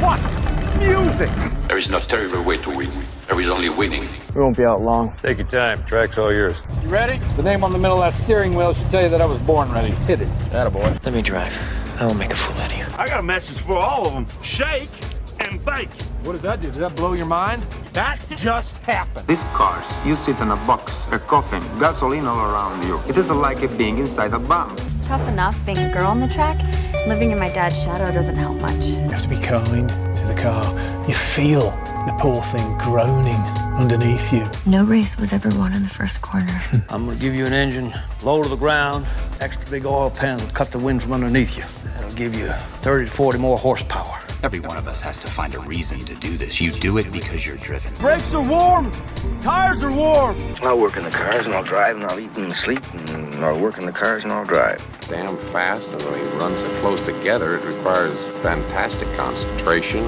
What music? There is no terrible way to win. There is only winning. We won't be out long. Take your time. Track's all yours. You ready? The name on the middle of that steering wheel should tell you that I was born ready. Hit it. Attaboy. Let me drive. I won't make a fool out of you. I got a message for all of them. Shake and bake. What does that do? Does that blow your mind? That just happened. These cars, you sit in a box, a coffin, gasoline all around you. It isn't like it being inside a bomb. It's tough enough being a girl on the track. Living in my dad's shadow doesn't help much. You have to be kind to the car. You feel the poor thing groaning underneath you. No race was ever won in the first corner. I'm gonna give you an engine, low to the ground, extra big oil pan will cut the wind from underneath you. That'll give you 30 to 40 more horsepower. Every one of us has to find a reason to do this. You do it because you're driven. Brakes are warm. Tires are warm. I'll work in the cars and I'll drive and I'll eat and sleep and I'll work in the cars and I'll drive. Damn fast, and when we run so close together, it requires fantastic concentration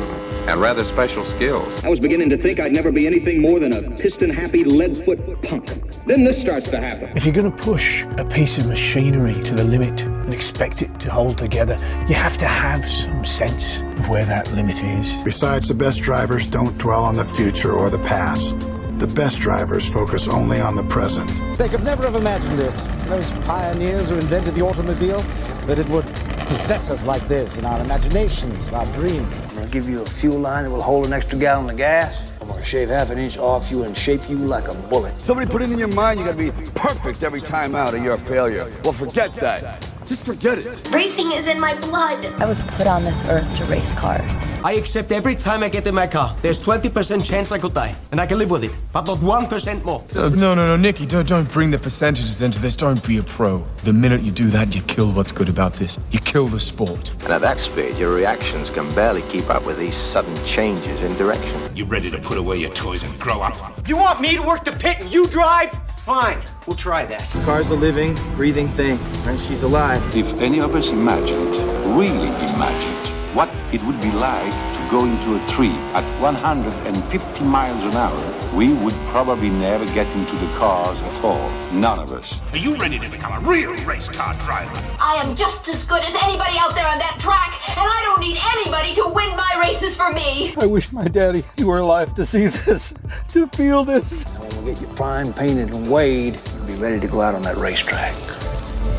and rather special skills. I was beginning to think I'd never be anything more than a piston-happy lead-foot punk. Then this starts to happen. If you're going to push a piece of machinery to the limit and expect it to hold together, you have to have some sense of where that limit is. Besides, the best drivers don't dwell on the future or the past. The best drivers focus only on the present. They could never have imagined it. Those pioneers who invented the automobile, that it would possess us like this in our imaginations, our dreams. I'm gonna give you a fuel line that will hold an extra gallon of gas. I'm gonna shave half an inch off you and shape you like a bullet. Somebody put it in your mind you gotta be perfect every time out or you're a failure. Well, forget that. Just forget it. Racing is in my blood. I was put on this earth to race cars. I accept every time I get in my car. There's 20% chance I could die, and I can live with it, but not 1% more. No, Nicky, don't bring the percentages into this. Don't be a pro. The minute you do that, you kill what's good about this. You kill the sport. And at that speed, your reactions can barely keep up with these sudden changes in direction. You ready to put away your toys and grow up? You want me to work the pit and you drive? Fine, we'll try that. The car's a living, breathing thing, and she's alive. If any of us imagined, really imagined, what it would be like to go into a tree at 150 miles an hour, we would probably never get into the cars at all. None of us. Are you ready to become a real race car driver? I am just as good as anybody out there on that track, and I don't need anybody to win my races for me. I wish my daddy were alive to see this, to feel this. And when we get you primed, painted, and weighed, you'll be ready to go out on that racetrack.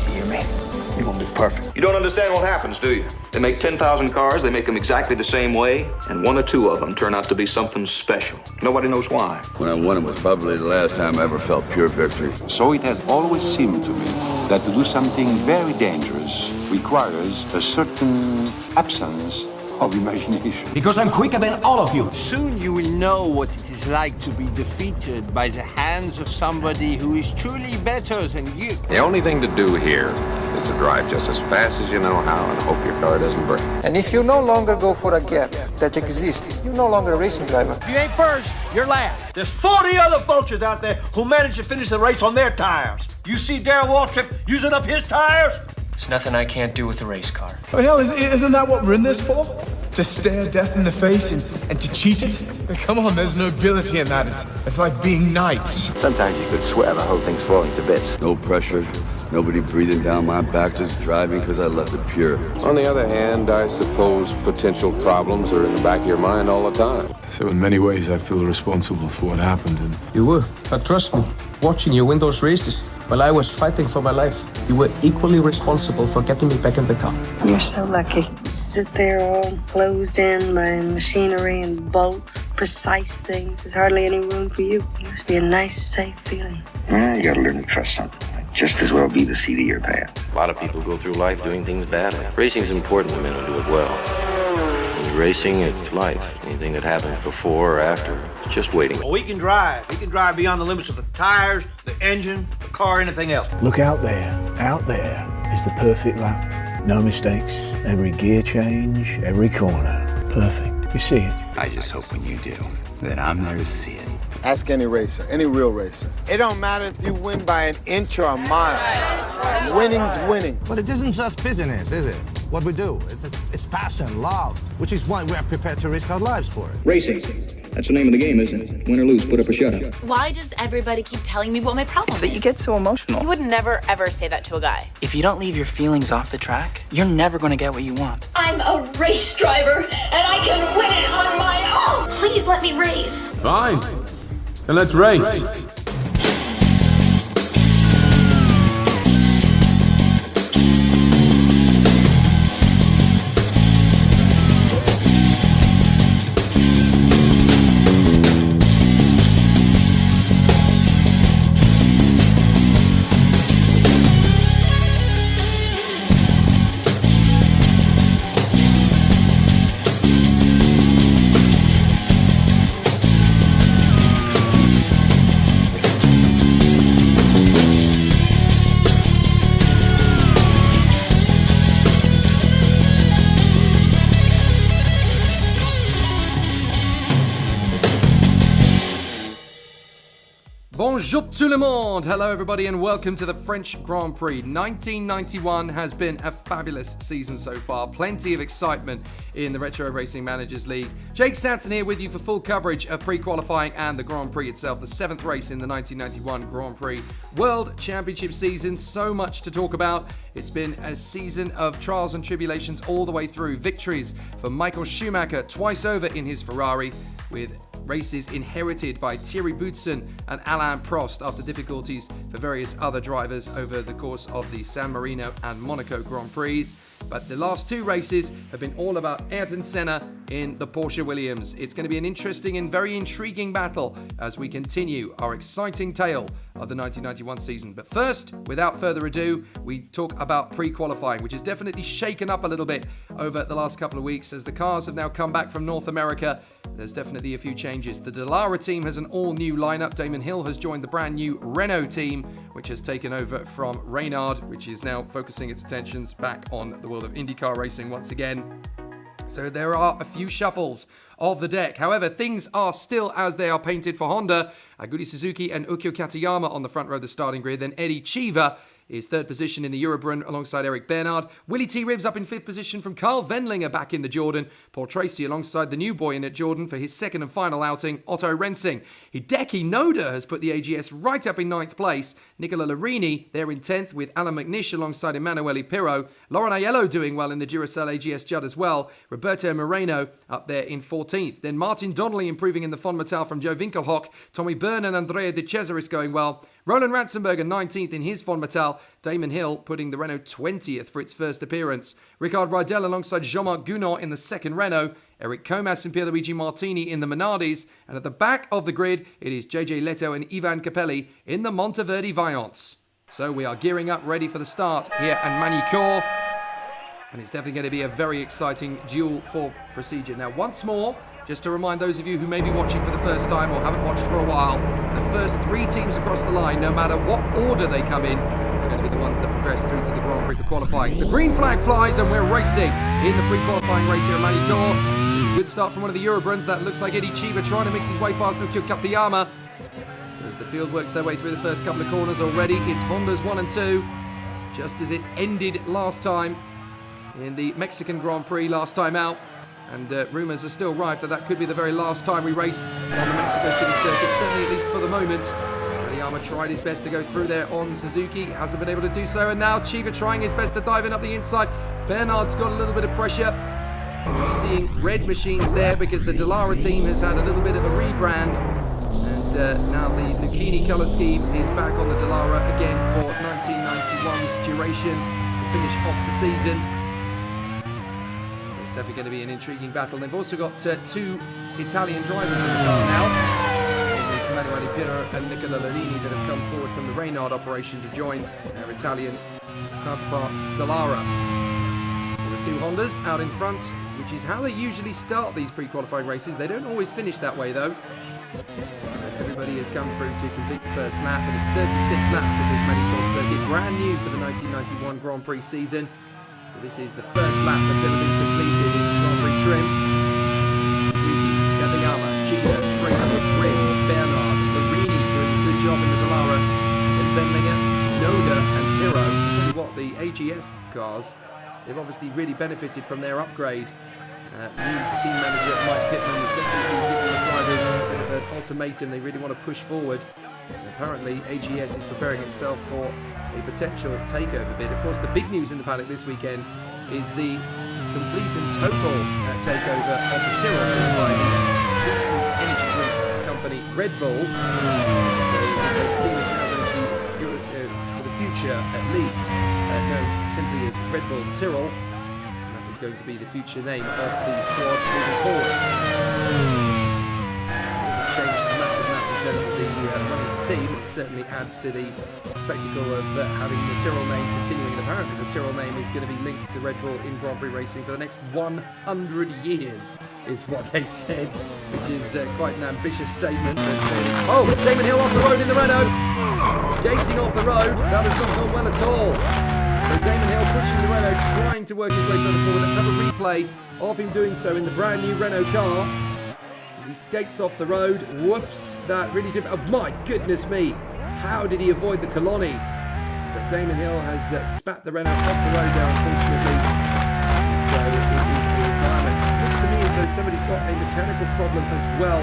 You hear me? You're gonna be perfect. You don't understand what happens, do you? They make 10,000 cars, they make them exactly the same way, and one or two of them turn out to be something special. Nobody knows why. When I won it was probably the last time I ever felt pure victory. So it has always seemed to me that to do something very dangerous requires a certain absence of imagination. Because I'm quicker than all of you. Soon you will know what it is like to be defeated by the hands of somebody who is truly better than you. The only thing to do here is to drive just as fast as you know how and hope your car doesn't break. And if you no longer go for a gap that exists, you're no longer a racing driver. If you ain't first, you're last. There's 40 other vultures out there who managed to finish the race on their tires. You see Darrell Waltrip using up his tires? There's nothing I can't do with a race car. I mean, hell, isn't that what we're in this for? To stare death in the face and to cheat it? Come on, there's nobility in that. It's like being knights. Sometimes you could swear the whole thing's falling to bits. No pressure, nobody breathing down my back, just driving because I left it pure. On the other hand, I suppose potential problems are in the back of your mind all the time. So in many ways, I feel responsible for what happened. And You were, but trust me, watching you win those races while I was fighting for my life, you were equally responsible for getting me back in the car. You're so lucky. You sit there all closed in by machinery and bolts, precise things. There's hardly any room for you. It must be a nice, safe feeling. Yeah, you gotta learn to trust something. Might just as well be the seat of your pants. A lot of people go through life doing things badly. Racing's important to men who do it well. When you're racing, it's life. Anything that happens before or after, it's just waiting. Well, we can drive. We can drive beyond the limits of the tires, the engine, the car, anything else. Look out there is the perfect lap. No mistakes, every gear change, every corner, perfect. You see it. I just hope when you do, that I'm there to see it. Ask any racer, any real racer. It don't matter if you win by an inch or a mile. Winning's winning. But it isn't just business, is it? what we do. It's passion, love, which is why we are prepared to risk our lives for it. Racing. That's the name of the game, isn't it? Win or lose, put up or shut up. Why does everybody keep telling me what my problem is? That you get so emotional. You would never, ever say that to a guy. If you don't leave your feelings off the track, you're never going to get what you want. I'm a race driver, and I can win it on my own. Please let me race. Fine. Then let's race. Bonjour tout le monde! Hello everybody and welcome to the French Grand Prix. 1991 has been a fabulous season so far. Plenty of excitement in the Retro Racing Managers League. Jake Sanson here with you for full coverage of pre-qualifying and the Grand Prix itself. The 7th race in the 1991 Grand Prix World Championship season. So much to talk about. It's been a season of trials and tribulations all the way through. Victories for Michael Schumacher twice over in his Ferrari, with races inherited by Thierry Boutsen and Alain Prost after difficulties for various other drivers over the course of the San Marino and Monaco Grand Prix. But the last two races have been all about Ayrton Senna in the Porsche Williams. It's going to be an interesting and very intriguing battle as we continue our exciting tale of the 1991 season. But first, without further ado, we talk about pre-qualifying, which has definitely shaken up a little bit over the last couple of weeks as the cars have now come back from North America. There's definitely a few changes. The Dallara team has an all-new lineup. Damon Hill has joined the brand new Renault team, which has taken over from Reynard, which is now focusing its attentions back on the world of IndyCar racing once again. So there are a few shuffles of the deck. However, things are still as they are painted for Honda. Aguri Suzuki and Ukyo Katayama on the front row of the starting grid. Then Eddie Cheever is third position in the Eurobrun alongside Eric Bernard. Willie T. Ribbs up in fifth position from Carl Wendlinger back in the Jordan. Paul Tracy alongside the new boy in at Jordan for his second and final outing, Otto Rensing. Hideki Noda has put the AGS right up in ninth place. Nicola Larini there in 10th with Alan McNish alongside Emanuele Pirro. Lauren Aiello doing well in the Duracell AGS Judd as well. Roberto Moreno up there in 14th. Then Martin Donnelly improving in the Fon Matal from Joe Winkelhock. Tommy Byrne and Andrea De Cesaris going well. Roland Ratzenberger 19th in his Fon Matal. Damon Hill putting the Renault 20th for its first appearance. Ricard Rydell alongside Jean-Marc Gounod in the second Renault. Eric Comas and Pierluigi Martini in the Minardis. And at the back of the grid, it is JJ Leto and Ivan Capelli in the Monteverdi Vaillants. So we are gearing up, ready for the start here at Magny-Cours. And it's definitely going to be a very exciting duel for procedure. Now, once more, just to remind those of you who may be watching for the first time or haven't watched for a while, the first three teams across the line, no matter what order they come in, are going to be the ones that progress through to the Grand Prix for qualifying. The green flag flies and we're racing in the pre-qualifying race here at Magny-Cours. It's a good start from one of the Eurobruns. That looks like Eddie Cheever trying to mix his way past Ukyo Katayama. So as the field works their way through the first couple of corners already, it's Hondas 1 and 2, just as it ended last time in the Mexican Grand Prix last time out. And rumours are still rife that could be the very last time we race on the Mexico City circuit, certainly at least for the moment. Katayama tried his best to go through there on Suzuki, hasn't been able to do so, and now Cheever trying his best to dive in up the inside. Bernard's got a little bit of pressure. We're seeing red machines there because the Dallara team has had a little bit of a rebrand. And now the Lucchini colour scheme is back on the Dallara again for 1991's duration to finish off the season. It's definitely going to be an intriguing battle. They've also got two Italian drivers in the car now, Emanuele Pirro and Nicola Larini, that have come forward from the Reynard operation to join their Italian counterparts Dallara. So the two Hondas out in front, which is how they usually start these pre-qualifying races. They don't always finish that way though. Everybody has come through to complete the first lap, and it's 36 laps of this Magny-Cours circuit, brand new for the 1991 Grand Prix season. So this is the first lap that's ever been completed in Grand Prix trim. Suzuki, Katayama, Cheever, Tracy, Ribbs, Bernard, Larini doing a good job in the Dallara, then Wendlinger, Noda and Pirro. Tell you what, the AGS cars they've obviously really benefited from their upgrade. New team manager Mike Pittman is definitely giving the drivers a bit of an ultimatum. They really want to push forward. And apparently, AGS is preparing itself for a potential takeover bid. Of course, the big news in the paddock this weekend is the complete and total takeover of the Tyrrell team by the recent energy drinks company Red Bull. The team is now going to be, for the future at least, known simply as Red Bull Tyrrell. Going to be the future name of the squad moving forward. It doesn't change a massive amount in terms of the running of the team. It certainly adds to the spectacle of having the Tyrrell name continuing. And apparently the Tyrrell name is going to be linked to Red Bull in Grand Prix racing for the next 100 years, is what they said, which is quite an ambitious statement. Oh, Damon Hill off the road in the Renault. Skating off the road. That has not gone well at all. So Damon Hill pushing the Renault, trying to work his way further forward. Let's have a replay of him doing so in the brand new Renault car. As he skates off the road. Whoops, that really did... Oh my goodness me. How did he avoid the Colony? But Damon Hill has spat the Renault off the road there, unfortunately. So it is the retirement. It looks to me as though somebody's got a mechanical problem as well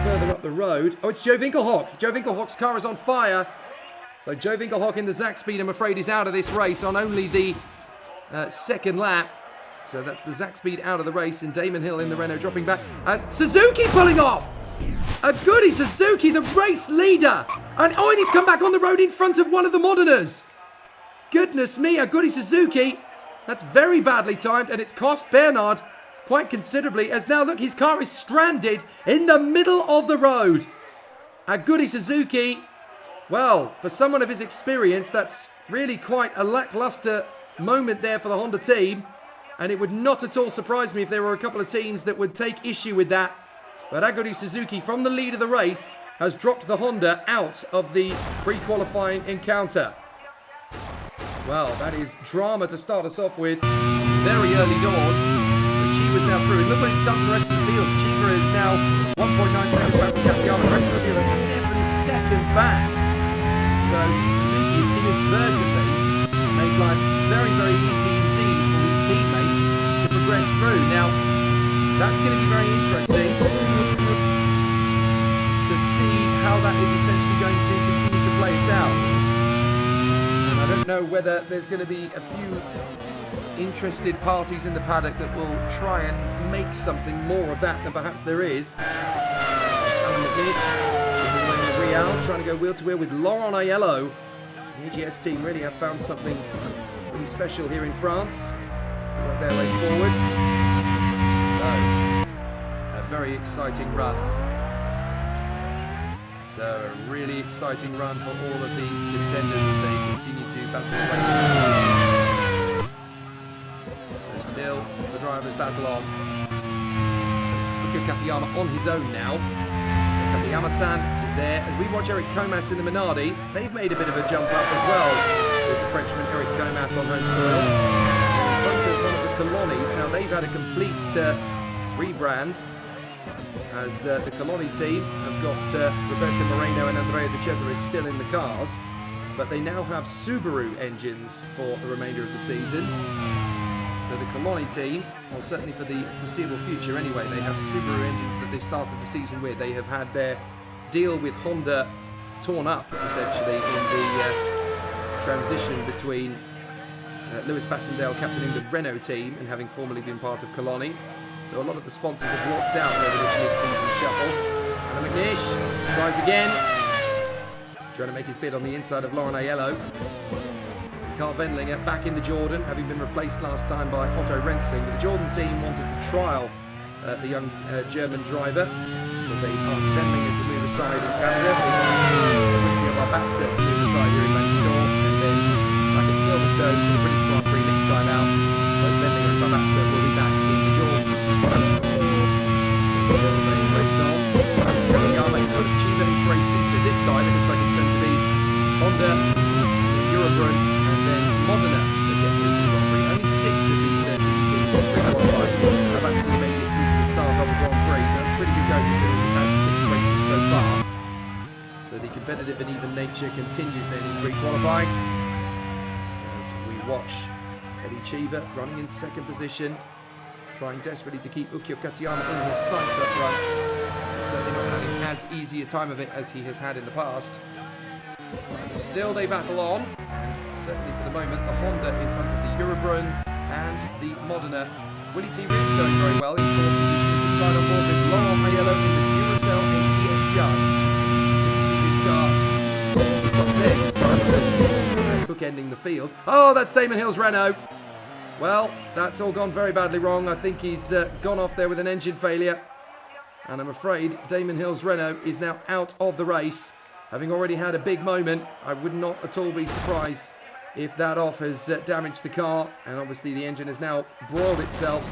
further up the road. Oh, it's Joe Winkelhock. Joe Winkelhock's car is on fire. So Joe Winkelhock in the Zach Speed, I'm afraid, is out of this race on only the second lap. So that's the Zach Speed out of the race, and Damon Hill in the Renault dropping back. And Suzuki pulling off! A goody Suzuki, the race leader! And he's come back on the road in front of one of the Modeners. Goodness me, a goody Suzuki. That's very badly timed, and it's cost Bernard quite considerably, as now, look, his car is stranded in the middle of the road. A goody Suzuki... Well, for someone of his experience, that's really quite a lackluster moment there for the Honda team. And it would not at all surprise me if there were a couple of teams that would take issue with that. But Aguri Suzuki, from the lead of the race, has dropped the Honda out of the pre-qualifying encounter. Well, that is drama to start us off with. Very early doors. But Chiba's now through. And look what it's done to the rest of the field. Chiba is now 1.9 seconds back from Katayama. The rest of the field is 7 seconds back. So Suzuki has inadvertently made life very, very easy indeed for his teammate to progress through. Now, that's going to be very interesting to see how that is essentially going to continue to play us out. And I don't know whether there's going to be a few interested parties in the paddock that will try and make something more of that than perhaps there is. Alan McNish. Trying to go wheel to wheel with Laurent Aiello. The AGS team really have found something really special here in France to work their way forward. So, a very exciting run. So, a really exciting run for all of the contenders as they continue to battle away. So, still, the drivers battle on. It's Luca Katayama on his own now. Katayama-san is there. As we watch Eric Comas in the Minardi, they've made a bit of a jump up as well with the Frenchman Eric Comas on home soil. In front of one of the Colonies. Now they've had a complete rebrand as the Colony team have got Roberto Moreno and Andrea De Cesare still in the cars, but they now have Subaru engines for the remainder of the season. So the Colony team, well certainly for the foreseeable future anyway, they have Subaru engines that they started the season with. They have had their deal with Honda torn up essentially in the transition between Lewis Passendale captaining the Renault team and having formerly been part of Colony. So a lot of the sponsors have walked out over this mid-season shuffle. Alan McNish tries again, trying to make his bid on the inside of Laurent Aiello. Carl Wendlinger back in the Jordan, having been replaced last time by Otto Rensing. But the Jordan team wanted to trial the young German driver, so they asked Wendlinger to move aside in Canada. They asked Quincy of Arbatza to move aside here in Magny-Cours, and then back at Silverstone for the British Grand Prix next time out. Both Wendlinger and Arbatza will be back in the Jordans. So still they race on. Katayama in front of Chiba Racing, so this time it looks like it's going to be Honda, Eurobrun, Modena that get through to the Grand Prix. Only 6 of the 13 teams in pre-qualifying have actually made it through to the start of the Grand Prix. That's pretty good going considering we've had 6 races so far. So the competitive and even nature continues then in pre-qualifying as we watch Eddie Cheever running in second position, trying desperately to keep Ukyo Katayama in his sights up front. Certainly not having as easy a time of it as he has had in the past. So still they battle on, and certainly for the moment the Honda in front of the Eurobrunn and the Modena. Willie T. Reeves going very well in fourth position. He's right on board with Laurent Aiello in the Duracell AGS Jug. Good to see this car towards the top 10, bookending the field. Oh, that's Damon Hill's Renault. Well, that's all gone very badly wrong. I think he's gone off there with an engine failure. And I'm afraid Damon Hill's Renault is now out of the race. Having already had a big moment, I would not at all be surprised if that off has damaged the car. And obviously the engine has now broiled itself.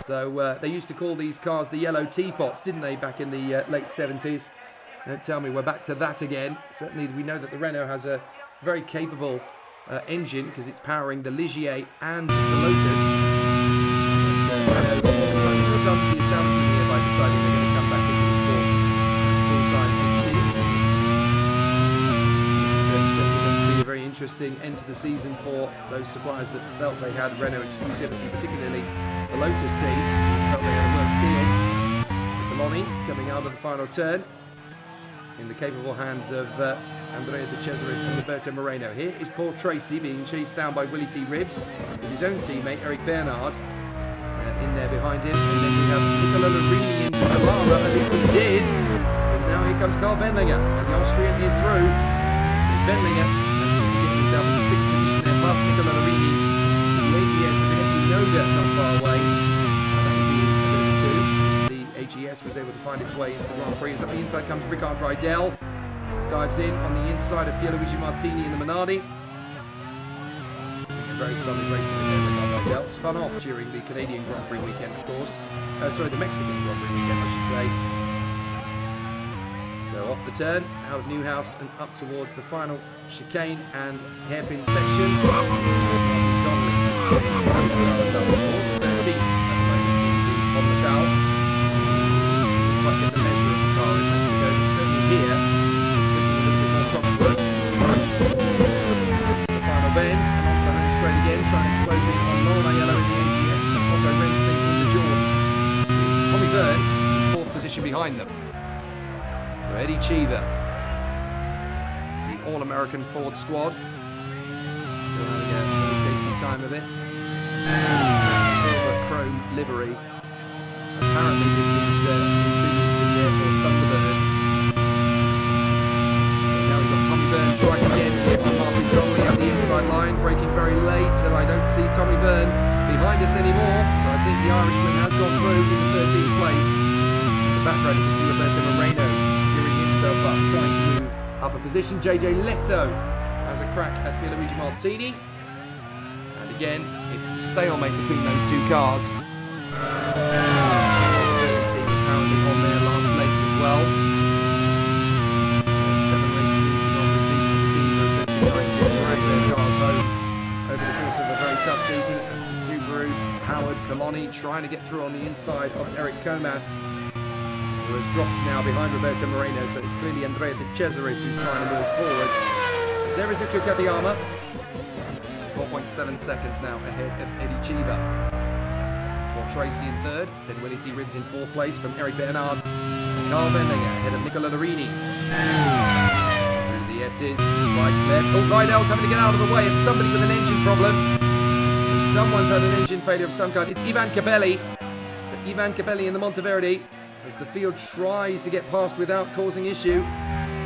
So they used to call these cars the yellow teapots, didn't they, back in the late 70s? Don't tell me we're back to that again. Certainly we know that the Renault has a very capable engine because it's powering the Ligier and the Lotus. But Renault stumped the establishment here by deciding they're going to come back into the sport as full-time entities. It's certainly going to be a very interesting end to the season for those suppliers that felt they had Renault exclusivity, particularly the Lotus team, felt they had a works deal. Coloni coming out of the final turn in the capable hands of Andrea De Cesaris and Roberto Moreno. Here is Paul Tracy being chased down by Willie T. Ribbs with his own teammate Eric Bernard in there behind him. And then we have Nicola Larini in Lara, at least we did, because now here comes Carl Wendlinger. And the Austrian is through. Wendlinger managed to get himself into sixth position there past Nicola Larini. The AGS and Hideki Noda not far away. That would be a bit of a coup. The AGS was able to find its way into the Grand Prix. As up the inside comes Ricard Rydell. Dives in on the inside of Pierluigi Martini in the Minardi. Very solid racing again, Ricard Rydell. Spun off during the Canadian Grand Prix weekend, of course. Sorry, the Mexican Grand Prix weekend, I should say. So off the turn, out of Newhouse and up towards the final chicane and hairpin section. Martin Donnelly continues to of course, 13th at the moment in the Von Natal. Didn't quite get the measure of the car in Mexico, but certainly here it's looking a little bit more prosperous. To the final bend, and onto the home straight again, trying to close in on Laurent Aiello in the AGS and Otto Rensing in the Jordan. Tommy Byrne in fourth position behind them. So Eddie Cheever, the All-American Ford squad, still having a very tasty time of it. Silver chrome livery. Apparently this is a tribute to the Air Force Thunderbirds. So now we've got Tommy Byrne trying again here by Martin Donnelly up the inside line, braking very late, and I don't see Tommy Byrne behind us anymore. So I think the Irishman has gone through in the 13th place. In the background you can see Roberto Moreno gearing himself up, trying to move up a position. JJ Leto has a crack at Pierluigi Martini. And again, it's stalemate between those two cars. Team apparently on their last legs as well. 7 races into the Grand Prix season, the teams are essentially trying to drag their cars home over the course of a very tough season. It's the Subaru, Howard, Coloni trying to get through on the inside of Eric Comas, who has dropped now behind Roberto Moreno, so it's clearly Andrea De Cesaris who's trying to move forward. As there is Ukyo Katayama, 4.7 seconds now ahead of Eddie Cheever. Paul Tracy in third, then Willie T. Ribbs in fourth place from Eric Bernard. And Carl Wendlinger ahead of Nicola Larini. Through the S's, right, left. Oh, Rydell's having to get out of the way of somebody with an engine problem. Someone's had an engine failure of some kind. It's Ivan Cabelli. So Ivan Cabelli in the Monteverde, as the field tries to get past without causing issue.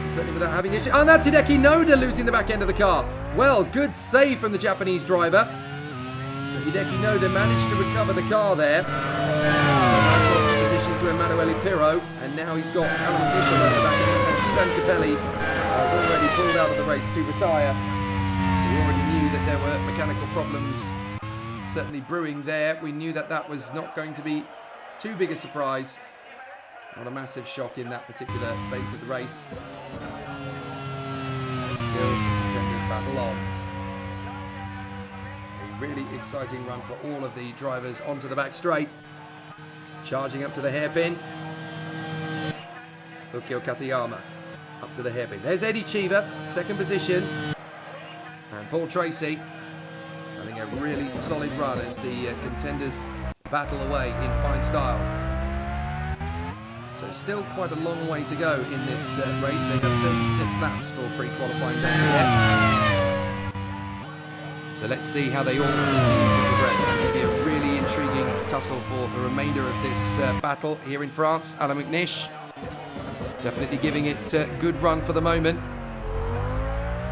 Certainly without having issue. And that's Hideki Noda losing the back end of the car. Well, good save from the Japanese driver. So Hideki Noda managed to recover the car there. Has lost the position to Emanuele Pirro. And now he's got Alan Mitchell at the back end. As Ivan Capelli has already pulled out of the race to retire. We already knew that there were mechanical problems certainly brewing there. We knew that that was not going to be too big a surprise. Not a massive shock in that particular phase of the race. So still, contenders battle on. A really exciting run for all of the drivers onto the back straight. Charging up to the hairpin. Ukyo Katayama up to the hairpin. There's Eddie Cheever, second position. And Paul Tracy having a really solid run as the contenders battle away in fine style. So still quite a long way to go in this race. They have 36 laps for pre-qualifying down here. So let's see how they all continue to progress. It's going to be a really intriguing tussle for the remainder of this battle here in France. Alain Magny-Cours definitely giving it a good run for the moment.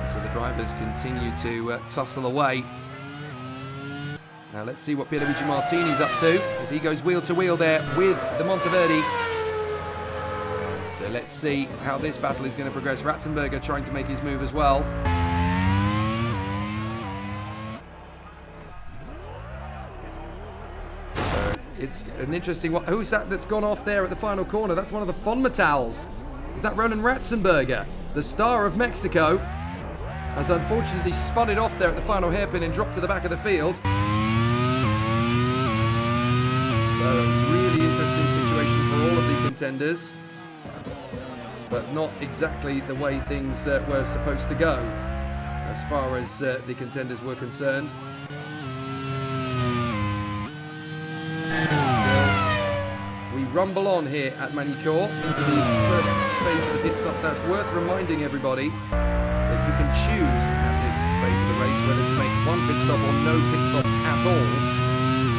So the drivers continue to tussle away. Now let's see what Pierluigi Martini's up to as he goes wheel to wheel there with the Monteverdi. So let's see how this battle is going to progress. Ratzenberger trying to make his move as well. So it's an interesting one. Who's that that's gone off there at the final corner? That's one of the Fonmetals. Is that Ronan Ratzenberger, the star of Mexico? Has unfortunately spun it off there at the final hairpin and dropped to the back of the field. So a really interesting situation for all of the contenders, but not exactly the way things were supposed to go as far as the contenders were concerned. Still, we rumble on here at Magny-Cours into the first phase of the pit stops. Now it's worth reminding everybody that you can choose at this phase of the race whether to make one pit stop or no pit stops at all.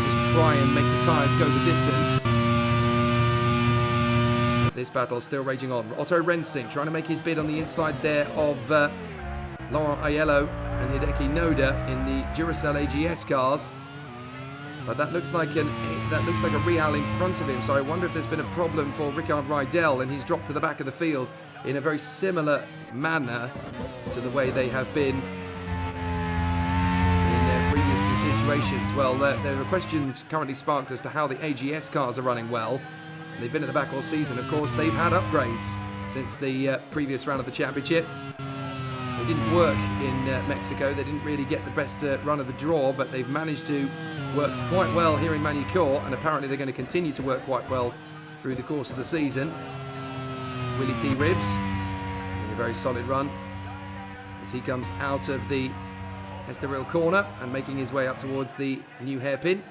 Just try and make the tyres go the distance. But this battle is still raging on. Otto Rensing trying to make his bid on the inside there of Laurent Aiello and Hideki Noda in the Duracell AGS cars. But that looks like a Real in front of him, so I wonder if there's been a problem for Ricard Rydell and he's dropped to the back of the field in a very similar manner to the way they have been in their previous situations. Well, there are questions currently sparked as to how the AGS cars are running well. They've been at the back all season. Of course, they've had upgrades since the previous round of the championship. They didn't work in Mexico. They didn't really get the best run of the draw, but they've managed to work quite well here in Magny-Cours, and apparently they're going to continue to work quite well through the course of the season. Willie T. Ribbs in a very solid run as he comes out of the Estoril corner and making his way up towards the new hairpin.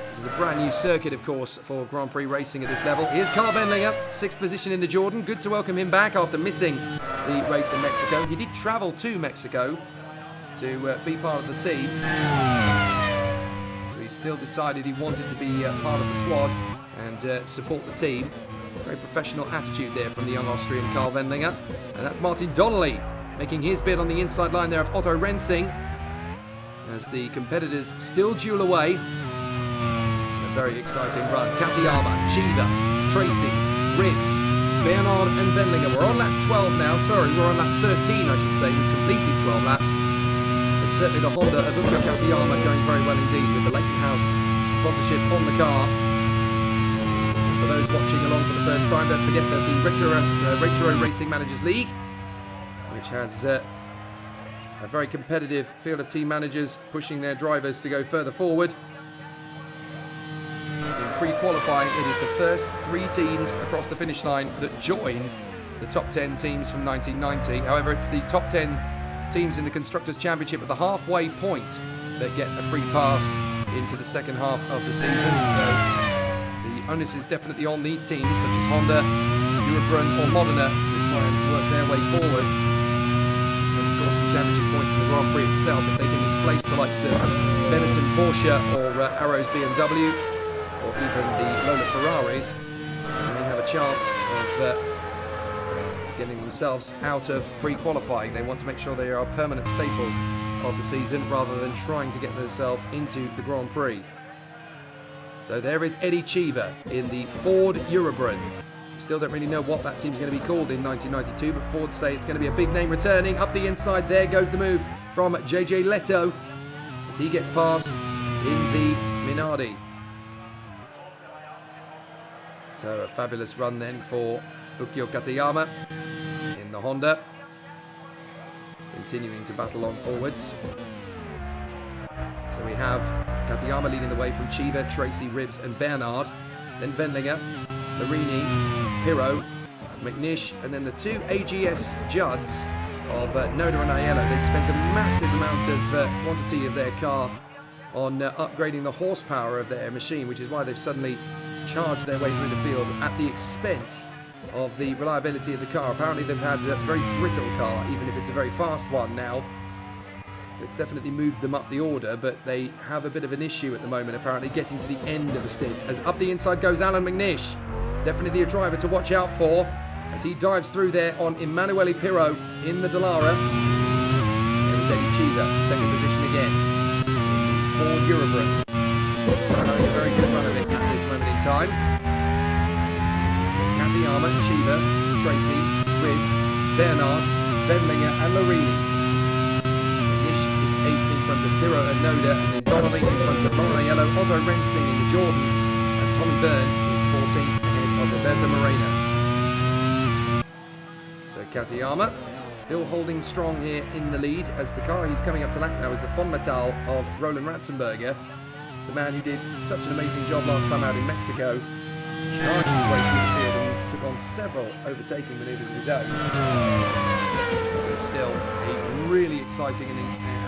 This is a brand new circuit, of course, for Grand Prix racing at this level. Here's Carl Wendlinger, 6th position in the Jordan. Good to welcome him back after missing the race in Mexico. He did travel to Mexico to be part of the team. So he still decided he wanted to be part of the squad and support the team. Very professional attitude there from the young Austrian Carl Wendlinger. And that's Martin Donnelly making his bid on the inside line there of Otto Rensing as the competitors still duel away. A very exciting run. Katayama, Chiva, Tracy, Ribbs, Bernard and Wendlinger. We're on lap 12 now. Sorry, we're on lap 13, I should say. We've completed 12 laps. It's certainly the Honda of Ukko Katayama going very well indeed with the Leighton House sponsorship on the car. For those watching along for the first time, don't forget that the Retro Racing Managers League, which has a very competitive field of team managers pushing their drivers to go further forward. In pre-qualifying, it is the first 3 teams across the finish line that join the top 10 teams from 1990. However, it's the top 10 teams in the Constructors' Championship at the halfway point that get a free pass into the second half of the season. So the onus is definitely on these teams, such as Honda, Eurobrun or Modena, to try and work their way forward and score some championship points in the Grand Prix itself. If they can displace the likes of Benetton Porsche or Arrows BMW or even the Lola Ferraris, then they have a chance of getting themselves out of pre-qualifying. They want to make sure they are permanent staples of the season rather than trying to get themselves into the Grand Prix. So there is Eddie Chiva in the Ford Eurobrun. We still don't really know what that team's going to be called in 1992, but Ford say it's going to be a big name returning. Up the inside, there goes the move from JJ Leto as he gets past in the Minardi. So a fabulous run then for Ukko Katayama in the Honda, continuing to battle on forwards. So we have Katayama leading the way from Chiva, Tracy, Ribbs and Bernard. Then Wendlinger, Marini, Pirro, McNish, and then the 2 AGS Judds of Noda and Aiello. They spent a massive amount of quantity of their car on upgrading the horsepower of their machine, which is why they've suddenly charged their way through the field at the expense of the reliability of the car. Apparently they've had a very brittle car, even if it's a very fast one now. So it's definitely moved them up the order, but they have a bit of an issue at the moment, apparently, getting to the end of a stint. As up the inside goes Alan McNish. Definitely a driver to watch out for as he dives through there on Emanuele Pirro in the Dallara. There is Eddie Cheever, second position again in the Ford Eurobron. Having a very good run of it at this moment in time. Katayama, Cheever, Tracy, Ribbs, Bernard, Wendlinger and Lorini. In front of Pirro and Noda, and then Donnelly in front of Lauren Aiello, Otto Rensing in the Jordan, and Tommy Byrne is 14th ahead of Roberto Moreno. So Katayama still holding strong here in the lead, as the car he's coming up to lap now is the Fonmetal of Roland Ratzenberger, the man who did such an amazing job last time out in Mexico, charging his way through the field and took on several overtaking manoeuvres of his own. But still a really exciting and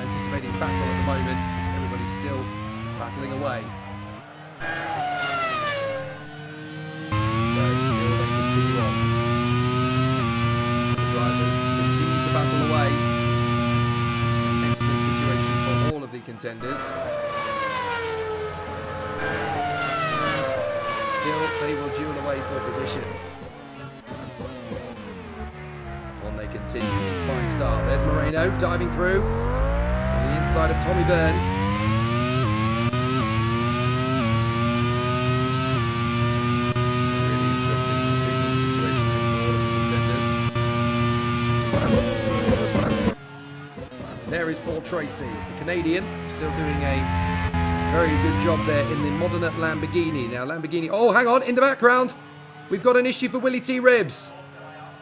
anticipating battle at the moment, as everybody's still battling away. So still they continue on. The drivers continue to battle away. Excellent situation for all of the contenders. Still they will duel away for position. On they continue. Fine start. There's Moreno diving through. On the inside of Tommy Byrne. Really interesting, intriguing situation for all of the contenders. There is Paul Tracy, the Canadian, still doing a very good job there in the Modena Lamborghini. Now Lamborghini, oh hang on, in the background, we've got an issue for Willie T. Ribbs.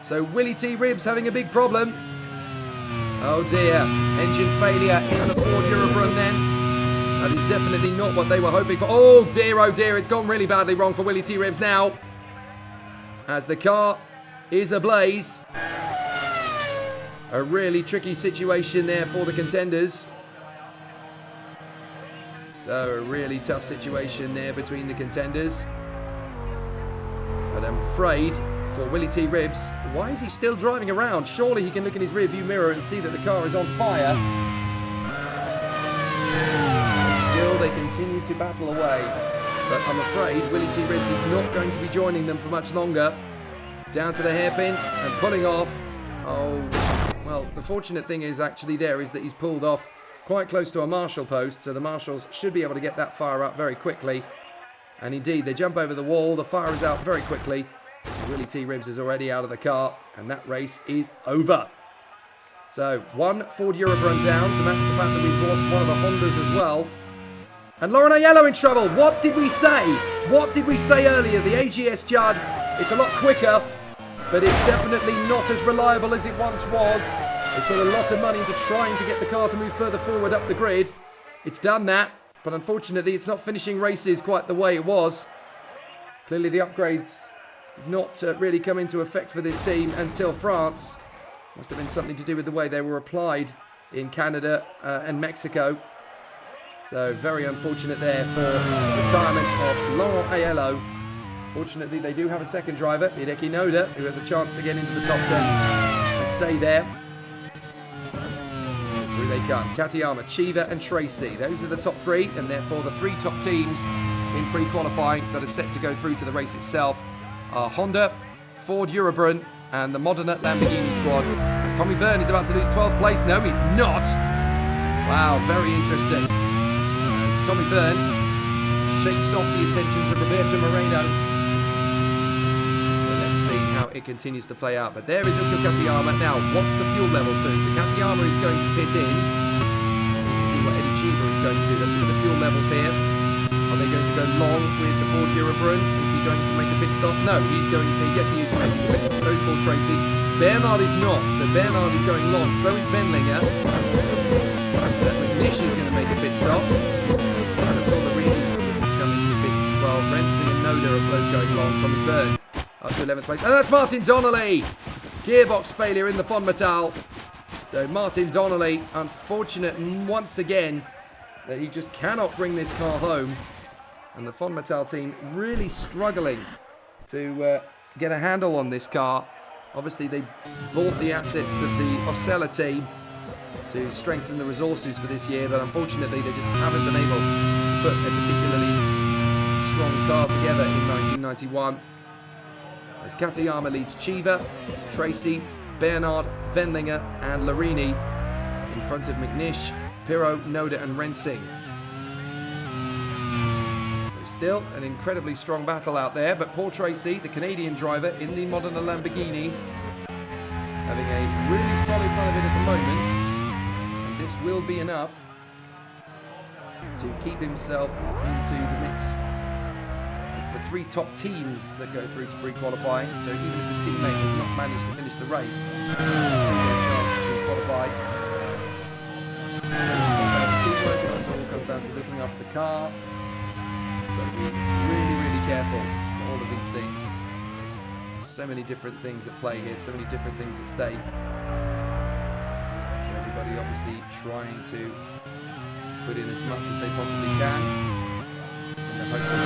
So Willie T. Ribbs having a big problem. Oh dear, engine failure in the Ford Eurobron then. That is definitely not what they were hoping for. Oh dear, it's gone really badly wrong for Willie T. Ribbs now, as the car is ablaze. A really tricky situation there for the contenders. So a really tough situation there between the contenders. But I'm afraid for Willie T. Ribbs, why is he still driving around? Surely he can look in his rearview mirror and see that the car is on fire. And still they continue to battle away. But I'm afraid Willie T. Ribbs is not going to be joining them for much longer. Down to the hairpin and pulling off. Oh, well, the fortunate thing is actually there is that he's pulled off quite close to a marshal post, so the marshals should be able to get that fire up very quickly. And indeed, they jump over the wall, the fire is out very quickly. Willie T. Ribbs is already out of the car, and that race is over. So, one Ford Eurobron down to match the fact that we've lost one of the Hondas as well. And Lauren Aiello in trouble. What did we say? What did we say earlier? The AGS Judd, it's a lot quicker, but it's definitely not as reliable as it once was. They put a lot of money into trying to get the car to move further forward up the grid. It's done that, but unfortunately it's not finishing races quite the way it was. Clearly the upgrades did not really come into effect for this team until France. Must have been something to do with the way they were applied in Canada and Mexico. So very unfortunate there for the retirement of Laurent Aiello. Fortunately they do have a second driver, Hideki Noda, who has a chance to get into the top 10 and stay there. Through they come. Katayama, Cheever and Tracy. Those are the top three, and therefore the three top teams in pre-qualifying that are set to go through to the race itself are Honda, Ford Eurobron and the Modena Lamborghini squad. Tommy Byrne is about to lose 12th place. No, he's not. Wow, very interesting. As Tommy Byrne shakes off the attentions of Roberto Moreno. So let's see how it continues to play out. But there is Ilko Katayama. Now, what's the fuel levels doing? So Katayama is going to pit in. Let's see what Eddie Cheever is going to do. Let's look at the fuel levels here. Are they going to go long with the Ford Eurobron? Is he going to make a pit stop? No, he's going to, yes, he is making a pit stop. So is Paul Tracy. Bernard is not. So Bernard is going long. So is Wendlinger. McNish is going to make a pit stop. I saw the reading coming to pits. Well, Rensing and Noda are both going long. Tommy Byrne up to 11th place. And that's Martin Donnelly. Gearbox failure in the Fonmetal. So Martin Donnelly, unfortunate once again that he just cannot bring this car home. And the Fonmetal team really struggling to get a handle on this car. Obviously, they bought the assets of the Osella team to strengthen the resources for this year, but unfortunately, they just haven't been able to put a particularly strong car together in 1991. As Katayama leads Chiva, Tracy, Bernard, Wendlinger, and Larini in front of McNish, Pirro, Noda, and Rensing. Still an incredibly strong battle out there, but Paul Tracy, the Canadian driver in the Modena Lamborghini, having a really solid run of it at the moment, and this will be enough to keep himself into the mix. It's the 3 top teams that go through to pre-qualifying, so even if a teammate has not managed to finish the race, there's still a chance to qualify. Teamwork, and this all comes down to looking after the car. Got to be really, really careful for all of these things. So many different things at play here, so many different things at stake. So everybody obviously trying to put in as much as they possibly can. And they're hoping to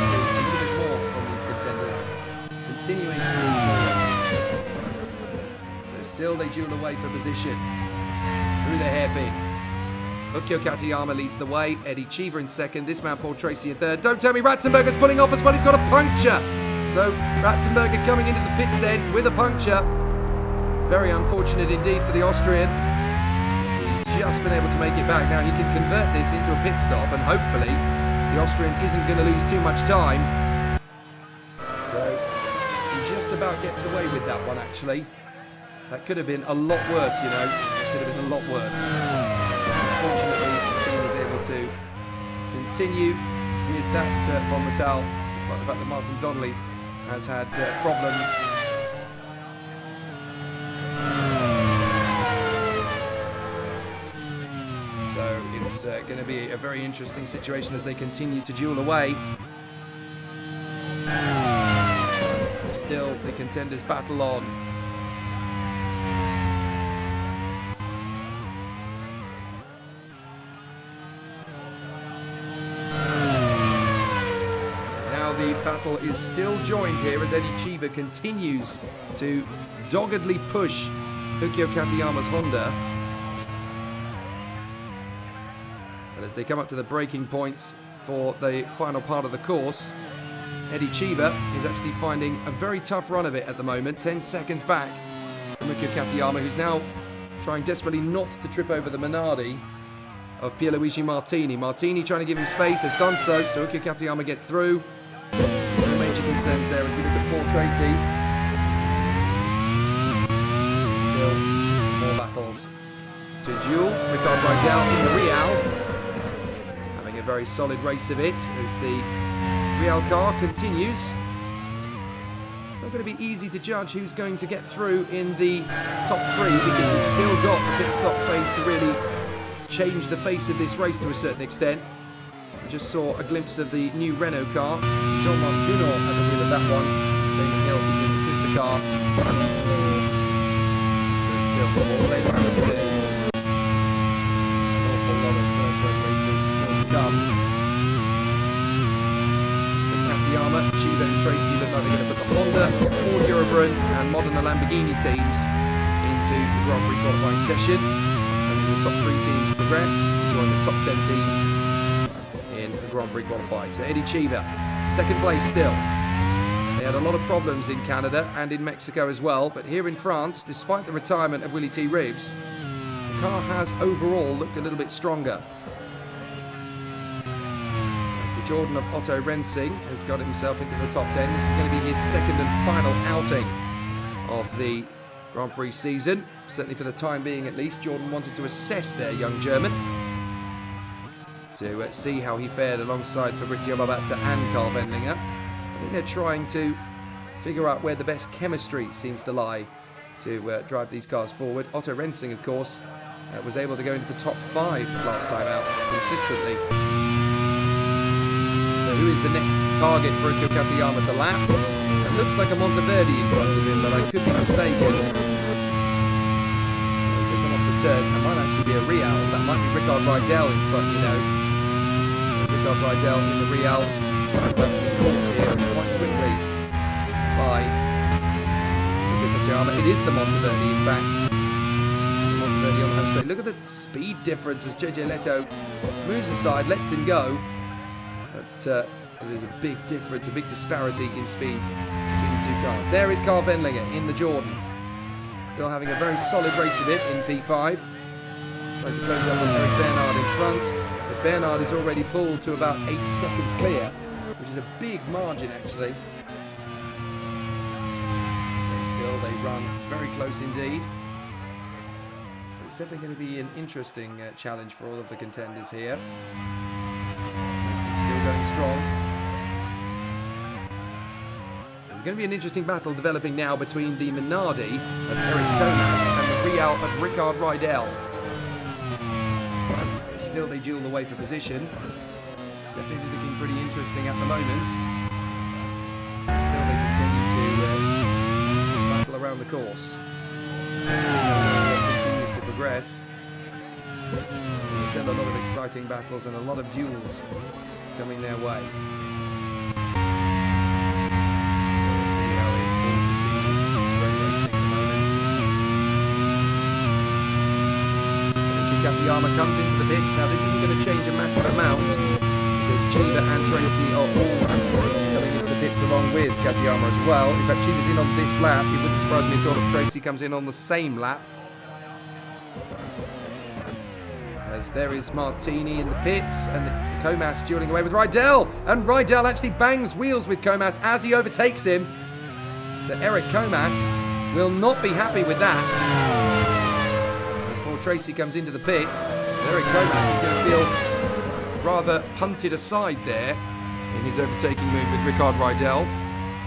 see a little bit more from these contenders, continuing to move forward. So still they duel away for position through the hairpin. Ukyo Katayama leads the way, Eddie Cheever in second, this man Paul Tracy in third. Don't tell me Ratzenberger's pulling off as well, he's got a puncture. So Ratzenberger coming into the pits then with a puncture. Very unfortunate indeed for the Austrian. He's just been able to make it back. Now he can convert this into a pit stop and hopefully the Austrian isn't going to lose too much time. So he just about gets away with that one actually. That could have been a lot worse, you know. That could have been a lot worse. Unfortunately, the team is able to continue with that Fonmetal, despite the fact that Martin Donnelly has had problems. So it's going to be a very interesting situation as they continue to duel away. Still, the contenders battle on. The battle is still joined here as Eddie Cheever continues to doggedly push Ukyo Katayama's Honda. But as they come up to the braking points for the final part of the course, Eddie Cheever is actually finding a very tough run of it at the moment, 10 seconds back from Ukyo Katayama, who's now trying desperately not to trip over the Minardi of Pierluigi Martini. Martini trying to give him space, has done so Ukyo Katayama gets through. No major concerns there as we look at Paul Tracy. Still more battles to duel. Ricard Rydell in the Real, having a very solid race of it as the Real car continues. It's not going to be easy to judge who's going to get through in the top 3 because we've still got the pit stop phase to really change the face of this race to a certain extent. Just saw a glimpse of the new Renault car. Jean-Marc Dunor at the wheel of that one. Damon Hill is in the sister car. There's still more lanes to do. An awful lot of great racing still to come. But Katayama, Cheever and Tracy look like they're going to put the Honda, Ford Eurobrun and Modena Lamborghini teams into the Grand Prix qualifying session. And then the top 3 teams progress to join the top 10 teams in the Grand Prix qualifying. So Eddie Cheever, second place still. They had a lot of problems in Canada and in Mexico as well, but here in France, despite the retirement of Willie T. Ribbs, the car has overall looked a little bit stronger. The Jordan of Otto Rensing has got himself into the top 10. This is going to be his second and final outing of the Grand Prix season. Certainly for the time being at least, Jordan wanted to assess their young German, to see how he fared alongside Fabrizio Barbazza and Carl Wendlinger. I think they're trying to figure out where the best chemistry seems to lie to drive these cars forward. Otto Rensing, of course, was able to go into the top 5 last time out consistently. So who is the next target for Ukyo Katayama to lap? It looks like a Monteverdi in front of him, but I could be mistaken. As they come off the turn. That might actually be a Real. That might be Ricard Rydell in front, you know. So Ricard Rydell in the Real. About to be caught here quite quickly by Katayama. It is the Monteverdi, in fact. Monteverdi on the home straight. Look at the speed difference as JJ Leto moves aside, lets him go. But there's a big difference, a big disparity in speed between the two cars. There is Carl Wendlinger in the Jordan. Still having a very solid race of it in P5. Trying to close up on Eric Bernard in front. But Bernard is already pulled to about 8 seconds clear, which is a big margin actually. So still they run very close indeed. But it's definitely going to be an interesting challenge for all of the contenders here. Racing still going strong. There's going to be an interesting battle developing now between the Minardi of Eric Comas and the Real of Ricard Rydell. So still they duel away for position. Definitely looking pretty interesting at the moment. Still they continue to battle around the course. Let's see how it continues to progress. There's still a lot of exciting battles and a lot of duels coming their way. Katayama comes into the pits. Now this isn't going to change a massive amount because Chiva and Tracy are all coming into the pits along with Katayama as well. In fact, Chiva's in on this lap. It wouldn't surprise me at all if Tracy comes in on the same lap. As there is Martini in the pits and Comas dueling away with Rydell. And Rydell actually bangs wheels with Comas as he overtakes him. So Eric Comas will not be happy with that. Tracy comes into the pits. Eric Comas is going to feel rather punted aside there in his overtaking move with Ricard Rydell.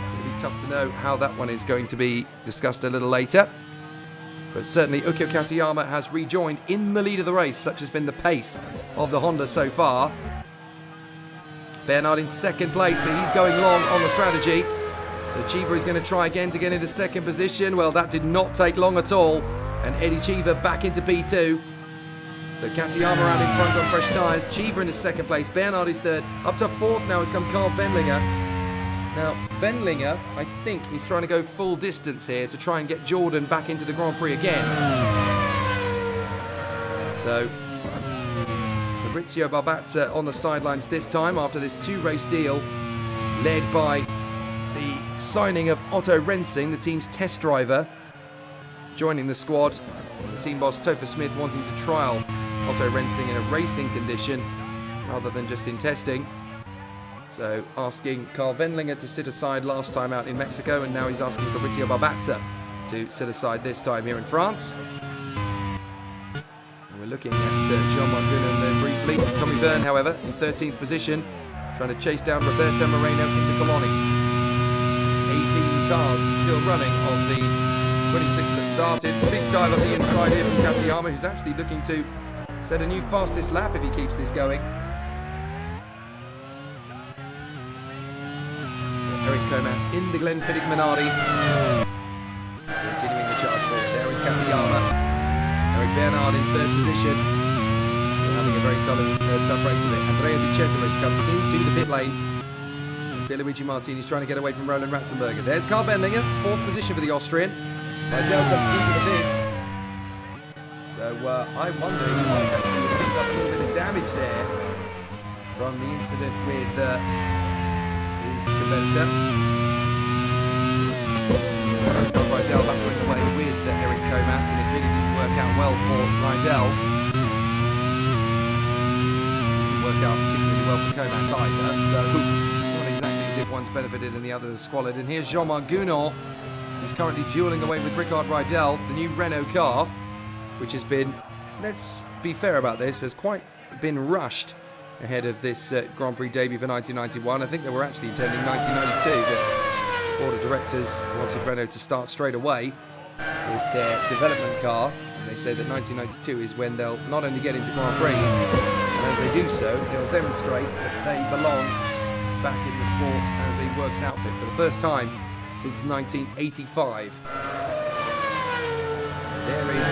It's going to be tough to know how that one is going to be discussed a little later. But certainly Ukyo Katayama has rejoined in the lead of the race. Such has been the pace of the Honda so far. Bernard in second place, but he's going long on the strategy. So Chiva is going to try again to get into second position. Well, that did not take long at all. And Eddie Chiva back into P2. So Katayama out in front on fresh tyres. Chiva in his second place. Bernard is third. Up to fourth now has come Carl Wendlinger. Now, Wendlinger, I think, is trying to go full distance here to try and get Jordan back into the Grand Prix again. So, Fabrizio Barbazza on the sidelines this time after this 2-race deal led by the signing of Otto Rensing, the team's test driver, joining the squad. The team boss Topher Smith wanting to trial Otto Rensing in a racing condition rather than just in testing. So asking Carl Wendlinger to sit aside last time out in Mexico, and now he's asking Fabrizio Barbazza to sit aside this time here in France. And we're looking at Jean-Marc Guerin there briefly. Tommy Byrne, however, in 13th position, trying to chase down Roberto Moreno in the Coloni. 18 cars still running on the 26th that started. Big dive up the inside here from Katayama, who's actually looking to set a new fastest lap if he keeps this going. So Eric Comas in the Glenfiddich Minardi. Continuing the charge forward. There is Katayama. Eric Bernard in third position. Still having a very tough race of it. Andrea Di Cesare comes into the pit lane. Pierluigi Martini's trying to get away from Roland Ratzenberger. There's Carl Wendlinger, fourth position for the Austrian. Rydell comes into the pits. So I wonder he might actually have picked up a little bit of damage there from the incident with his competitor. So Rydell battling away with Eric Comas, and it really didn't work out well for Rydell. Didn't work out particularly well for Comas either. So as if one's benefited and the other has squalid. And here's Jean-Marc Guerin, who's currently dueling away with Ricard Rydell, the new Renault car, which has been, let's be fair about this, has quite been rushed ahead of this Grand Prix debut for 1991. I think they were actually intending 1992, but the board of directors wanted Renault to start straight away with their development car. And they say that 1992 is when they'll not only get into Grand Prix, and as they do so, they'll demonstrate that they belong back in the sport as a works outfit for the first time since 1985. There is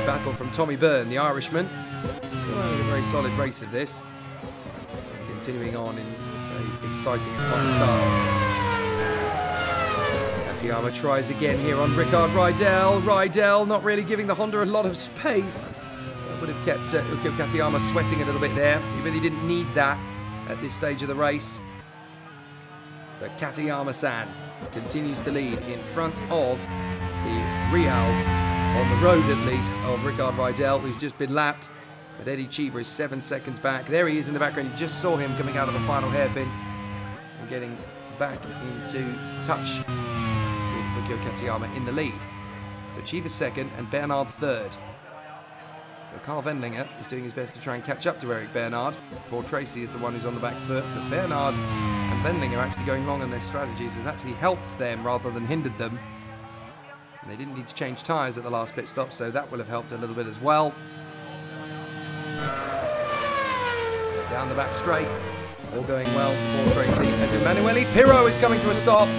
battle from Tommy Byrne, the Irishman. Still having a very solid race of this. Continuing on in a exciting and fun style. Katayama tries again here on Ricard Rydell. Rydell not really giving the Honda a lot of space. That would have kept Ukyo Katayama sweating a little bit there. He really didn't need that at this stage of the race. So Katayama-san continues to lead in front of the Real, on the road at least, of Ricard Rydell, who's just been lapped. But Eddie Cheever is 7 seconds back. There he is in the background. You just saw him coming out of the final hairpin and getting back into touch with Ukyo Katayama in the lead. So Cheever second and Bernard third. So Carl Wendlinger is doing his best to try and catch up to Eric Bernard. Paul Tracy is the one who's on the back foot, but Bernard and Wendlinger actually going wrong on their strategies has actually helped them rather than hindered them. And they didn't need to change tyres at the last pit stop, so that will have helped a little bit as well. Down the back straight, all going well for Paul Tracy as Emanuele Pirro is coming to a stop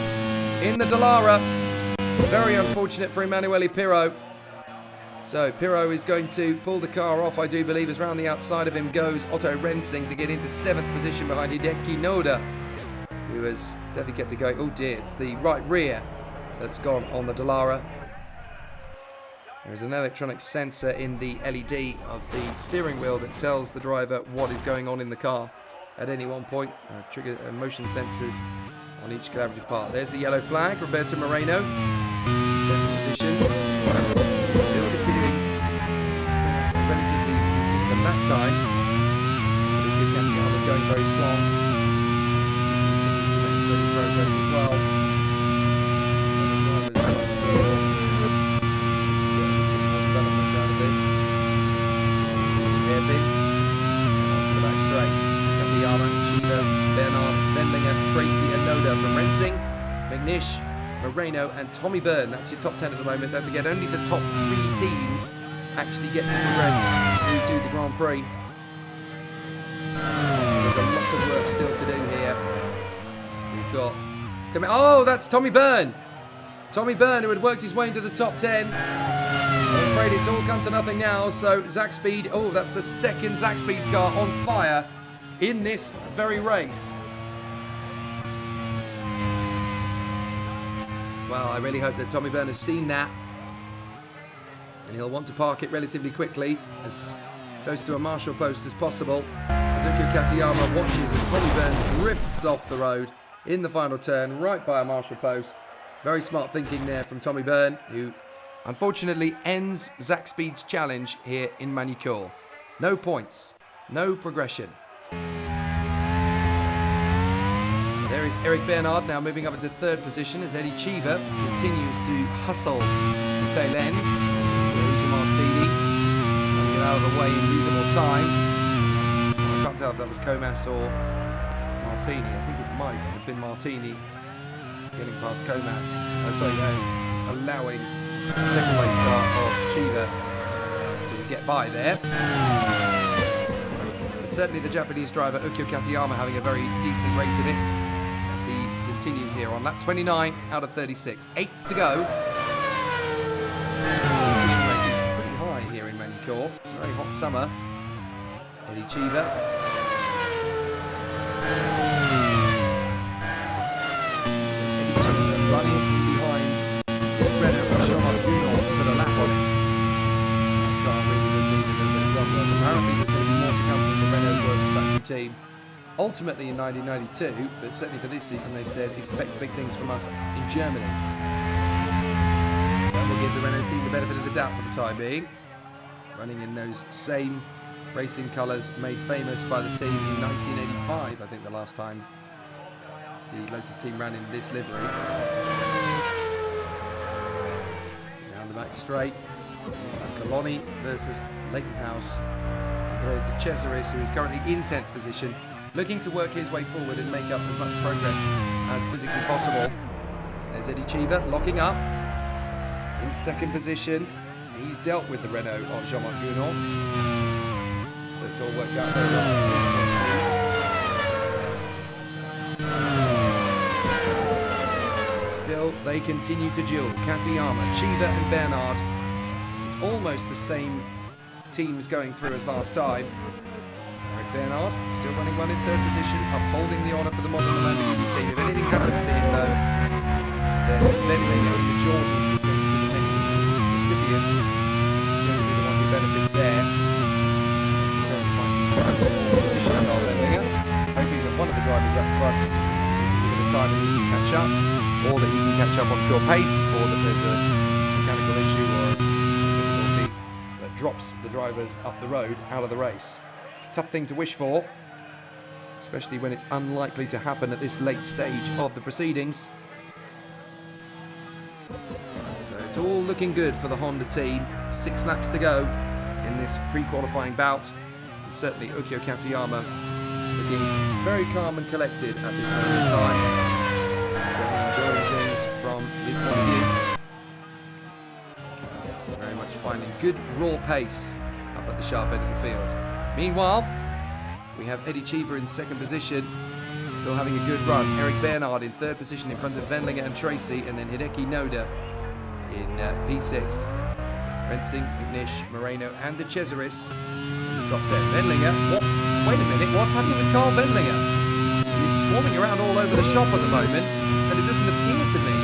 in the Dallara. Very unfortunate for Emanuele Pirro. So Pirro is going to pull the car off, I do believe, as round the outside of him goes Otto Rensing to get into 7th position behind Hideki Noda, who has definitely kept it going. Oh dear, it's the right rear that's gone on the Dallara. There's an electronic sensor in the LED of the steering wheel that tells the driver what is going on in the car at any one point. Trigger motion sensors on each collaborative part. There's the yellow flag, Roberto Moreno, 10th position. Still continuing relatively consistent that time. Katayama was going very strong. Continues to make steady progress as well. Onto the back straight. Katayama, Cheever, Bernard, Wendlinger, Tracy and Noda from Rensing, McNish, Moreno and Tommy Byrne. That's your top 10 at the moment. Don't forget, only the top 3 teams actually get to progress through to the Grand Prix. There's a lot of work still to do here. We've got Tommy. Oh, that's Tommy Byrne. Tommy Byrne, who had worked his way into the top 10. I'm afraid it's all come to nothing now, so Zach Speed, oh, that's the second Zach Speed car on fire in this very race. Well, I really hope that Tommy Byrne has seen that, and he'll want to park it relatively quickly, as close to a marshal post as possible. As Ukyo Katayama watches as Tommy Byrne drifts off the road in the final turn, right by a marshal post. Very smart thinking there from Tommy Byrne, who unfortunately ends Zach Speed's challenge here in Magny-Cours. No points, no progression. There is Eric Bernard now moving up into 3rd position as Eddie Cheever continues to hustle the tail end. Luigi Martini trying to get out of the way in reasonable time. I can't tell if that was Comas or Martini. I think it might have been Martini getting past Comas. Allowing the second race car of Cheever to get by there. But certainly the Japanese driver Ukyo Katayama having a very decent race of it as he continues here on lap 29 out of 36. 8 to go. It's pretty high here in Magny-Cours. It's a very hot summer. It's Eddie Cheever. Running in behind Renault and Jean-Marc Gounon to put a lap on it. That car really does need a little bit of grunt work. Apparently there's going to be more to come from the Renault Works factory team. Ultimately in 1992, but certainly for this season they've said expect big things from us in Germany. So we'll give the Renault team the benefit of the doubt for the time being. Running in those same racing colours made famous by the team in 1985, I think the last time the Lotus team ran in this livery. Down the back straight. This is Coloni versus Leighton House. De Cesaris, who is currently in 10th position, looking to work his way forward and make up as much progress as physically possible. There's Eddie Cheever locking up in 2nd position. He's dealt with the Renault of Jean-Marc Gounon. So it's all worked out very well. Still, they continue to duel. Katayama, Cheever and Bernard. It's almost the same teams going through as last time. Eric Bernard still running well in third position, upholding the honour for the modern Lamborghini team. If anything happens to him, though, then Wendlinger, the Jordan, is going to be the next recipient. He's going to be the one who benefits there. As he currently finds himself in fourth position, Carl Wendlinger, hoping that one of the drivers up front uses a bit of time and he can catch up, or that he can catch up on pure pace, or that there's a mechanical issue or a difficulty that drops the drivers up the road out of the race. It's a tough thing to wish for, especially when it's unlikely to happen at this late stage of the proceedings. So it's all looking good for the Honda team. 6 laps to go in this pre-qualifying bout. And certainly Ukyo Katayama looking very calm and collected at this moment in time. So enjoying things from his point of view. Very much finding good raw pace up at the sharp end of the field. Meanwhile, we have Eddie Cheever in second position, still having a good run. Eric Bernard in third position in front of Wendlinger and Tracy, and then Hideki Noda in P6. Rensing, Ignish, Moreno, and De Cesaris in the top 10. Wendlinger, wait a minute, what's happening with Carl Wendlinger? He's swarming around all over the shop at the moment, and it doesn't appear to me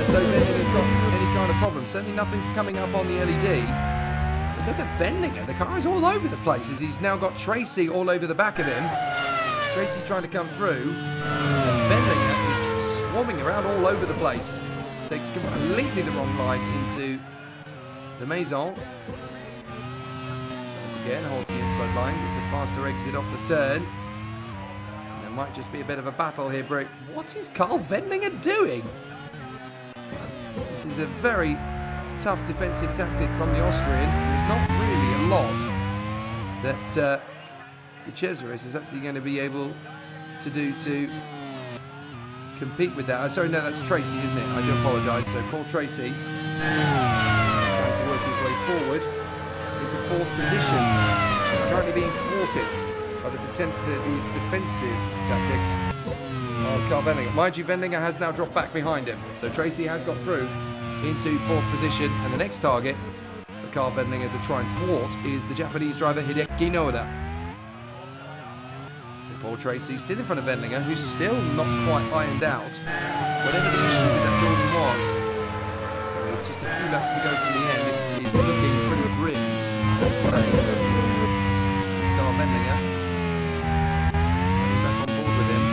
as though Wendlinger's got any kind of problem. Certainly nothing's coming up on the LED. But look at Wendlinger, the car is all over the place as he's now got Tracy all over the back of him. Tracy trying to come through, and Wendlinger is swarming around all over the place. Takes completely the wrong line into the Maison. Once again, holds the inside line, gets a faster exit off the turn. And there might just be a bit of a battle here, Brick. What is Carl Wendlinger doing? This is a very tough defensive tactic from the Austrian. There's not really a lot that De Cesaris is actually going to be able to do to compete with that. Oh, sorry, no, that's Tracy, isn't it? I do apologise. So Paul Tracy trying to work his way forward into fourth position. Currently being thwarted by the defensive tactics of Carl Wendlinger. Mind you, Wendlinger has now dropped back behind him. So Tracy has got through into fourth position, and the next target for Carl Wendlinger to try and thwart is the Japanese driver Hideki Noda. Paul Tracy still in front of Wendlinger, who's still not quite ironed out whatever the issue with that Jordan was. So with just a few laps to go from the end, it is looking pretty grim. Saying it's Carl Wendlinger. Back on board with him.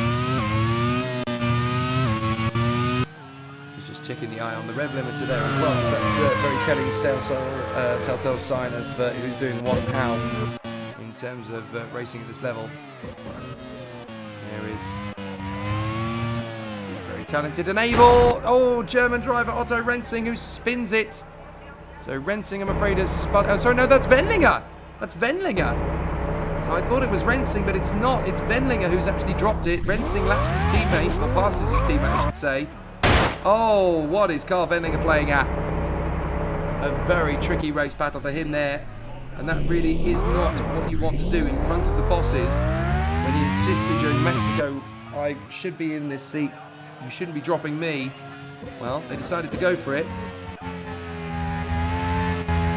He's just checking the eye on the rev limiter there as well, because that's a very telling telltale sign of who's doing what and how in terms of racing at this level. There is very talented and able, German driver Otto Rensing, who spins it. So Rensing, I'm afraid, has spun. Oh, sorry, no, that's Wendlinger. That's Wendlinger. So I thought it was Rensing, but it's not. It's Wendlinger who's actually dropped it. Rensing laps his teammate, or passes his teammate, I should say. Oh, what is Carl Wendlinger playing at? A very tricky race battle for him there. And that really is not what you want to do in front of the bosses. When he insisted during Mexico, I should be in this seat, you shouldn't be dropping me. Well, they decided to go for it.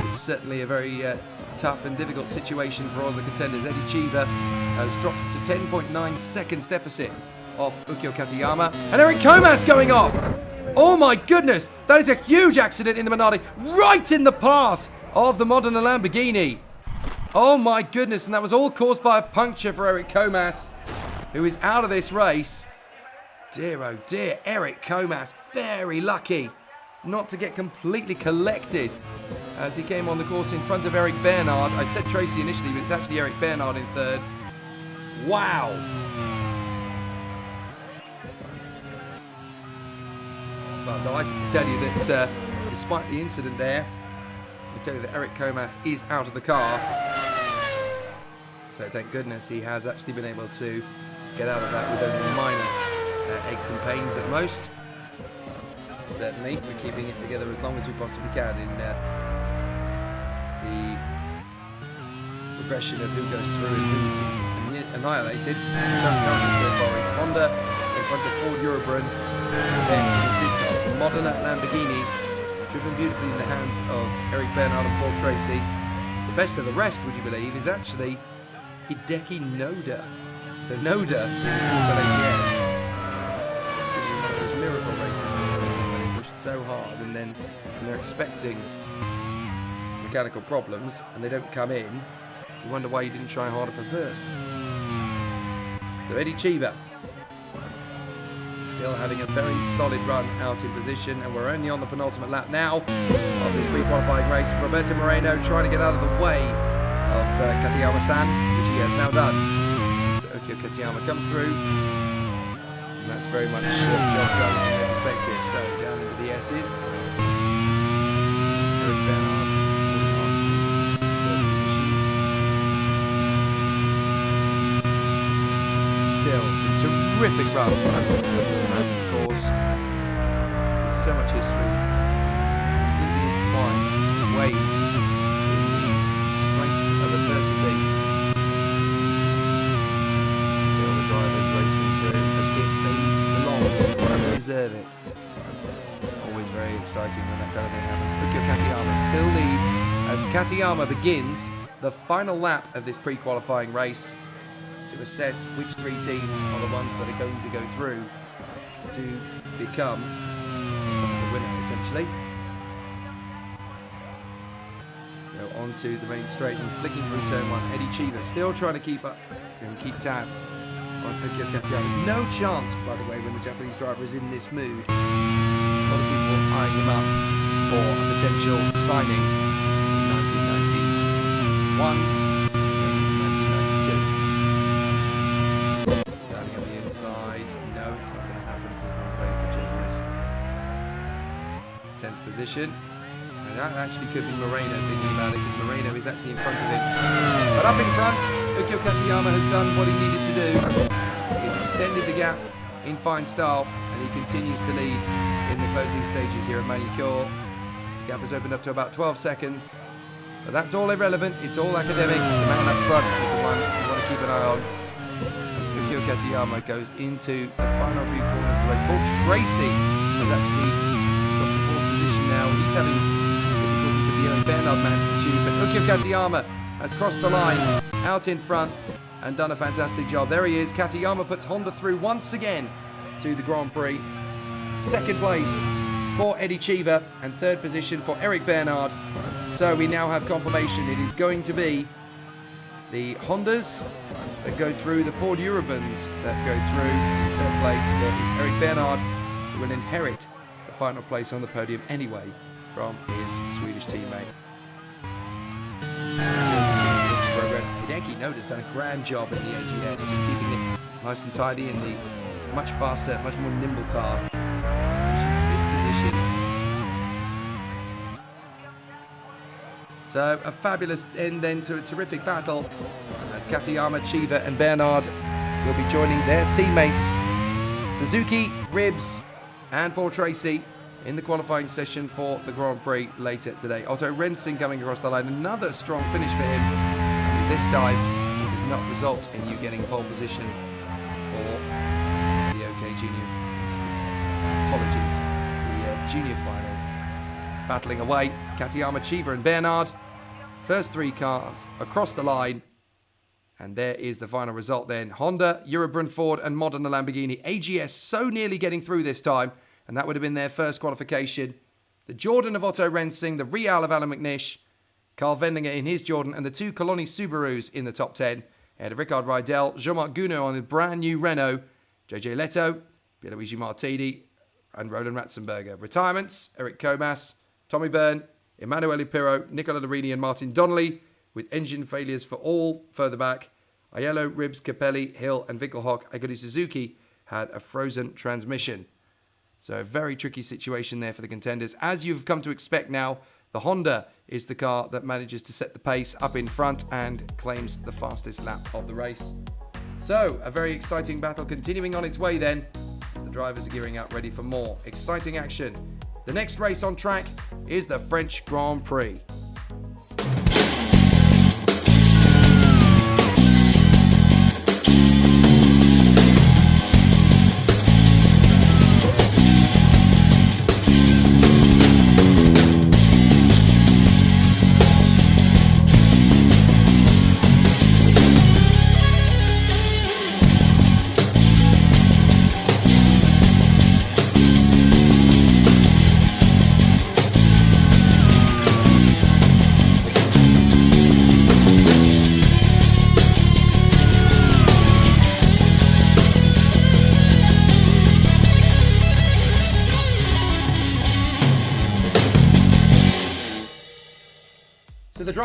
It's certainly a very tough and difficult situation for all the contenders. Eddie Cheever has dropped to 10.9 seconds deficit off Ukyo Katayama. And Eric Comas going off! Oh my goodness! That is a huge accident in the Minardi, right in the path of the Modena Lamborghini. Oh my goodness, and that was all caused by a puncture for Eric Comas, who is out of this race. Dear oh dear, Eric Comas, very lucky not to get completely collected as he came on the course in front of Eric Bernard. I said Tracy initially, but it's actually Eric Bernard in third. Wow. But I'm delighted to tell you that despite the incident there, I tell you that Eric Comas is out of the car. So thank goodness he has actually been able to get out of that with only minor aches and pains at most. Certainly, we're keeping it together as long as we possibly can in the progression of who goes through and who is annihilated. So currently so far it's Honda in front of Ford Eurobrun, and then it's this car, the Modena Lamborghini, driven beautifully in the hands of Eric Bernard and Paul Tracy. The best of the rest, would you believe, is actually Hideki Noda. So Noda, so AGS, one of those miracle races where they pushed so hard, and then when they're expecting mechanical problems and they don't come in, you wonder why you didn't try harder for first. So Eddie Cheever still having a very solid run out in position, and we're only on the penultimate lap now of this pre-qualifying race. Roberto Moreno trying to get out of the way of Katayama-san, which he has now done. So Ukyo Katayama comes through, and that's very much job done from their perspective. So down into the S's. Eric Bernard in third position. Still some terrific runs around this course. There's so much history, completely intertwined, waves in the strength of adversity. Still the drivers racing through as if they belong and they deserve it. Always very exciting when that kind of thing happens. Ukyo Katayama still leads as Katayama begins the final lap of this pre-qualifying race to assess which three teams are the ones that are going to go through to become the winner, essentially. So on to the main straight and flicking through turn one. Eddie Cheever still trying to keep up and keep tabs on Ukyo Katayama. No chance, by the way, when the Japanese driver is in this mood. A lot of people eyeing him up for a potential signing in 1991. Position, and that actually could be Moreno, thinking about it, because Moreno is actually in front of him. But up in front, Ukyo Katayama has done what he needed to do. He's extended the gap in fine style, and he continues to lead in the closing stages here at Magny-Cours. The gap has opened up to about 12 seconds, but that's all irrelevant. It's all academic. The man up front is the one you want to keep an eye on. Ukyo Katayama goes into the final few corners of the race. Paul Tracy has actually now. He's having difficulties with the Eric Bernard magnitude, but Ukyo Katayama has crossed the line out in front and done a fantastic job. There he is. Katayama puts Honda through once again to the Grand Prix. Second place for Eddie Cheever and third position for Eric Bernard. So we now have confirmation it is going to be the Hondas that go through, the Ford Eurobans that go through. In third place, there is Eric Bernard, who will inherit final place on the podium anyway from his Swedish teammate. Progress. Hideki Noda's done a grand job in the AGS, just keeping it nice and tidy in the much faster, much more nimble car. Fifth position. So a fabulous end then to a terrific battle as Katayama, Cheever and Bernard will be joining their teammates Suzuki, Ribbs and Paul Tracy in the qualifying session for the Grand Prix later today. Otto Rensing coming across the line. Another strong finish for him. And this time, it does not result in you getting pole position for the OK Junior. Apologies. The Junior final. Battling away. Katayama, Cheever and Bernard. First three cars across the line. And there is the final result then. Honda, Eurobrun, Ford and Modena Lamborghini. AGS so nearly getting through this time. And that would have been their first qualification. The Jordan of Otto Rensing, the Real of Alan McNish, Carl Vendinger in his Jordan, and the two Coloni Subarus in the top 10. Ahead of Ricard Rydell, Jean-Marc Gounod on the brand new Renault, JJ Leto, Pierluigi Martini, and Roland Ratzenberger. Retirements, Eric Comas, Tommy Byrne, Emanuele Pirro, Nicola Larini and Martin Donnelly, with engine failures for all further back. Aiello, Ribbs, Capelli, Hill and Winkelhock. Aguri Suzuki had a frozen transmission. So a very tricky situation there for the contenders. As you've come to expect now, the Honda is the car that manages to set the pace up in front and claims the fastest lap of the race. So a very exciting battle continuing on its way then, as the drivers are gearing up ready for more exciting action. The next race on track is the French Grand Prix.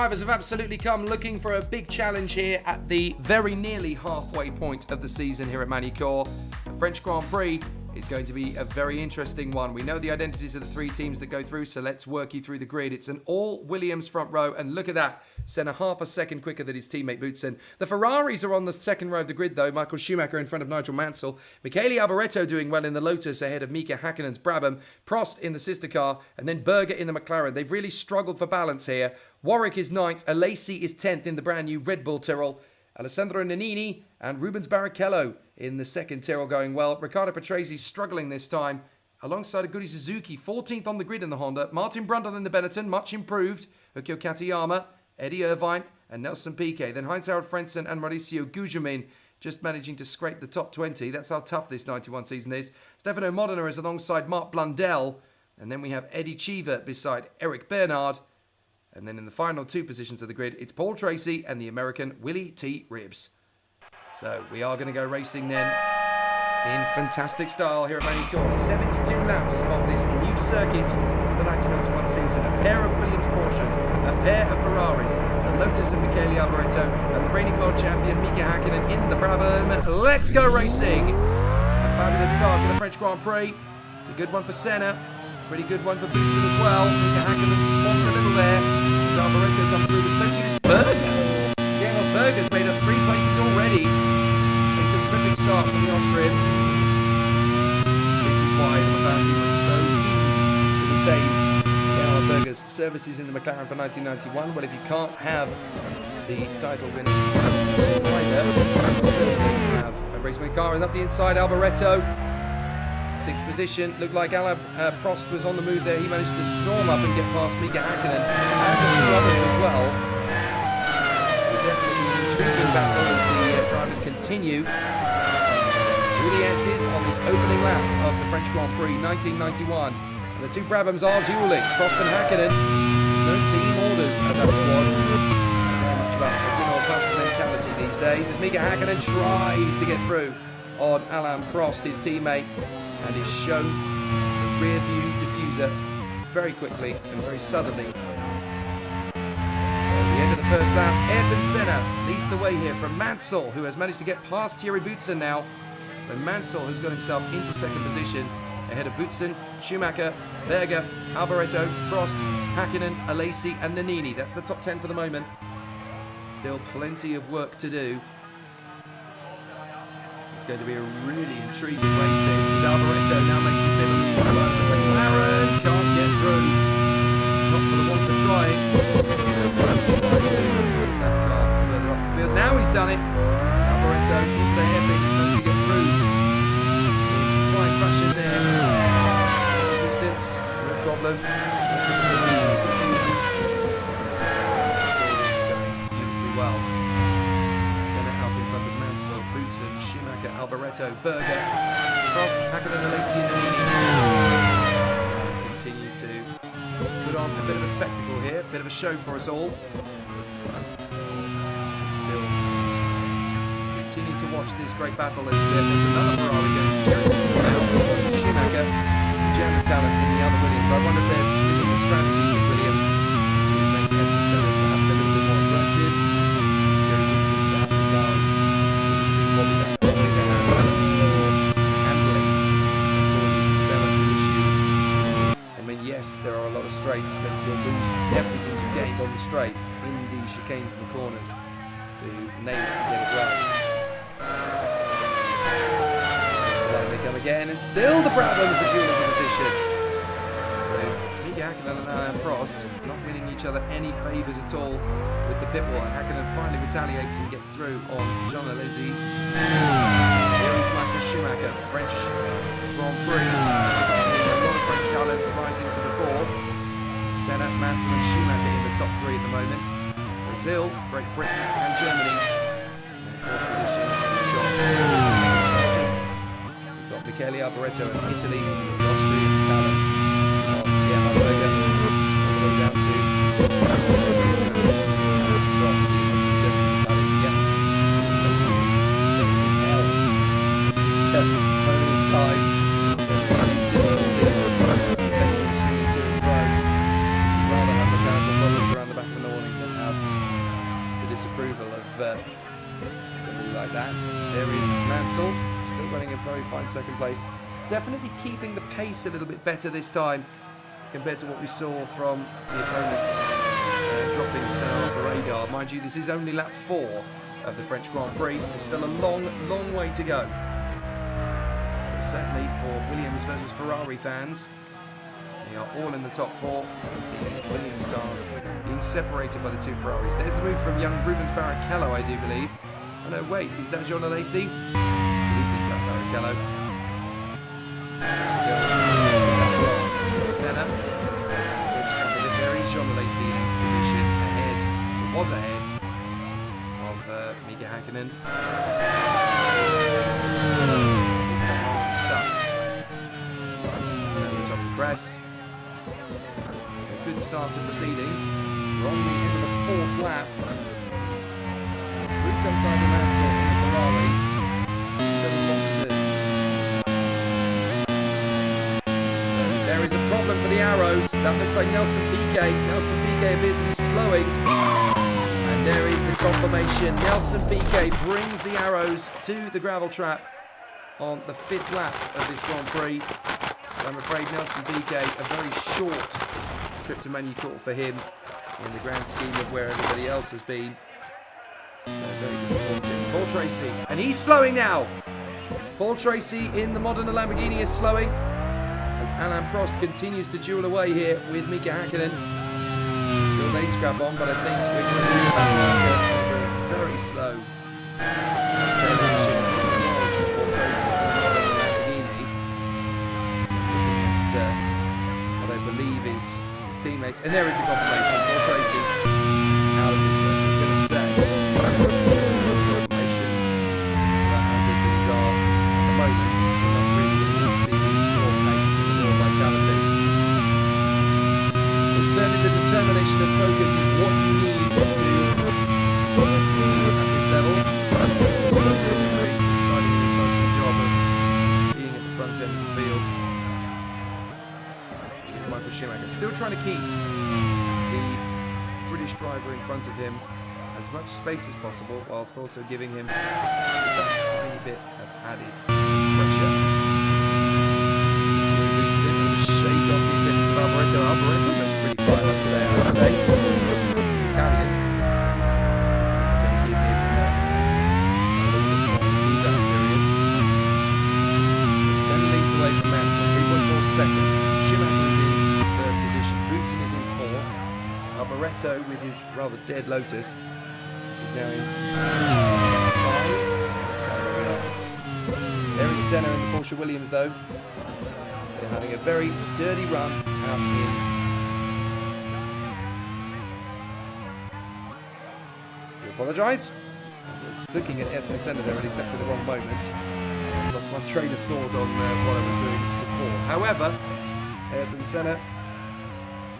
drivers have absolutely come looking for a big challenge here at the very nearly halfway point of the season here at Magny-Cours. The French Grand Prix is going to be a very interesting one. We know the identities of the three teams that go through, so let's work you through the grid. It's an all-Williams front row, and look at that. Senna half a second quicker than his teammate Boutsen. The Ferraris are on the second row of the grid, though. Michael Schumacher in front of Nigel Mansell. Michele Alboreto doing well in the Lotus ahead of Mika Häkkinen's Brabham. Prost in the sister car, and then Berger in the McLaren. They've really struggled for balance here. Warwick is 9th. Alesi is 10th in the brand new Red Bull Tyrrell. Alessandro Nannini and Rubens Barrichello in the second Tyrrell going well. Riccardo Patrese struggling this time alongside Aguri Suzuki, 14th on the grid in the Honda. Martin Brundle in the Benetton, much improved. Ukyo Katayama, Eddie Irvine and Nelson Piquet. Then Heinz-Harald Frentzen and Mauricio Gugelmin just managing to scrape the top 20. That's how tough this 91 season is. Stefano Modena is alongside Mark Blundell. And then we have Eddie Cheever beside Eric Bernard. And then in the final two positions of the grid, it's Paul Tracy and the American Willie T. Ribbs. So we are going to go racing then in fantastic style here at Magny-Cours. 72 laps of this new circuit of the 1991 season. A pair of Williams Porsches, a pair of Ferraris, the Lotus of Michele Alboreto, and the reigning world champion Mika Häkkinen in the Brabham. Let's go racing! A fabulous start to the French Grand Prix. It's a good one for Senna. Pretty good one for Boutsen as well. Mika Häkkinen swamped a little there. As Alboreto comes through, so does Berger. Yeah, well, Berger's made up 3 places already. It's a terrific start from the Austrian. This is why the McLaren team was so keen to retain Gerhard Berger's services in the McLaren for 1991. Well, if you can't have the title winning rider, certainly have a racing car. And up the inside, Alboreto. 6th position. Looked like Alain Prost was on the move there. He managed to storm up and get past Mika Häkkinen and a few others as well. Definitely an intriguing battle as the drivers continue. Through the S's on this opening lap of the French Grand Prix 1991. And the two Brabhams are dueling. Prost and Häkkinen. There's no team orders at that squad. Very much about the win or bust mentality these days as Mika Häkkinen tries to get through on Alain Prost, his teammate. And is shown the rear view diffuser very quickly and very suddenly. So at the end of the first lap, Ayrton Senna leads the way here from Mansell, who has managed to get past Thierry Boutsen now. So Mansell has got himself into second position ahead of Boutsen, Schumacher, Berger, Alboreto, Prost, Häkkinen, Alesi and Nannini. That's the top 10 for the moment. Still plenty of work to do. It's going to be a really intriguing race this, as Alboreto now makes his bid on the inside of the McLaren. Can't get through. Not for the want of trying. That car further up the field. Now he's done it. Alboreto into the hairpin. He's going to get through. In fine fashion there. Resistance. No problem. Beautifully well. Boutsen, Schumacher, Alboreto, Berger, Prost, Häkkinen, Alesi and Nannini. Let's continue to put on a bit of a spectacle here, a bit of a show for us all. Still continue to watch this great battle as there's another Ferrari going to now. Schumacher, the German talent in the other Williams. I wonder if they're splitting the strategies of Williams to make Ayrton Senna's perhaps a little bit more aggressive. Jerry Boutsen's perhaps the guys. Yes, there are a lot of straights, but you'll lose everything you've gained on the straight in the chicanes and the corners to nail it and get it right. Next line they come again, and still the Brabhams are dueling for position. Mika Häkkinen and Alain Prost not winning each other any favours at all with the pit wall. Häkkinen finally retaliates and gets through on Jean Alesi. Here is Michael Schumacher, French Grand Prix. A lot of great talent rising to the fore. Senna, Mansell and Schumacher in the top 3 at the moment. Brazil, Great Britain and Germany. In the 4th position, we've got Michele Alboreto and Italy, the Austrian talent of Gerhard Berger, all the way down to Prost, the German talent. This moment in time. disapproval of somebody like that. There is Mansell, still running a very fine second place. Definitely keeping the pace a little bit better this time compared to what we saw from the opponents dropping Senna off the radar. Mind you, this is only lap 4 of the French Grand Prix. There's still a long, long way to go. But certainly for Williams versus Ferrari fans, they are all in the top 4. The Williams cars being separated by the 2 Ferraris. There's the move from young Rubens Barrichello, I do believe. Oh no, wait, is that Jean Alesi? He's in fact Barrichello. Senna. There is Jean Alesi in position ahead. It was ahead of Mika Häkkinen. Stuck. Over the top of the crest. So good start to proceedings. We're on the end of the 4th lap. It's 3 comes Nigel Mansell in the Ferrari. Still a lot to do. There is a problem for the arrows. That looks like Nelson Piquet. Nelson Piquet appears to be slowing. And there is the confirmation. Nelson Piquet brings the arrows to the gravel trap on the 5th lap of this Grand Prix. So I'm afraid Nelson Piquet, a very short trip to Magny-Cours for him in the grand scheme of where everybody else has been. So very disappointing. Paul Tracy. And he's slowing now. Paul Tracy in the Modena Lamborghini is slowing. As Alain Prost continues to duel away here with Mika Häkkinen. Still they scrap on, but I think we're going to lose that marker. Very slow termination for Paul Tracy in the Modena Lamborghini. Looking at what I believe is his teammates. And there is the confirmation. Paul Tracy out of this race. I was going to say, this is confirmation about how good things are at the moment. We're not really going to see more pace and more vitality. But certainly the determination and focus is what you need to succeed at this level. It's a very exciting and enticing job of being at the front end of the field. Here's Michael Schumacher still trying to keep the British driver in front of him as much space as possible, whilst also giving him just that tiny bit of added pressure. Shake off the intentions of Alboreto. Alboreto looks pretty fired up today, I would say. Italian. Going to give him a little bit more feedback period. Senna leads the way from Mansell, 3.4 seconds. Schumacher is in 3rd position. Boutsen is in 4th. Alboreto, with his rather dead Lotus, is now in 5. There is Senna in the Porsche Williams, though. They're having a very sturdy run out in. I apologise. I was looking at Ayrton Senna there at exactly the wrong moment. I lost my train of thought on what I was doing before. However, Ayrton Senna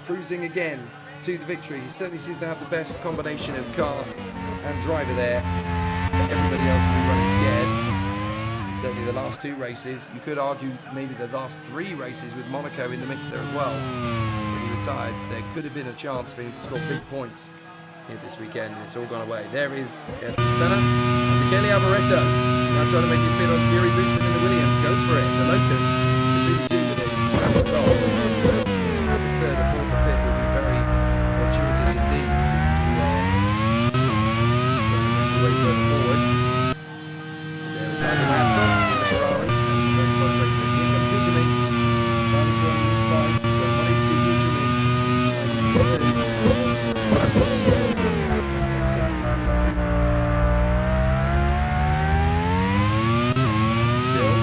cruising again to the victory. He certainly seems to have the best combination of car and driver there. Everybody else will be running scared. And certainly the last 2 races, you could argue maybe the last 3 races with Monaco in the mix there as well. When he retired, there could have been a chance for him to score big points here this weekend, and it's all gone away. There is Ayrton Senna and Michele Alboreto now trying to make his bid on Thierry Boutsen in the Williams. Go for it. The Lotus could really do with a scramble goal. The 3rd or 4th or 5th would be very fortuitous indeed. Way further forward. There is Nigel Mansell in the Ferrari, and a very solid race. Here comes Gugelmin. Finally going inside. So money to Gugelmin. Still,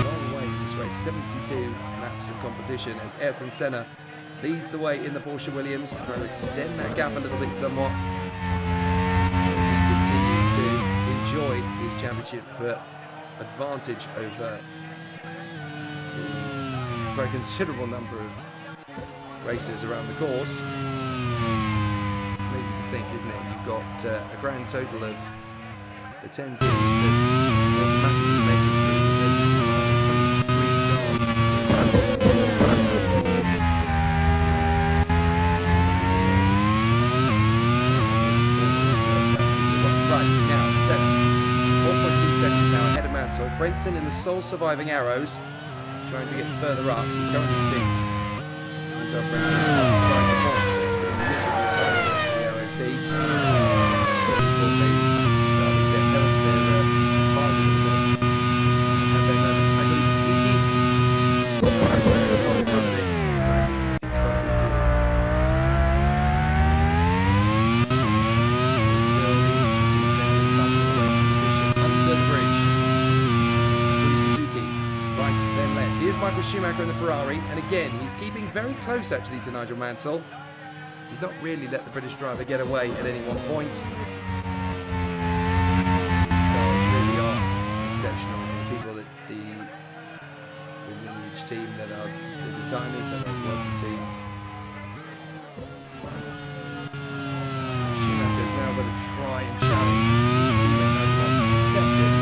long way in this race. 72 laps of competition as Ayrton Senna leads the way in the Porsche Williams, trying to extend that gap a little bit somewhat. Enjoy his championship advantage over the very considerable number of racers around the course. Amazing to think, isn't it? You've got a grand total of the 10 teams that automatically make it through. Mansell. Frentzen in the sole surviving arrows, trying to get further up. He currently sits until Frentzen outside the box. So it's been a miserable time for the arrows deep. Schumacher in the Ferrari, and again he's keeping very close actually to Nigel Mansell. He's not really let the British driver get away at any one point. These cars really are exceptional to the people that the lineage team that are the designers, that are working teams. Schumacher's now going to try and challenge his teammate Nigel Mansell second.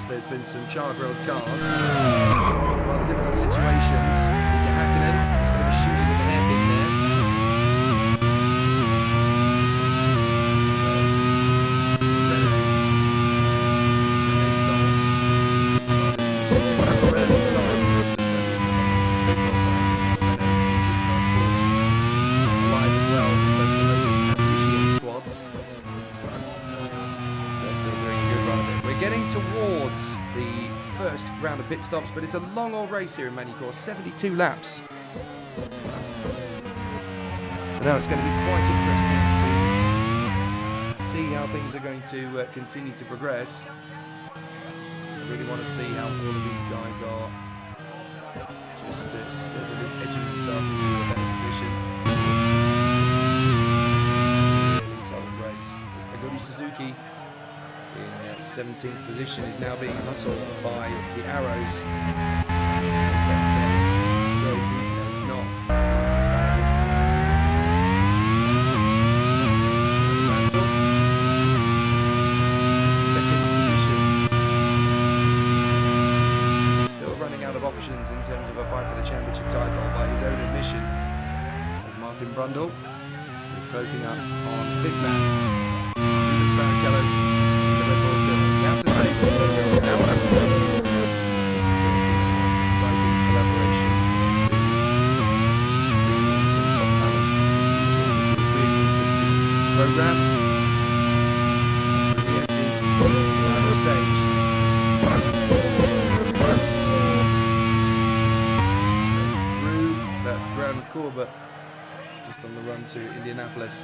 There's been some char-grilled cars. Rather difficult situations. Hakkinen is going to be shooting with an hairpin there. Alive and well in both the Lotus and Michigan squads. They're still doing a good run of it. We're getting towards the first round of pit stops, but it's a long old race here in Magny-Cours, 72 laps. So now it's going to be quite interesting to see how things are going to continue to progress. I really want to see how all of these guys are just steadily edging themselves into a better position. Really solid race. Aguri Suzuki in 17th position is now being hustled by the arrows. Shows even though it's not. Mansell, second position. Still running out of options in terms of a fight for the championship title by his own admission. As Martin Brundle is closing up on this man. Barrichello. You have to say it's exciting collaboration with some top talents. It's a really interesting program. Yes, it's the final stage. Through that Grand Prix, but just on the run to Indianapolis.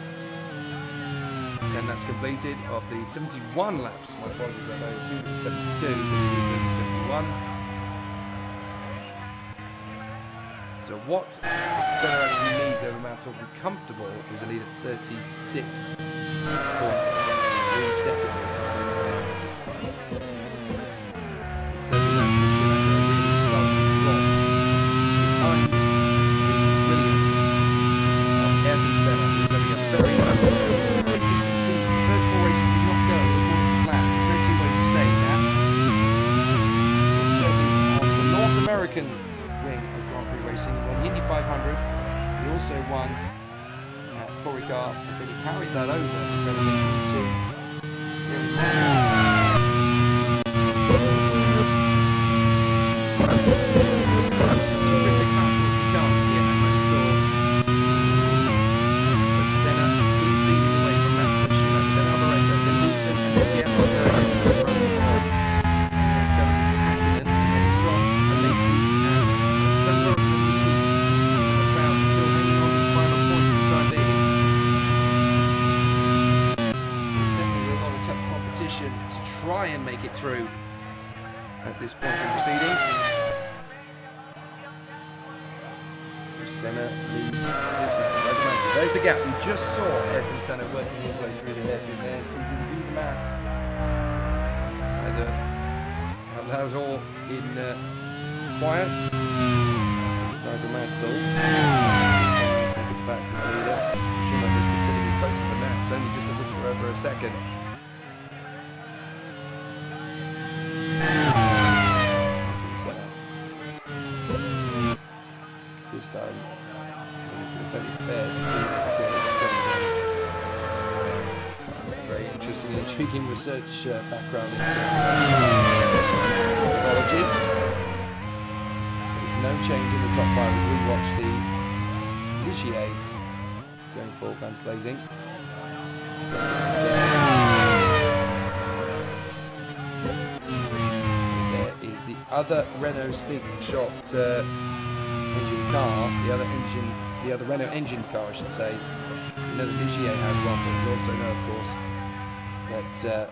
10 laps completed of the 71 laps. My apologies, I assumed it was 72, but it was 71. So what Senna actually needs over Mansell to be comfortable is a lead of 36.3 seconds or something. So that's the Schumacher really started wrong behind the Williams of Ayrton Senna, who's having a very interesting season. The first 4 races did not go according to plan. There's no two ways of saying that. But certainly on the North American wing of Grand Prix racing, he won the Indy 500. He also won Paul Ricard, but he carried that over to some terrific battles to come here at Magny-Cours. But Senna is leading the way from Mansell and Schumacher, then Alvarez, then Wilson, and then Guillermo going in the front of all. And then 7 to Hakkinen, and then Prost, Alesi, and December and Magny. The crowd is still hanging on to the final point for the time being. There's definitely a lot of tough competition to try and make it through at this point in proceedings. Senna leads this man. There's the gap. We just saw Ayrton Senna working his way through the hairpin there, so you can do the math. Either out loud or in quiet. There's Nigel Mansell. 10 seconds back from the leader. Schumacher's considerably closer than that. It's only just a whisper over a second. interesting and intriguing research background into technology. There's no change in the top 5 as we watch the Ligier going for guns blazing. There is the other Renault slingshot engine car, the other Renault engine car, I should say. You know the Ligier has one, but you also know, of course, that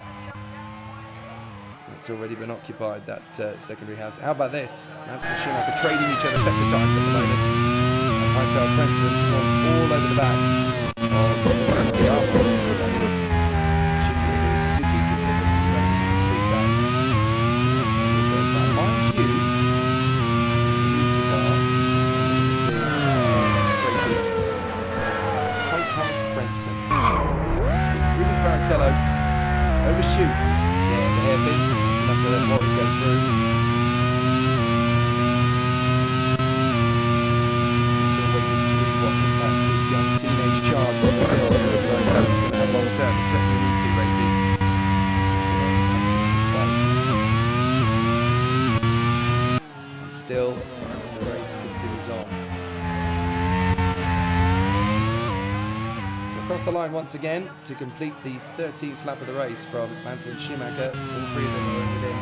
it's already been occupied, that secondary house. How about this? Manson and Schumacher trading each other sector times at the moment. As Heinz Frentzen slants all over the back of the Armor. That is Suzuki, which will complete that. Mind you, use the car. Heinz Frentzen. Really Barrichello overshoots the hairpin. It's enough to let Warwick go through. Still waiting to see what impact this young teenage charge from Brazil is going to have long term. Certainly in these 2 races. Excellent display. And still, the race continues on. Across the line once again to complete the 13th lap of the race from Manson and Schumacher. All 3 of them are within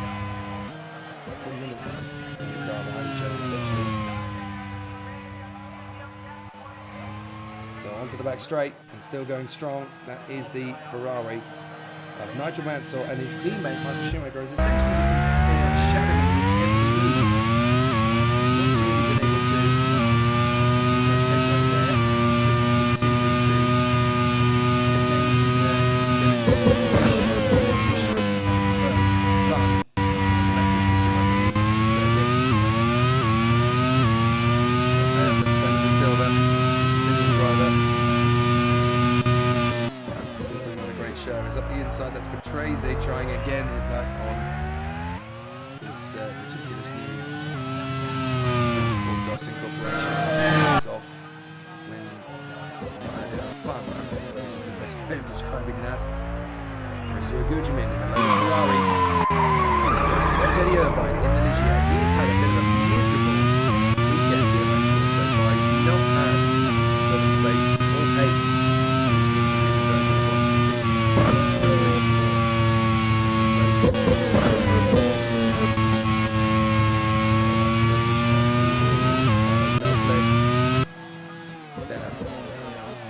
10 minutes in the car behind each other, essentially. So onto the back straight and still going strong. That is the Ferrari of Nigel Mansell, and his teammate Michael Schumacher has essentially just been shadowing his every move. He's not really been able to much headway there. Just continuing to inside, that's Patrese trying again his back on this ridiculous new British Broadcasting Corporation. It's off when he decided to have fun. I suppose is the best way of describing that. Mauricio Gugelmin in a low Ferrari. There's Eddie Irvine in the Ligier. He's had a bit of a miserable weekend here at Magny-Cours so far. He's not had solid space or pace.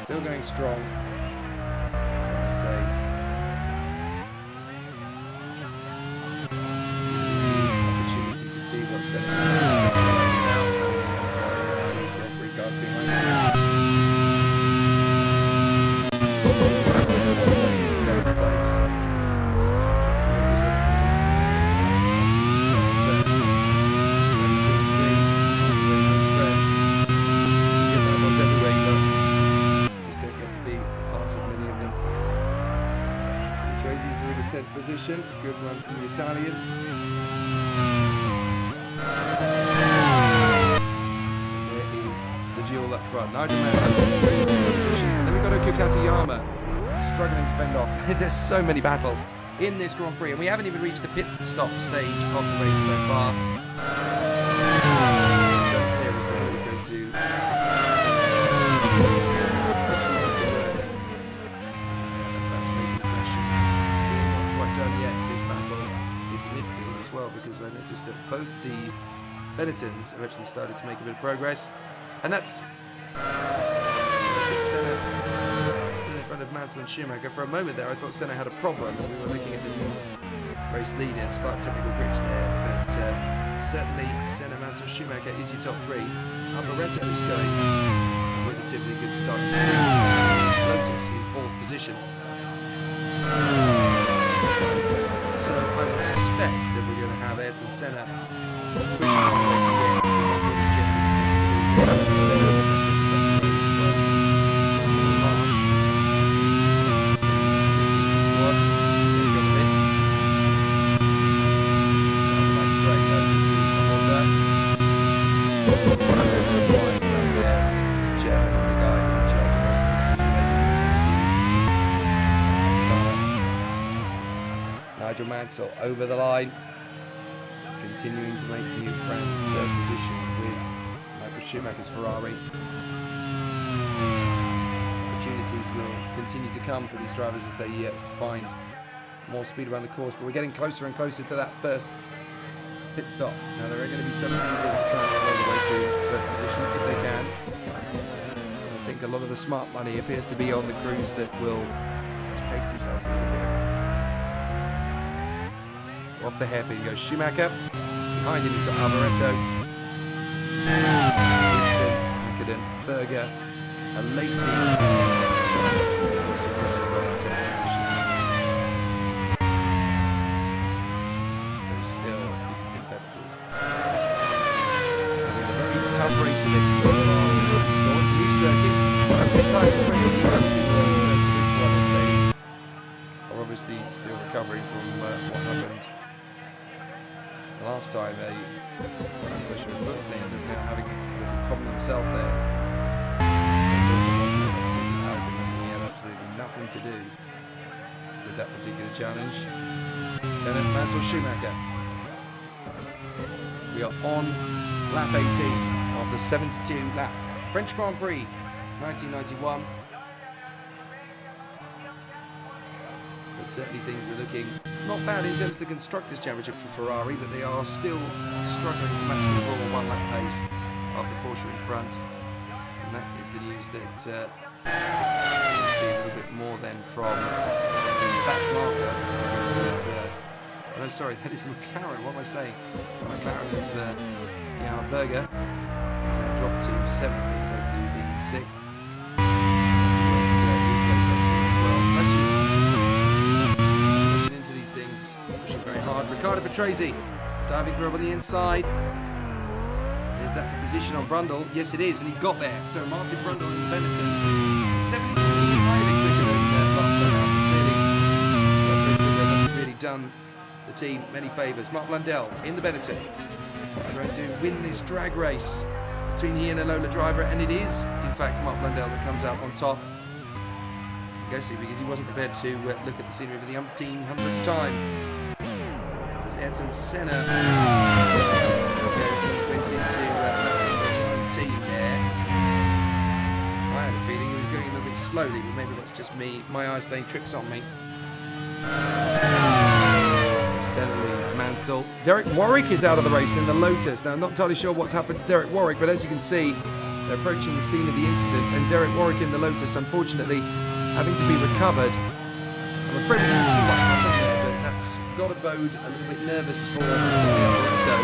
Still going strong, I say. Opportunity to see what's set up. Paul Ricard behind him. In 7th place. Position, good run from the Italian. There is the duel up front. Nigel Mansell. Then we've got Okakata struggling to fend off. There's so many battles in this Grand Prix, and we haven't even reached the pit stop stage of the race so far. It's unclear as to who is going to because I noticed that both the Benettons have actually started to make a bit of progress, and that's Senna still in front of Mansell and Schumacher. For a moment there I thought Senna had a problem and we were looking at the new race leader, slight technical glitch there, but certainly Senna, Mansell, Schumacher is your top 3. Alboreto is going a relatively good start to the race. Lotus in 4th position. So I would suspect that we're going to have Ayrton Senna pushing all the way to the end, because that's what he generally tends to do. Assisting the squad. There you go with it. On the back straight, this is the Honda. Right there. German, the guy in charge of the rest of the decision making. Nigel Mansell over the line, continuing to make new friends. Third position with Michael Schumacher's Ferrari. Opportunities will continue to come for these drivers as they find more speed around the course, but we're getting closer and closer to that first pit stop. Now there are going to be some teams that will try and get all the way to third position if they can. I think a lot of the smart money appears to be on the crews that will pace themselves a little bit. So off the hairpin goes Schumacher. Behind him he's got Alboreto, Wilson, Hakkinen, Berger, and Lacey. Race of it so far. So it's a new circuit. They are obviously still recovering from what happened last time. Bush was booked. They ended up now having a problem himself there. He had absolutely nothing to do with that particular challenge. Senna, Mansell, Schumacher. We are on lap 18. Of the 72 lap French Grand Prix 1991. But certainly things are looking not bad in terms of the Constructors' Championship for Ferrari, but they are still struggling to match the raw one-lap pace of the Porsche in front. And that is the news that we'll see a little bit more then from the back marker. No, sorry, that is McLaren. What am I saying? McLaren is Berger. Dropped to 7th as opposed to being 6th. Pushing into these things, pushing very hard. Riccardo Patrese diving through on the inside. Is that the position on Brundle? Yes, it is, and he's got there. So Martin Brundle and Benetton. It's definitely a tiny bit quicker than last time out. Clearly, hasn't really done the team many favours. Mark Blundell in the Benetton, trying to win this drag race between he and a Lola driver, and it is in fact Mark Blundell that comes out on top. Ghostly because he wasn't prepared to look at the scenery for the 100th time. As Ayrton Senna went into 19 there. I had a feeling he was going a little bit slowly, but maybe that's just me, my eyes playing tricks on me. Mansell. Derek Warwick is out of the race in the Lotus. Now, I'm not entirely sure what's happened to Derek Warwick, but as you can see, they're approaching the scene of the incident, and Derek Warwick in the Lotus, unfortunately, having to be recovered. I'm afraid we didn't see what happened there, but that's got to bode a little bit nervous for Alboreto,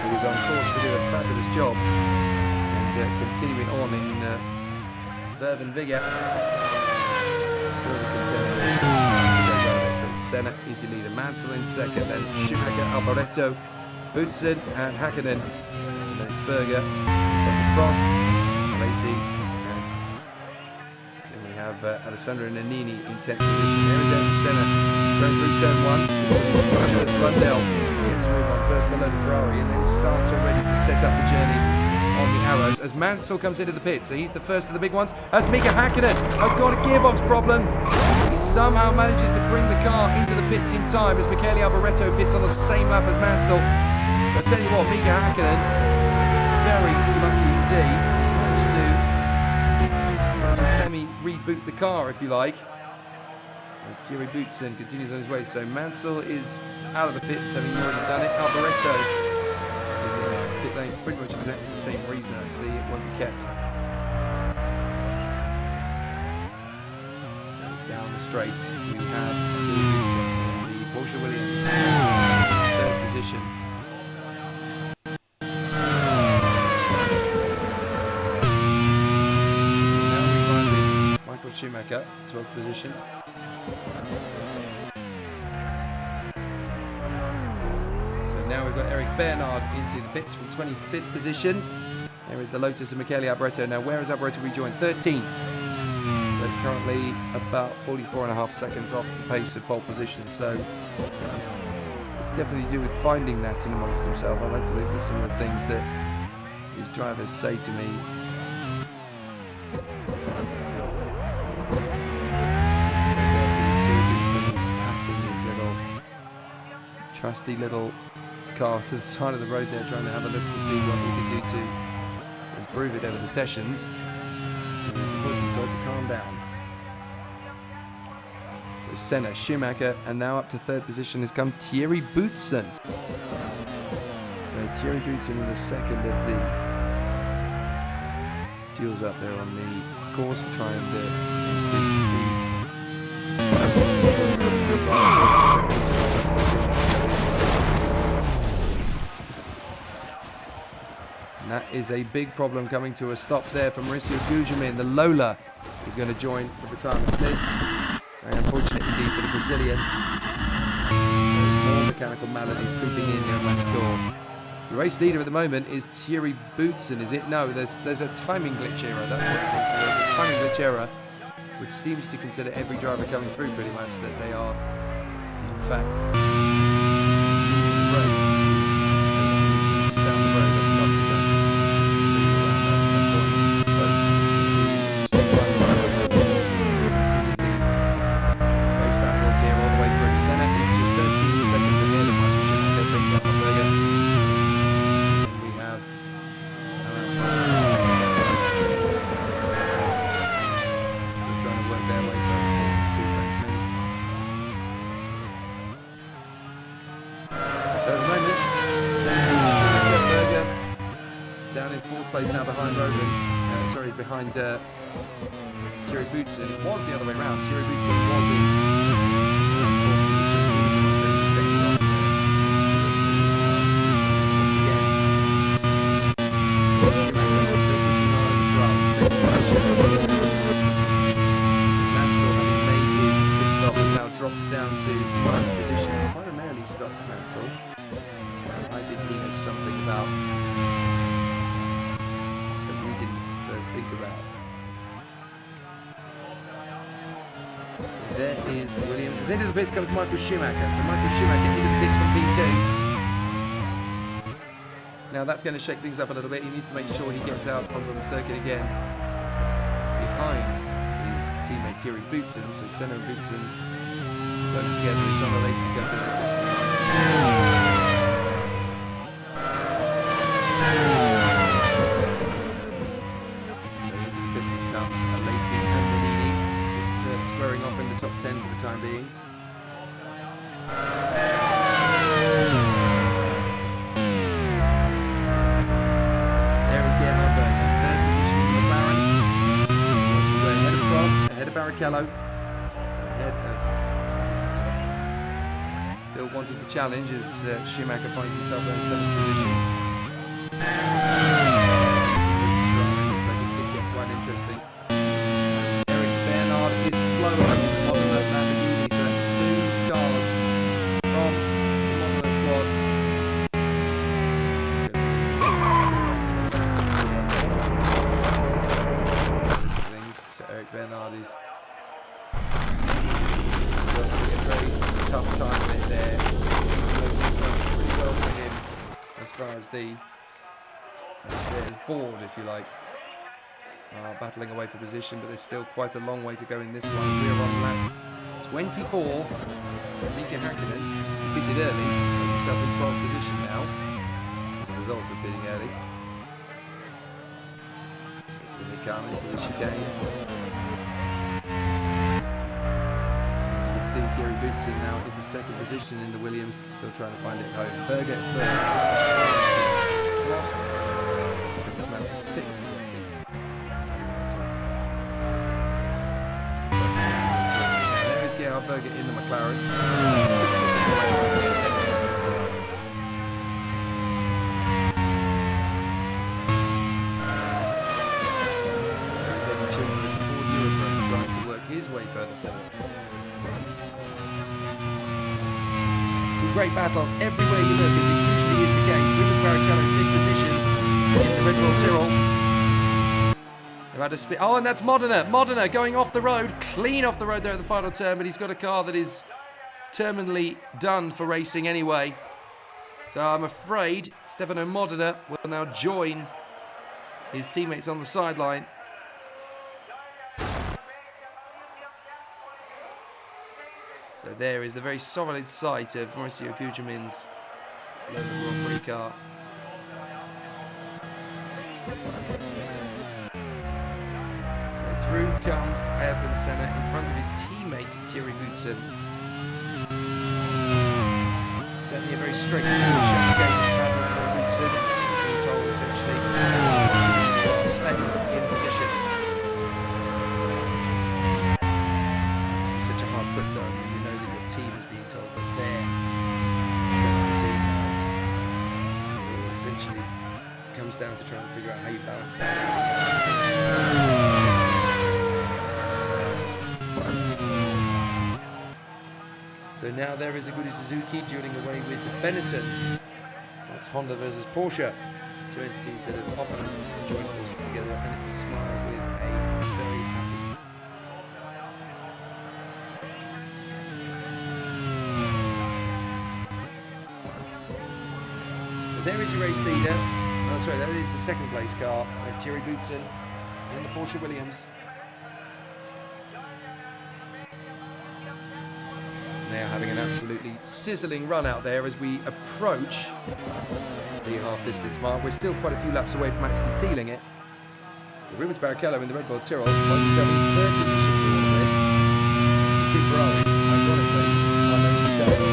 who is on course to do a fabulous job, and continuing on in verve and vigour. Still the contenders. Senna easy leader, Mansell in second, then Schumacher, Alboreto, Boutsen and Hakkinen, and then it's Berger, Prost, Lacey, and then we have Alessandro Nannini in 10th position. There is Ayrton Senna going through turn 1. Blundell gets a move on first the Lola Ferrari, and then starts already to set up the journey on the arrows as Mansell comes into the pit. So he's the first of the big ones, as Mika Hakkinen has got a gearbox problem. He somehow manages to bring the car into the pits in time as Michele Alboreto pits on the same lap as Mansell. So I tell you what, Mika Hakkinen, very lucky indeed. He's managed to semi-reboot the car, if you like. As Thierry Boutsen continues on his way. So Mansell is out of the pits, having already done it. Alboreto is in the pit lane for pretty much exactly the same reason, actually. It won't be kept. Down the straight, we have Thierry Boutsen in the Porsche Williams, third position. Now we find with Michael Schumacher, 12th position. So now we've got Eric Bernard into the pits from 25th position. There is the Lotus and Michele Alboreto. Now where has Alboreto rejoined? 13th. They're currently about 44.5 seconds off the pace of pole position, so it could definitely do with finding that in amongst themselves. I like to look at some of the things that these drivers say to me. So trusty little car to the side of the road there, trying to have a look to see what he can do to improve it over the sessions. And he's reportedly told to calm down. So Senna, Schumacher, and now up to third position has come Thierry Boutsen. So Thierry Boutsen in the second of the duels up there on the course to try and increase the speed. And that is a big problem coming to a stop there from Mauricio Gugelmin. The Lola is going to join the retirements list. Very unfortunate indeed for the Brazilian. More mechanical maladies creeping in here at Magny-Cours. The race leader at the moment is Thierry Boutsen, is it? No, there's a timing glitch error. That's what it is. So there's a timing glitch error, which seems to consider every driver coming through pretty much that they are, in fact, leading the race. Just down the road. I'd love to go around that at some point. But it's going to be interesting run. Race battles here all the way through. Senna is just 13 seconds ahead of Michael Schumacher. Big Burger. We have trying to work their way through two Frenchmen. So at the moment, Schumacher, Berger down in fourth place now behind Rogan. Behind Thierry Boutsen. It was the other way around. Thierry Boutsen was in fourth position. He was the one taking the run again. Schumacher was still pushing on right, second position. Mansell, having made his pit stop, has now dropped down to ninth position. It's quite an early stop for Mansell. I think he knows something about that we didn't first think about. There is the Williams. As into the pits comes Michael Schumacher. So Michael Schumacher into the pits from P2. Now that's going to shake things up a little bit. He needs to make sure he gets out onto the circuit again behind his teammate Thierry Boutsen. So Senna and Boutsen close together as Jean Alesi go to the pits has come Alesi and Bernini, just squaring off in the top 10 for the time being. There is Gerhard Berger, third position in McLaren. Ahead of Prost, ahead of Barrichello, ahead of still wanting to challenge as Schumacher finds himself in seventh position. Looks like it could get quite interesting. Eric Bernard is slower on the Lamborghini, so that's two cars from the Monza squad. So Eric Bernard is going to be a very tough time of it there. Pretty well for him as far as the board, if you like, battling away for position, but there's still quite a long way to go in this one. We're on lap 24. Mika Hakkinen pitted early, put himself in 12th position now as a result of pitting early. Here they come into the chicane. As you can see, Thierry Boutsen now into second position in the Williams, still trying to find it home. Berger third. Lost. Mansell sixth, is I think. There is Gerhard Berger in the McLaren. There's Eddie Chilton with the Ford Eurochrome trying to work his way further forward. Some great battles everywhere you look, as it usually is the case. Rubens Barrichello in fifth position in the Red Bull Tyrrell. They've had a spin. Oh, and that's Modena. Modena going off the road, clean off the road there at the final turn, but he's got a car that is terminally done for racing anyway. So I'm afraid Stefano Modena will now join his teammates on the sideline. So So there is the very solid sight of Mauricio Gugelmin's Grand Prix car. So through comes Ayrton Senna in front of his teammate Thierry Boutsen. Certainly a very straight shot against Boutsen. Being told essentially stay in position. It's such a hard put though when you know that your team is being told that they're the team now. It essentially comes down to trying to figure out how you balance that out. So now there is Aguri Suzuki dueling away with Benetton. That's Honda versus Porsche. Two entities that have often joined forces together, and it smile with a very happy. So there is your race leader. Oh, sorry, that is the second place car. Thierry Boutsen in the Porsche Williams. They're having an absolutely sizzling run out there as we approach the half-distance mark. We're still quite a few laps away from actually sealing it. Rubens Barrichello in the Red Bull Tyrrell finds himself in third position for all of this. The two Ferraris, ironically, are known to be terrible.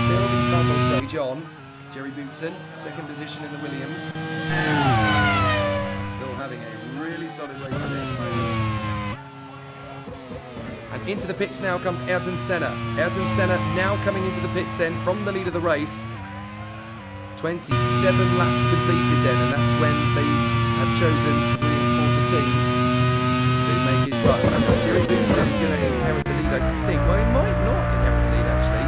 Still, these battles rage on. Thierry Boutsen, second position in the Williams. Still having a really solid race in there at the moment. And into the pits now comes Ayrton Senna. Ayrton Senna now coming into the pits then from the lead of the race. 27 laps completed then, and that's when they have chosen the Williams Porsche team to make his run. Thierry Boutsen is going to inherit the lead, I think. Well, he might not inherit the lead actually.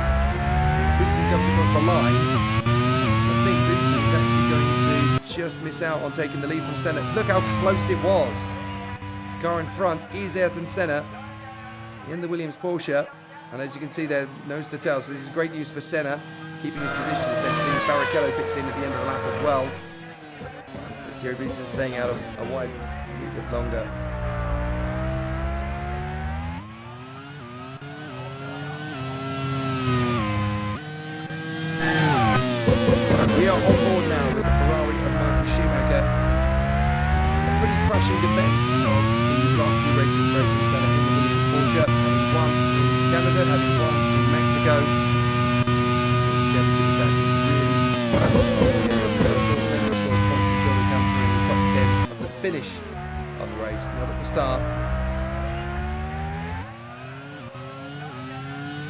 Boutsen comes across the line. Boutsen is actually going to just miss out on taking the lead from Senna. Look how close it was. Car in front is Ayrton Senna in the Williams Porsche, and as you can see there, nose to tail. So this is great news for Senna, keeping his position essentially. Barrichello picks in at the end of the lap as well. But Thierry Boutsen staying out of a wide a little bit longer. We are on board now with the Ferrari of Michael Schumacher. A pretty crushing defence of the last few races for Ayrton Senna in the Williams Porsche, having won in Canada, having won in Mexico. This championship attack is really of course never scores points until they come through in the top 10 of the finish of the race, not at the start.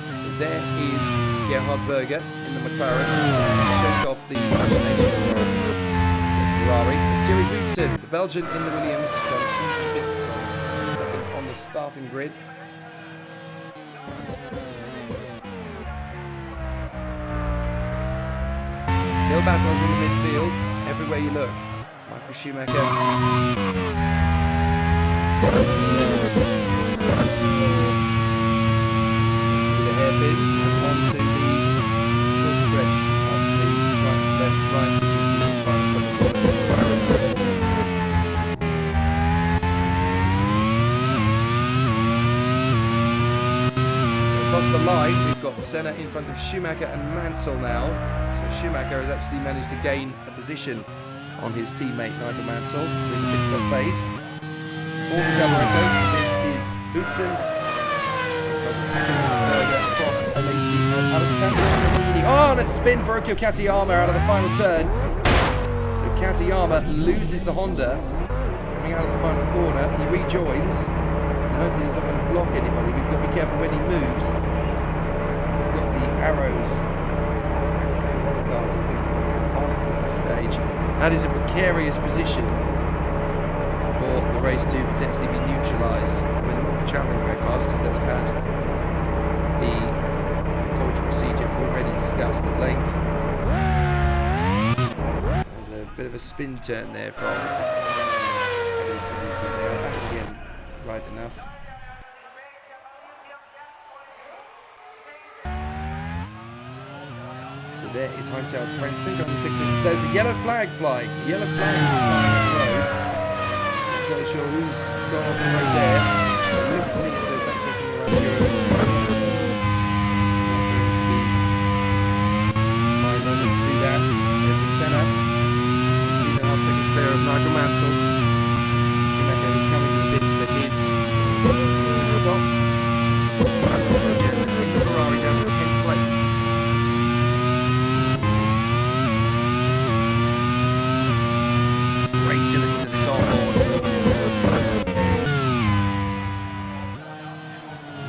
So there is Gerhard Berger in the McLaren to shake off the machinations of Ferrari. It's Thierry Boutsen, the Belgian in the Williams, comes into the pits second on the starting grid. Still battles in the midfield, everywhere you look. Michael Schumacher. The hairpins and onto the short stretch up the right, left, right, which is the final couple of across the line, we've got Senna in front of Schumacher and Mansell now. So Schumacher has actually managed to gain a position on his teammate Nigel Mansell in the pit stop phase. Fourth is Alboreto, fifth is Boutsen. Across Alesi and Alessandro Nannini. Oh, and a spin for Okio Katayama out of the final turn. So Katayama loses the Honda. Coming out of the final corner, he rejoins. And hopefully he's not going to block anybody, but he's got to be careful when he moves. He's got the arrows. Cars have been past him at this stage. That is a precarious position for the race to potentially be neutralised. I mean, they're not travelling very fast because they've had the torture procedure already discussed at length. There's a bit of a spin turn there from again, right enough. So There is Heinzel Frentzen going to 16th. There's a yellow flag flying. A yellow flag is flying on the road. Not entirely sure who's gone off the road there. It looks to me as though that's looking around Europe. My moment to do that. There's a Senna. 2.5 seconds clear of Nigel Mansell. Schumacher is coming to the bits for his stop. In the Ferrari down to 10th place. Great to listen to this on board.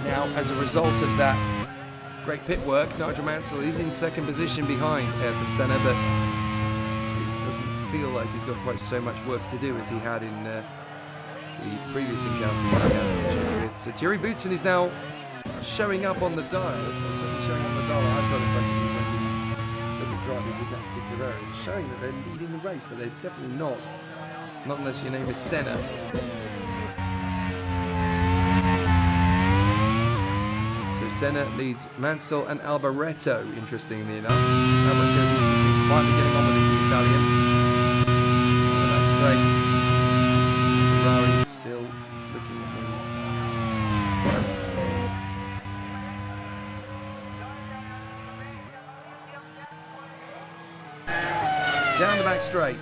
Now, as a result of that great pit work, Nigel Mansell is in second position behind Ayrton Senna, but it doesn't feel like he's got quite so much work to do as he had in the previous encounters he had with. So Thierry Boutsen is now showing up on the dial. Showing up on the dial I've got in front of me when we look at drivers in that particular area. It's showing that they're leading the race, but they're definitely not. Not unless your name is Senna. So Senna leads Mansell and Alboreto, interestingly enough. Alboreto has just been quietly getting on with it, the Italian. On that straight. Ferrari still looking at them. Down the back straight.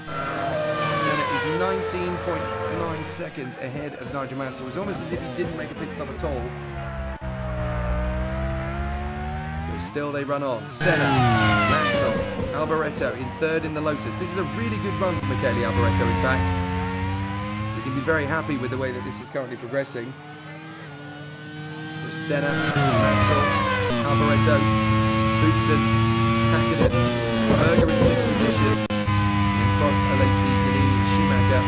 Senna is 19.9 seconds ahead of Nigel Mansell. It's almost as if he didn't make a pit stop at all. So still they run on. Senna, Mansell, Alboreto in third in the Lotus. This is a really good run for Michele Alboreto, in fact. We can be very happy with the way that this is currently progressing. So Senna, Mansell, Alboreto, Boutsen, Hakkinen, Berger in sixth position, and Prost, Alesi, Nannini, Schumacher.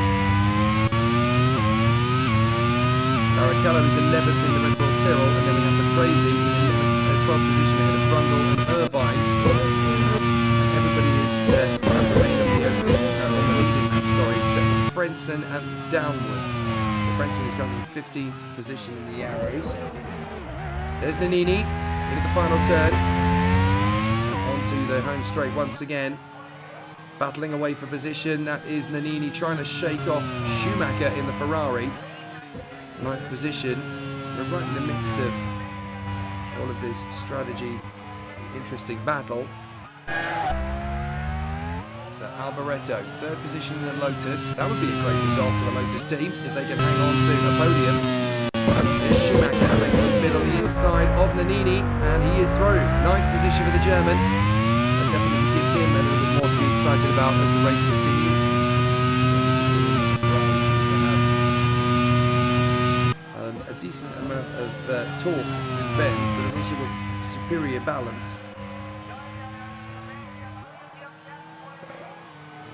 Barrichello is 11th in the Red Bull Tyrrell, and then we have Patrese in 12th position ahead of Brundle and Irvine. And everybody is remained on the leading lap, except for Frentzen and downwards. So Frentzen is currently in 15th position in the arrows. There's Nannini into the final turn. Onto the home straight once again. Battling away for position. That is Nannini trying to shake off Schumacher in the Ferrari. 9th position. We're right in the midst of all of this strategy, interesting battle. So Alboreto, 3rd position in the Lotus. That would be a great result for the Lotus team if they can hang on to a podium. There's Schumacher making his bid on the inside of Nannini, and he is through. 9th position for the German. That definitely gives him a little bit more to be excited about as the race continues. A decent amount of torque through the bends, but there's also got superior balance.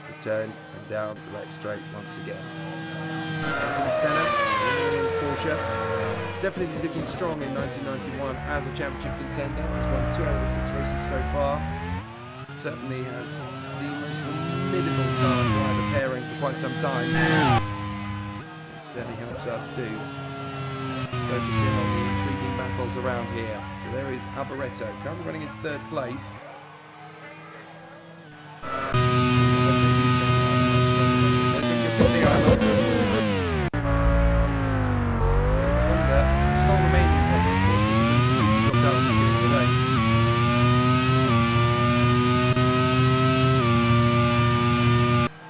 So, turn and down the right straight once again. Senna, Porsche, definitely looking strong in 1991 as a championship contender. He's won 2 out of the 6 races so far. Certainly has the most formidable car and driver pairing for quite some time. It certainly helps us too. Focusing on the intriguing battles around here. So there is Alboreto, currently running in 3rd place. There's a good thing I love. Honda, sole remaining problem, of course, because Suzuki dropped out at the beginning of the race.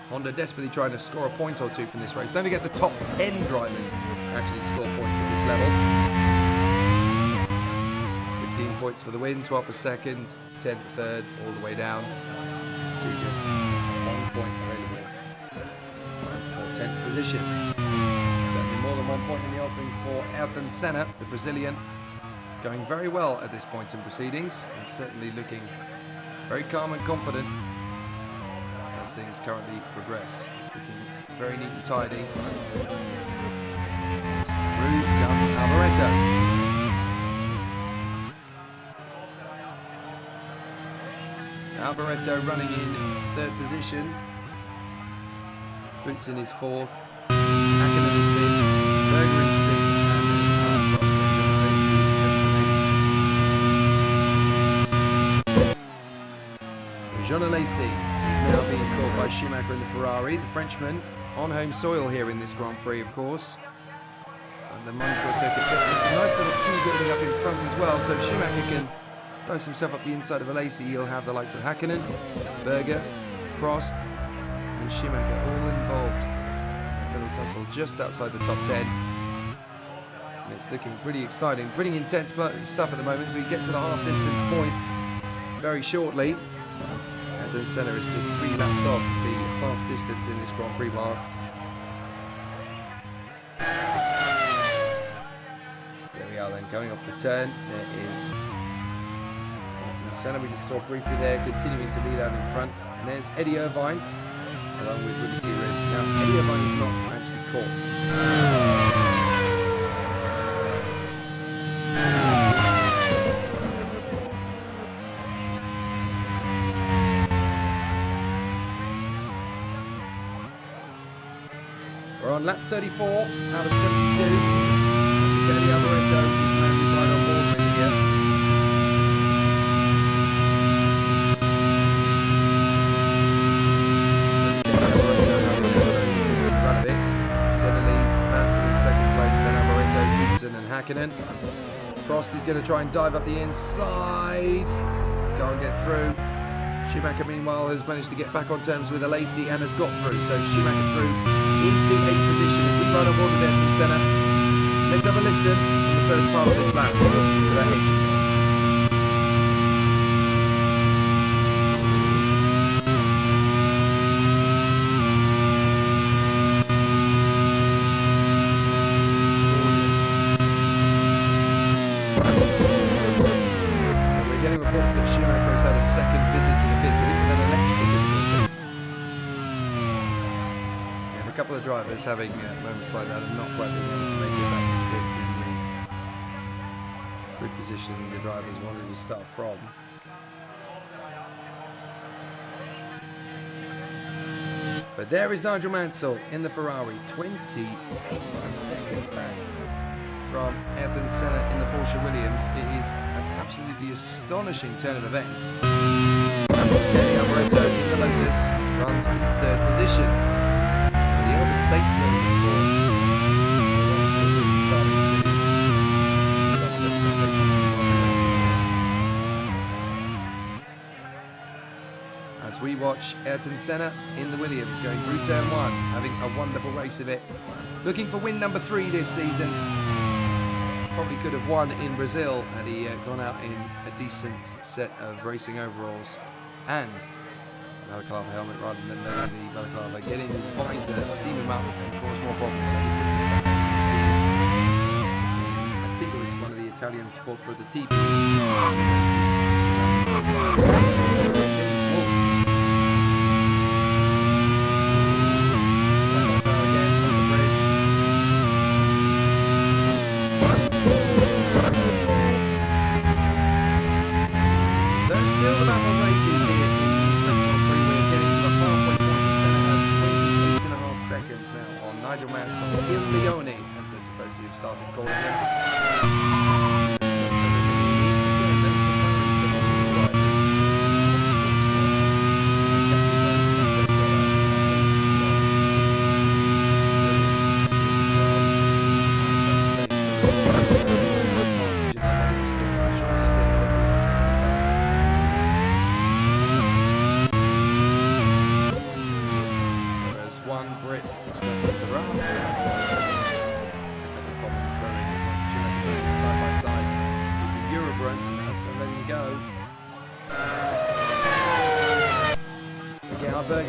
Honda desperately trying to score a point or two from this race. Don't forget the top 10 drivers actually score points at this level. 15 points for the win, 12 for second, 10 for third, all the way down to just 1 point available for 10th position. Certainly more than 1 point in the offing for Ayrton Senna, the Brazilian, going very well at this point in proceedings and certainly looking very calm and confident as things currently progress. It's looking very neat and tidy. Through comes Alboreto. Alboreto running in 3rd position. Boutsen is 4th. Hakkinen is 5th. Berger in 6th. And Prost in 7th. Alesi is now being caught by Schumacher in the Ferrari. The Frenchman on home soil here in this Grand Prix, of course. And the Magny-Cours circuit. It's a nice little queue building up in front as well, so if Schumacher can dose himself up the inside of Alesi, he'll have the likes of Hakkinen, Berger, Prost, and Schumacher all involved. A little tussle just outside the top 10. And it's looking pretty exciting, pretty intense stuff at the moment. We get to the half distance point very shortly. And Senna is just 3 laps off the half distance in this Grand Prix mark. There we are then, going off the turn. There is Senna, we just saw briefly there, continuing to lead out in front. And there's Eddie Irvine, along with Willie T. Ribs. Now, Eddie Irvine is not actually caught. We're on lap 34 out of 72. Kelly Alvaretto is maybe right on board with here. And Hakkinen. Prost is going to try and dive up the inside. Can't get through. Schumacher, meanwhile, has managed to get back on terms with Alesi and has got through. So Schumacher through into 8th position as we ride on board with Ayrton Senna. Let's have a listen in the first part of this lap to that engine noise. Drivers having moments like that and not quite being able to make it back to the pits in the grid position the drivers wanted to start from. But there is Nigel Mansell in the Ferrari, 28 seconds back from Ayrton Senna in the Porsche Williams. It is an absolutely astonishing turn of events. Kelly Alvaretto in the Lotus runs in 3rd position. Statesman of the sport. As we watch Ayrton Senna in the Williams going through turn 1, having a wonderful race of it. Looking for win number 3 this season. Probably could have won in Brazil had he gone out in a decent set of racing overalls and balaclava helmet rather than the balaclava, getting his visor, steam him up and cause more problems. I think it was one of the Italian sport prototype. Still the battle rages here in the French Grand Prix. We're getting to the halfway point. Senna has 28.5 seconds now on Nigel Mansell in Lione, as the Tifosi have started calling him.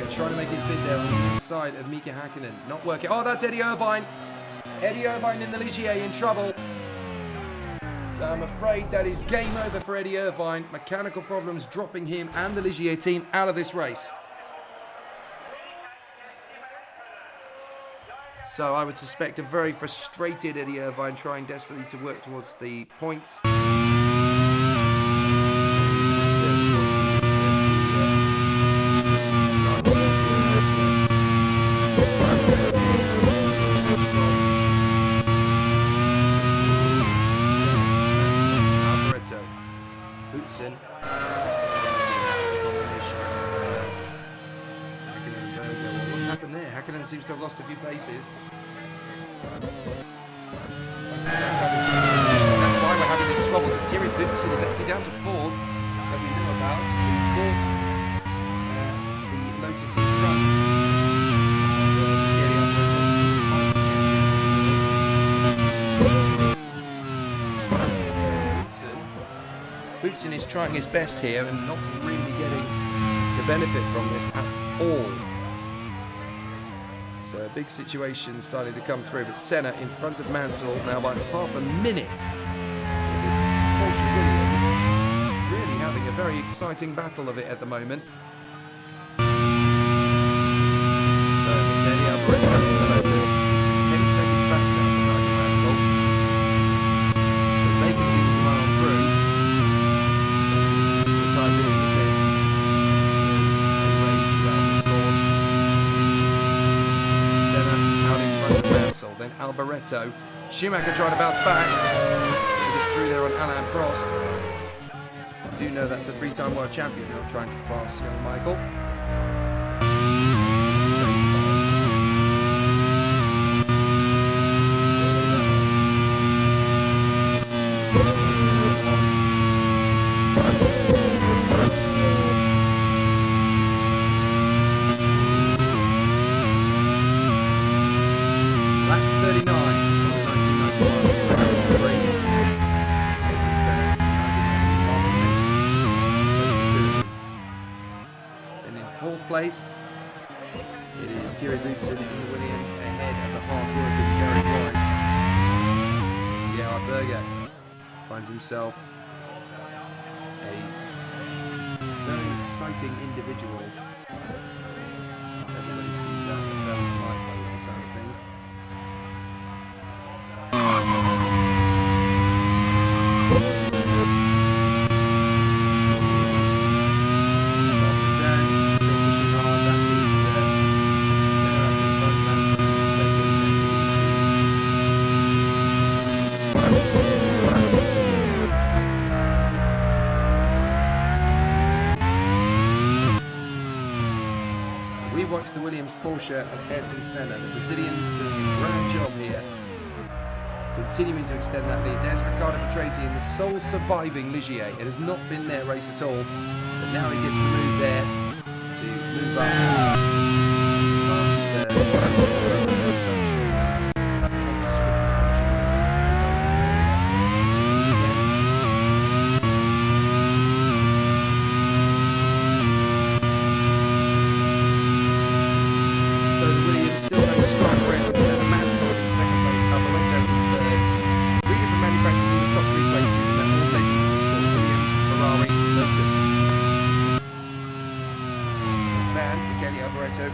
Trying to make his bid there on the inside of Mika Hakkinen. Not working. Oh, that's Eddie Irvine. Eddie Irvine in the Ligier in trouble. So I'm afraid that is game over for Eddie Irvine. Mechanical problems dropping him and the Ligier team out of this race. So I would suspect a very frustrated Eddie Irvine trying desperately to work towards the points. seems to have lost a few places. That's why we're having this squabble, because Thierry Boutsen is actually down to 4th that we know about. He's caught the Lotus in front. Boutsen is trying his best here and not really getting the benefit from this at all. So a big situation starting to come through, but Senna in front of Mansell now by half a minute. So the Porsche Williams really having a very exciting battle of it at the moment. So Michele Alboreto in the Lotus, just 10 seconds back now from Nigel Mansell. As they continue to run on through, for the time being, it's been still a rage around this course. Out in front of Mansell, then Alboreto. Schumacher trying to bounce back. To get through there on Alain Prost. You do know that's a 3-time world champion who are trying to pass young Michael. Place. It is Thierry Boutsen in the Williams ahead of the hard-working Gary Roy. Gerhard Berger finds himself a very exciting individual. Everybody sees that in the light by the sound of things. The Williams Porsche of Ayrton Senna, the Brazilian doing a grand job here, continuing to extend that lead. There's Riccardo Patrese in the sole surviving Ligier. It has not been their race at all, but now he gets the move there to move up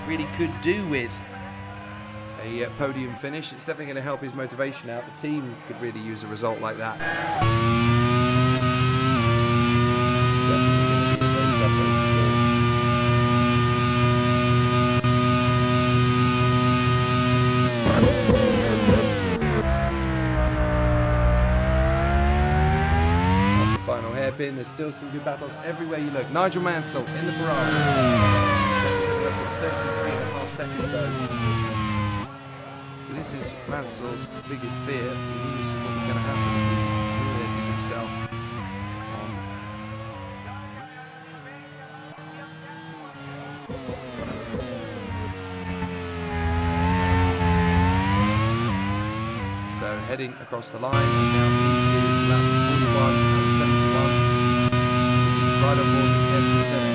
really could do with a podium finish. It's definitely going to help his motivation out. The team could really use a result like that. After the final hairpin, there's still some good battles everywhere you look. Nigel Mansell in the Ferrari. 33.5 seconds though. So this is Mansell's biggest fear. He knew this is what was going to happen if he really beat himself. So heading across the line and now into lap 41 and 71. Right on board with Ayrton Senna.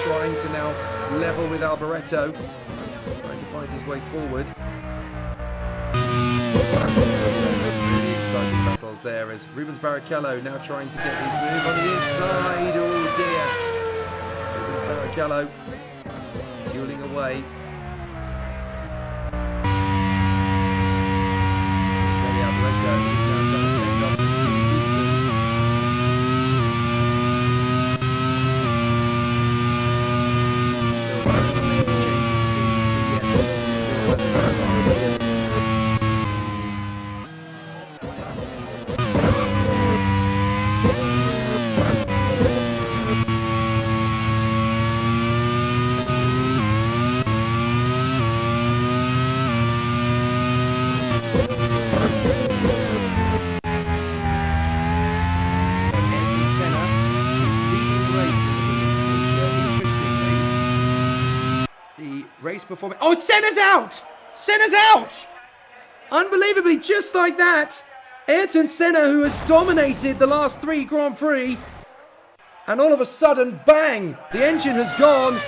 Trying to now level with Alboreto, trying to find his way forward. Some really exciting battles there as Rubens Barrichello now trying to get his move on the inside. Oh dear! Rubens Barrichello dueling away. Alboreto is now trying to fend off the team. performing. Oh, Senna's out! Senna's out! Unbelievably, just like that, Ayrton Senna, who has dominated the last 3 Grand Prix, and all of a sudden, bang, the engine has gone.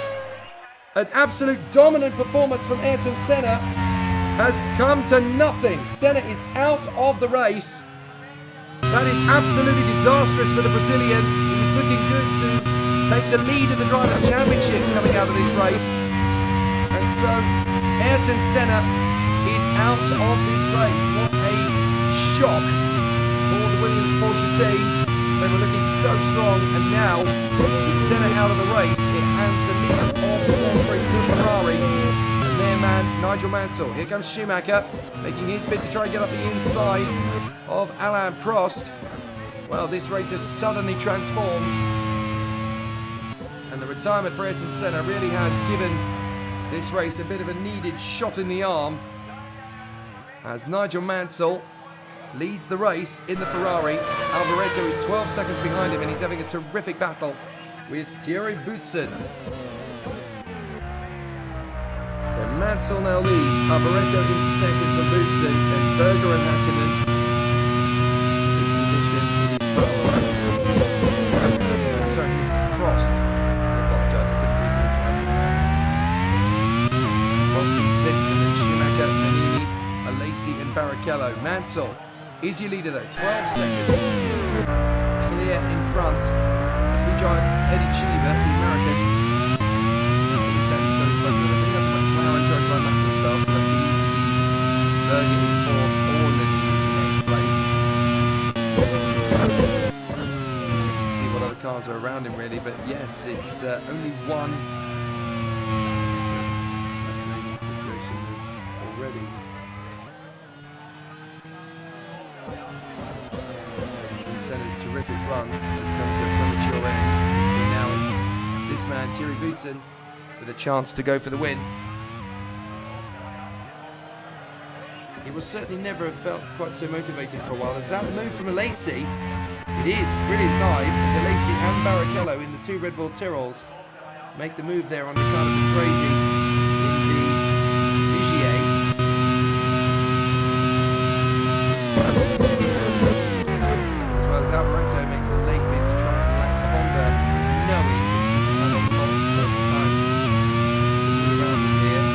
An absolute dominant performance from Ayrton Senna has come to nothing. Senna is out of the race. That is absolutely disastrous for the Brazilian, who is looking good to take the lead in the Drivers' Championship coming out of this race. And so, Ayrton Senna is out of this race. What a shock for the Williams Porsche team. They were looking so strong, and now, with Senna out of the race, it hands the lead of the Grand Prix to Ferrari. And their man, Nigel Mansell. Here comes Schumacher, making his bid to try and get up the inside of Alain Prost. Well, this race has suddenly transformed, and the retirement for Ayrton Senna really has given this race a bit of a needed shot in the arm, as Nigel Mansell leads the race in the Ferrari. Alboreto is 12 seconds behind him, and he's having a terrific battle with Thierry Boutsen. So Mansell now leads, Alboreto in second for Boutsen, and Berger and Hakkinen sixth position is sorry, Prost. I apologise, I couldn't read it. Prost in sixth, and then Schumacher, Nannini, Alesi and Barrichello. Mansell is your leader though, 12 seconds. Clear in front. As we join Eddie Cheever, the American. He's got in front of him. I think that's McLaren trying to run back himself, so that could easily be Berger in fourth or Nannini in next place. Just looking to see what other cars are around him really, but yes, it's only one. It's a fascinating situation that's already. Senna's terrific run has come to a premature end. So now it's this man, Thierry Boutsen, with a chance to go for the win. He will certainly never have felt quite so motivated for a while. As that move from Alesi, it is a brilliant dive as Alesi and Barrichello in the 2 Red Bull Tyrols make the move there on Riccardo Patrese in the Ligier. Alboreto makes a late bid to try and lap the Honda, knowing he's had a lot of time to move around in here.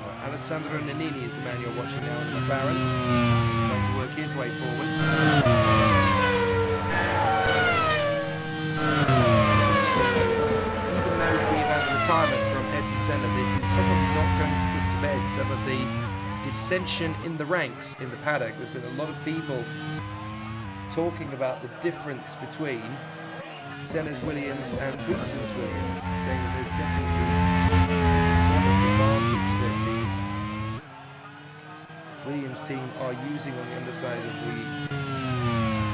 So Alessandro Nannini is the man you're watching now in the McLaren, trying to work his way forward. Even though we've had a retirement from Ayrton Senna, this is probably not going to put to bed some of the dissension in the ranks in the paddock. There's been a lot of people talking about the difference between Senna's Williams and Boutsen's Williams, saying that there's definitely a performance advantage that the Williams team are using on the underside of the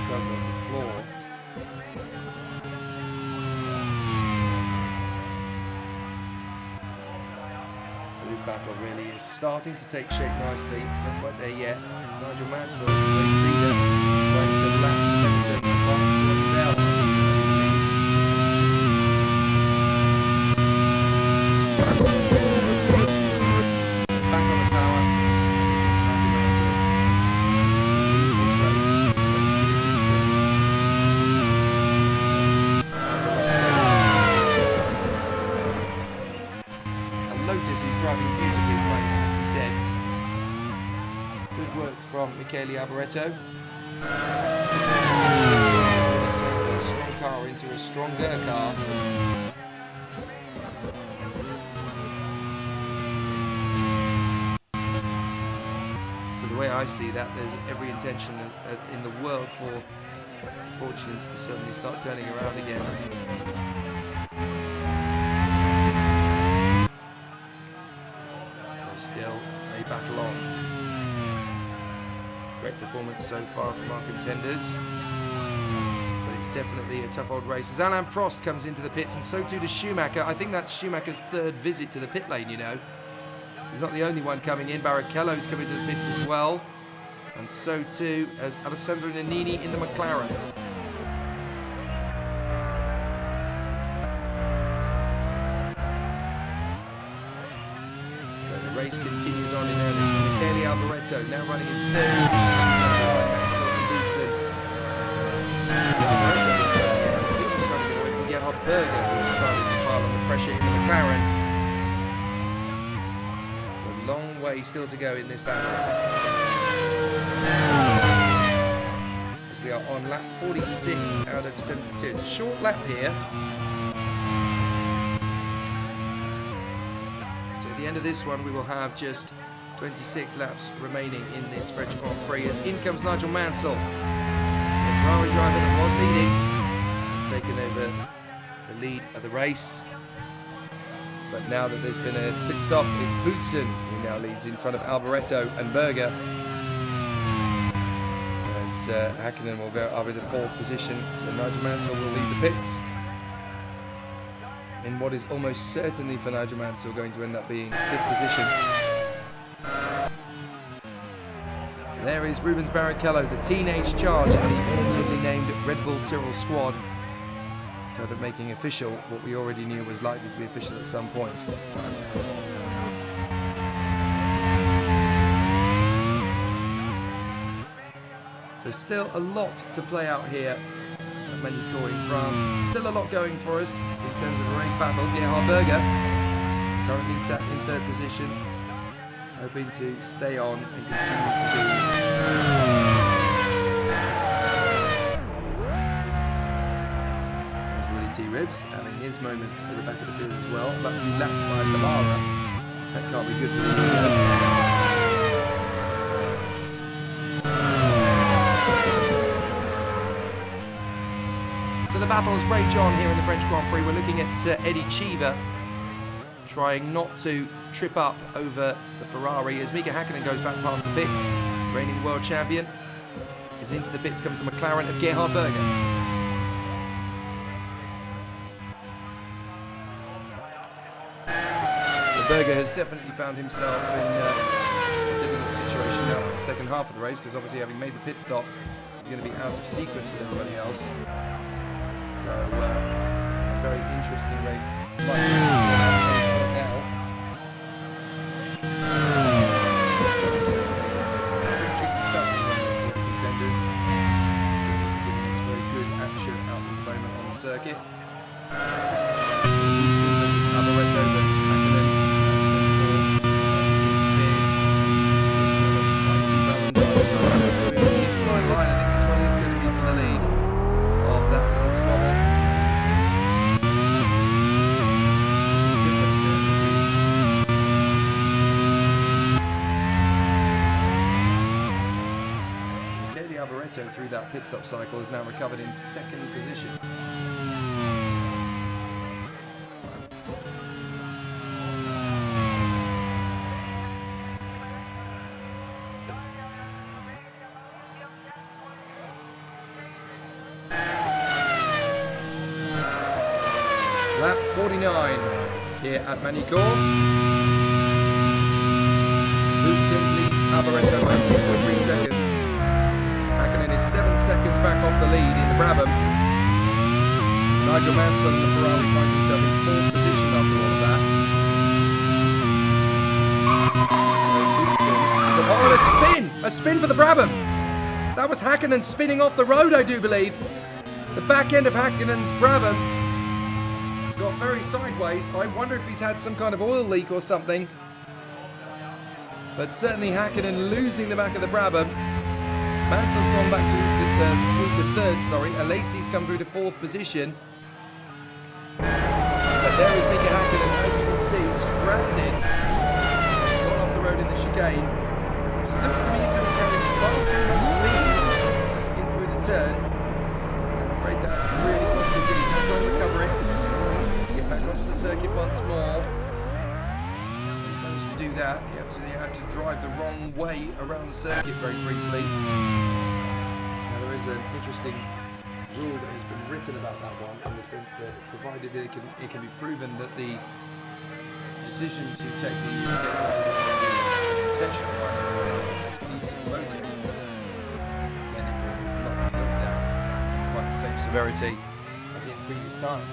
cover of the floor. This battle really is starting to take shape nicely. It's not quite there yet. Nigel Mansell, race leader, trying to lap Benetton and Bell. Back on the power. Nigel Mansell leads this race. Lotus is driving beautifully right now, as we said. Good work from Michele Alboreto. Turning a strong car into a stronger car. So the way I see that, there's every intention in the world for fortunes to suddenly start turning around again. They battle on. Great performance so far from our contenders, but it's definitely a tough old race as Alain Prost comes into the pits, and so too does Schumacher. I think that's Schumacher's 3rd visit to the pit lane, you know. He's not the only one coming in. Barrichello's coming to the pits as well. and so too as Alessandro Nannini in the McLaren. So the race continues on in earnest for Michele Alboreto, now running in third position. Gerhard Berger, who is starting to pile on the pressure in the McLaren. So a long way still to go in this battle. As we are on lap 46 out of 72. It's a short lap here. So at the end of this one, we will have just 26 laps remaining in this French Grand Prix. As in comes Nigel Mansell, the Ferrari driver that was leading, has taken over the lead of the race. But now that there's been a pit stop, it's Boutsen who now leads in front of Alboreto and Berger. As Hakkinen will go up in the 4th position, so Nigel Mansell will lead the pits. In what is almost certainly for Nigel Mansell going to end up being 5th position. There is Rubens Barrichello, the teenage charge in the all-newly named Red Bull Tyrrell squad. Kind of making official what we already knew was likely to be official at some point. So still a lot to play out here at Magny-Cours in France. Still a lot going for us in terms of a race battle. Gerhard Berger currently sat in 3rd position, hoping to stay on and continue to do T-Ribs having his moments at the back of the field as well, but to be lapped by Lamara, that can't be good for the So the battles rage on here in the French Grand Prix. We're looking at Eddie Cheever trying not to trip up over the Ferrari as Mika Hakkinen goes back past the pits, reigning world champion. As into the pits comes the McLaren of Gerhard Berger. Berger has definitely found himself in a difficult situation now for the second half of the race, because obviously having made the pit stop, he's going to be out of sequence with everybody else. So a very interesting race. Now, very tricky stuff for the contenders. It's very good action out at the moment on the circuit. Boutsen versus Alboreto versus Hakkinen. Through that pit stop cycle is now recovered in 2nd position. Lap 49 here at Magny-Cours. Boutsen leads Alboreto by 2.3 seconds. Hakkinen is 7 seconds back off the lead in the Brabham. Nigel Mansell in the Ferrari finds himself in 4th position after all of that. So Boutsen is a spin for the Brabham. That was Hakkinen spinning off the road, I do believe. The back end of Hakkinen's Brabham got very sideways. I wonder if he's had some kind of oil leak or something. But certainly Hakkinen losing the back of the Brabham. Mansell's gone back through to 3rd, sorry. Alesi's come through to 4th position. But there is Mika Hakkinen, as you can see, stranded. Gone off the road in the chicane. It looks to me as though he's carrying far too much speed in through the turn. I'm afraid that's really cost him. He's now trying to recover it. Get back onto the circuit once more. He's managed to do that. He actually had to drive the wrong way around the circuit very briefly. Now there is an interesting rule that has been written about that one, in the sense that provided it can be proven that the decision to take the escape route is intentional, decent motive, same severity as in previous times.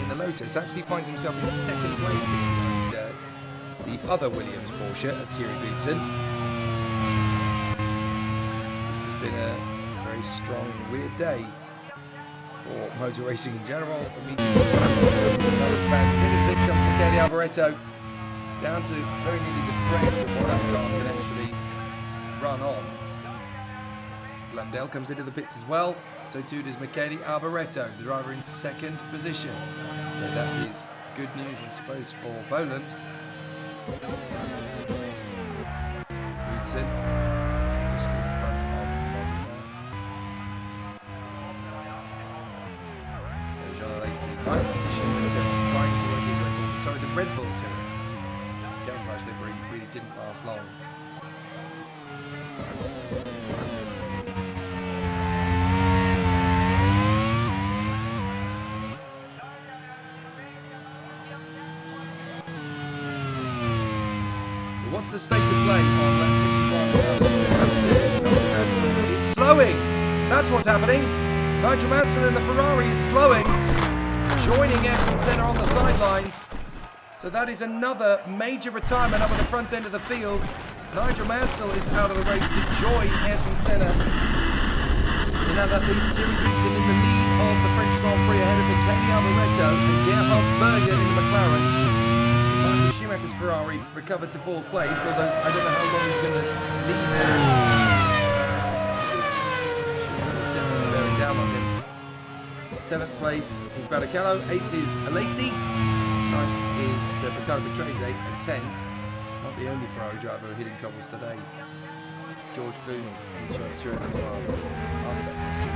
In the Lotus actually finds himself in second place here at the other Williams Porsche of Thierry Boutsen. This has been a very strong, weird day for motor racing in general, for me. Fans into the pits comes Michele Alboreto, down to very nearly the dregs of what that car can actually run on. Blundell comes into the pits as well, so too does Michele Alboreto, the driver in second position. So that is good news, I suppose, for Poland. Boutsen just in front of ninth position, trying to work his way forward. Sorry, the Red Bull Terrier. Camouflage livery really didn't last long. So what's the state of play on lap 51? Mansell is slowing. That's what's happening. Nigel Mansell in the Ferrari is slowing, joining Ayrton Senna on the sidelines. So that is another major retirement up at the front end of the field. Nigel Mansell is out of the race to join Ayrton Senna. So now that leaves Thierry Boutsen in the lead of the French Grand Prix ahead of Michele Alboreto and Gerhard Berger in the McLaren. Michael Schumacher's Ferrari recovered to fourth place, although I don't know how long he's going to lead that. Down on him. 7th place is Barrichello, 8th is Alesi, 9th is Riccardo Patrese, and 10th, not the only Ferrari driver hitting troubles today, George Clooney, and Thierry Boutsen asked that question.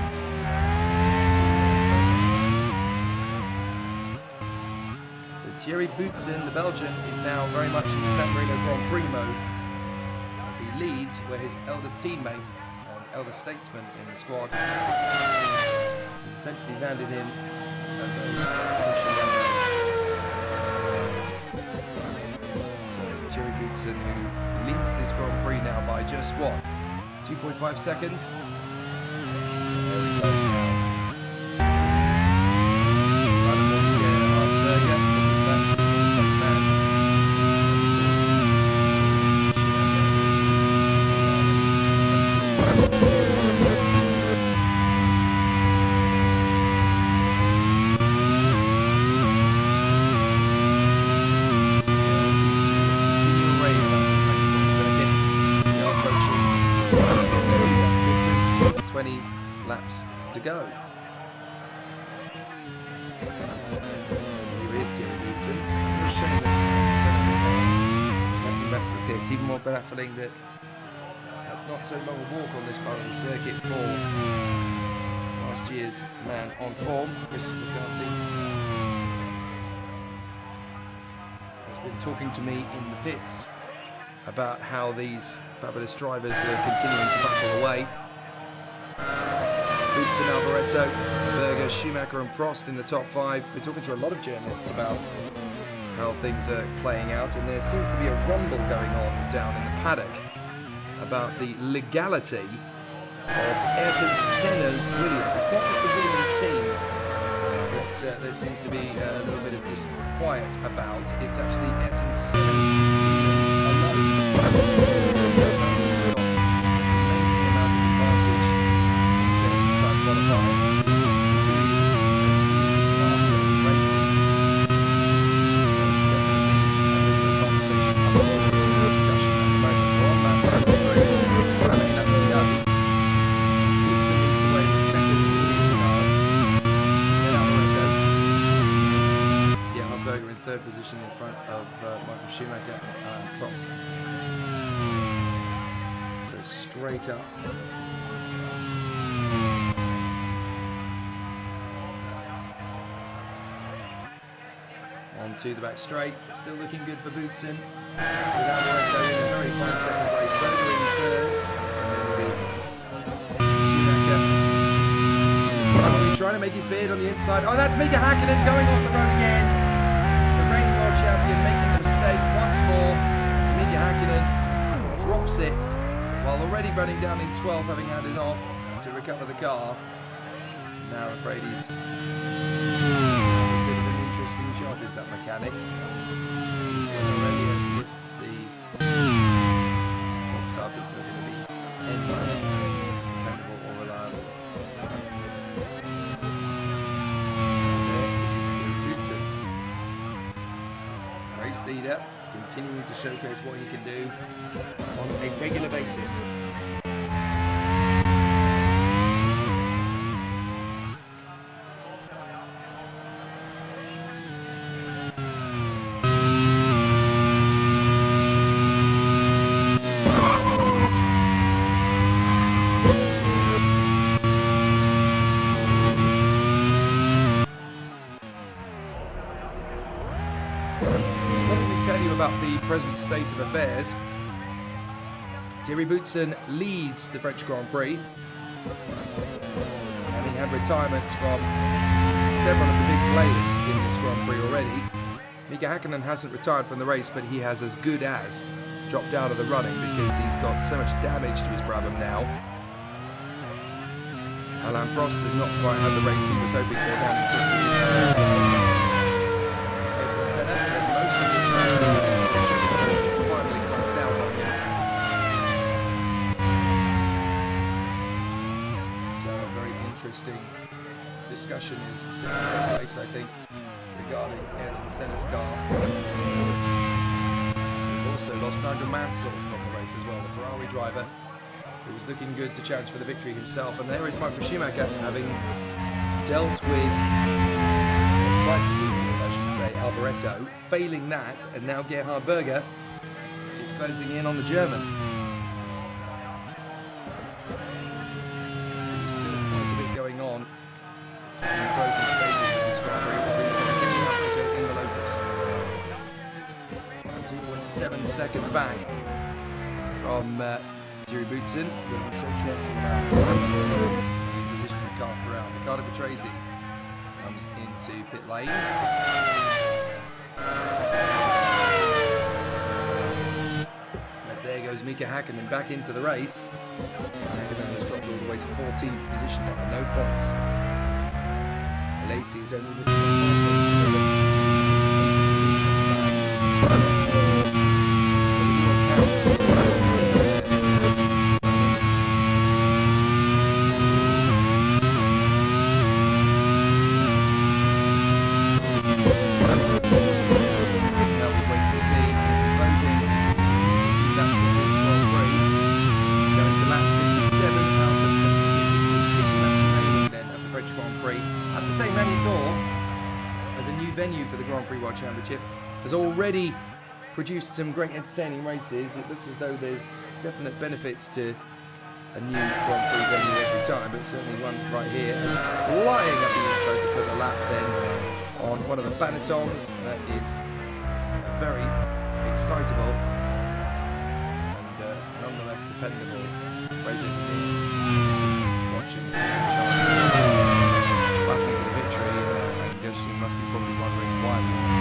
So Thierry Boutsen, the Belgian, is now very much in San Marino Grand Prix mode as he leads where his elder teammate elder statesman in the squad has essentially landed him at the finishing number. So Thierry Boutsen, who leads this Grand Prix now by just what? 2.5 seconds? There he goes now. Laps to go. Here is Thierry Boutsen. I'm shame that back to the pits. Even more baffling that that's not so long a walk on this part of the circuit for last year's man on form, Chris McCarthy. Has been talking to me in the pits about how these fabulous drivers are continuing to battle away. Boutsen, Alboreto, Berger, Schumacher and Prost in the top 5. We're talking to a lot of journalists about how things are playing out, and there seems to be a rumble going on down in the paddock about the legality of Ayrton Senna's Williams. It's not just the Williams team that there seems to be a little bit of disquiet about. It's actually Ayrton Senna's Williams alone. Third position in front of Michael Schumacher and Prost. So straight up. On to the back straight. Still looking good for Boutsen. With Alboreto in a very fine second place. Berger in third. Schumacher. Trying to make his beard on the inside. Oh, that's Mika Häkkinen going off the road again. it while already running down in 12th, having had enough to recover the car. Now I'm afraid he's a bit of an interesting job, is that mechanic. When Aurelio lifts the box up, it's not going to be anything dependable or reliable. Race leader, continuing to showcase what he can do on a regular basis. About the present state of affairs. Thierry Boutsen leads the French Grand Prix, having had retirements from several of the big players in this Grand Prix already. Mika Häkkinen hasn't retired from the race, but he has as good as dropped out of the running because he's got so much damage to his brabham now. Alain Prost has not quite had the race he was hoping for down in 5th position. Interesting discussion is set to take place, I think, regarding Ayrton Senna's car. We've also lost Nigel Mansell from the race as well, the Ferrari driver, who was looking good to challenge for the victory himself. And there is Michael Schumacher, having dealt with, or tried to deal with, I should say, Alboreto, failing that, and now Gerhard Berger is closing in on the German. Going on in the closing stages of this Grand Prix, in the Lotus. 2.7 seconds back from Thierry Boutsen. You've got to be so careful now to position the car throughout. Riccardo Patrese comes into pit lane. As there goes Mika Häkkinen back into the race. Häkkinen has dropped all the way to 14th position now, no points. Lacey is only looking at 4 Now we wait to see closing laps of this Grand Prix. Going to lap 57 out of 72, 16 laps remaining then of the French Grand Prix. I have to say, Magny-Cours, as a new venue for the Grand Prix World Championship, has already produced some great entertaining races. It looks as though there's definite benefits to a new Grand Prix venue every time, but certainly one right here is flying up the inside to put a lap then on one of the Banettons. That is very excitable and nonetheless dependable racing here. Watching the battling for the victory, I guess you must be probably wondering why we lost.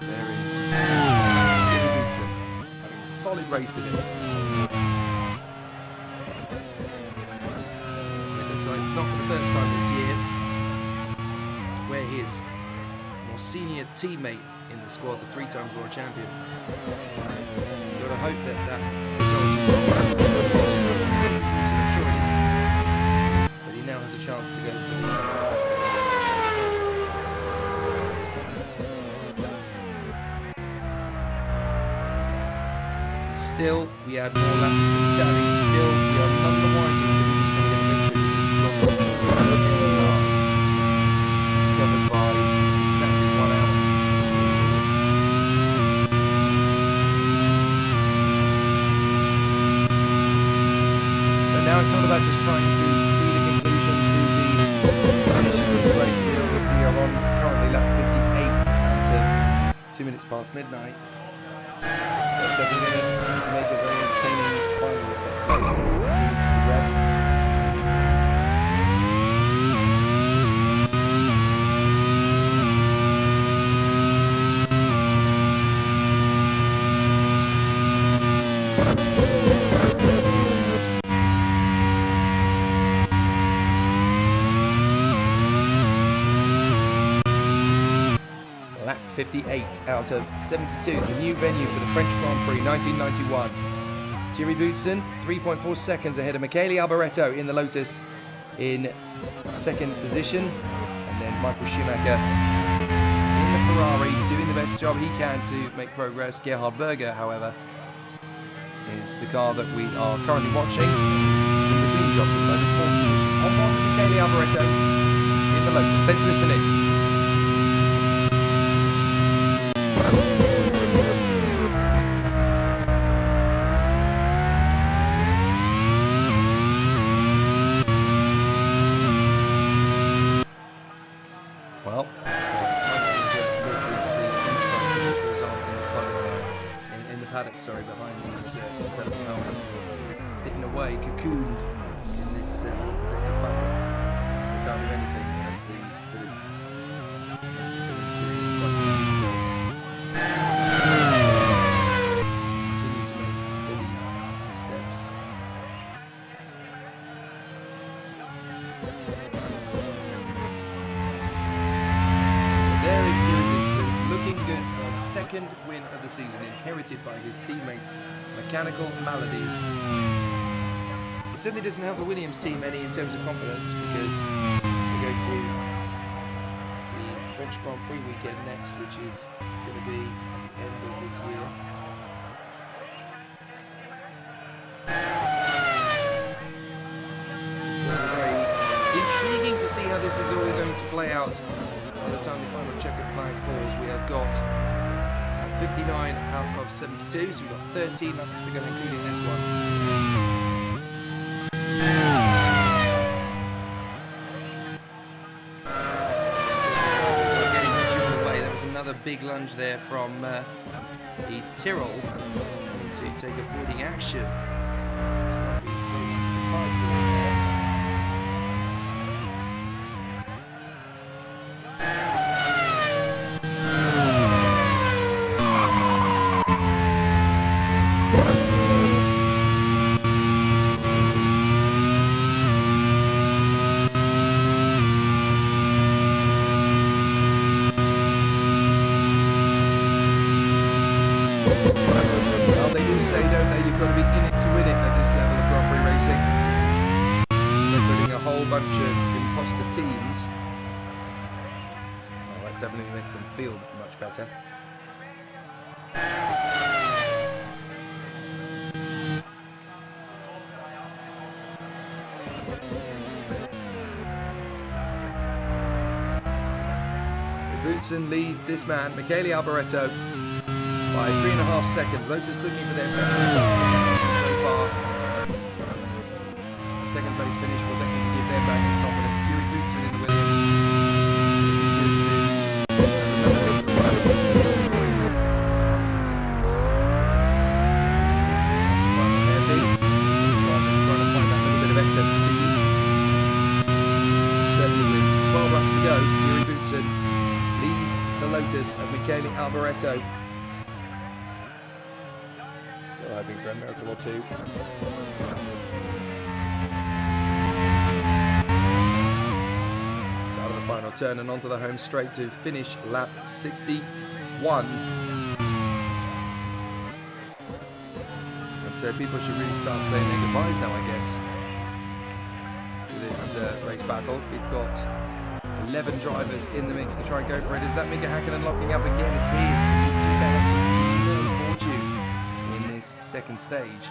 There is Thierry Boutsen having a solid race in it. It looks like not for the first time this year where his more senior teammate in the squad, the 3-time world champion. You've got to hope that that result is not I'm sure it isn't. But he now has a chance to go forward. Still, we had more laps to the tally. Still, we are none the wiser as to who's going to get the victory. Covered by exactly 1 hour. So now it's all about just trying to see the conclusion to the finish of this race. We obviously are on currently lap 58 at 2 minutes past midnight. Looks like we're going to make a very entertaining final of this race. Lap 58 out of 72, the new venue for the French Grand Prix 1991. Thierry Boutsen, 3.4 seconds ahead of Michele Alboreto in the Lotus in second position. And then Michael Schumacher in the Ferrari, doing the best job he can to make progress. Gerhard Berger, however, is the car that we are currently watching. He's in between jobs at the moment, fourth position. On one with Michele Alboreto in the Lotus. Let's listen in. Well, in the paddock, behind these incredible helmets, hidden away, cocooned in this battle. They can't do anything as the Phillies really quite neutral. Continue to make steady steps. There is Thierry Boutsen, looking good for a second win of the season, inherited by his teammates' mechanical maladies. It certainly doesn't help the Williams team any in terms of confidence, because we go to the French Grand Prix weekend next, which is going to be at the end of this year. It's very intriguing to see how this is all going to play out. By the time the final checkered flag falls, we have got 59 out of 72, so we've got 13 laps to go, including this one. There was another big lunge there from the Tyrrell to take avoiding action. Definitely makes them feel much better. Boutsen leads this man, Michele Alboreto, by 3.5 seconds. Lotus looking for their best result of the season so far. A second place finish will definitely give their back some confidence. Thierry Boutsen in the Williams. Of Michele Alboreto. Still hoping for a miracle or two. Out of the final turn and onto the home straight to finish lap 61. And so people should really start saying their goodbyes now, I guess, to this race battle. We've got 11 drivers in the mix to try and go for it. Is that Mika Häkkinen locking up again? It is. He's just had absolutely no fortune in this second stage.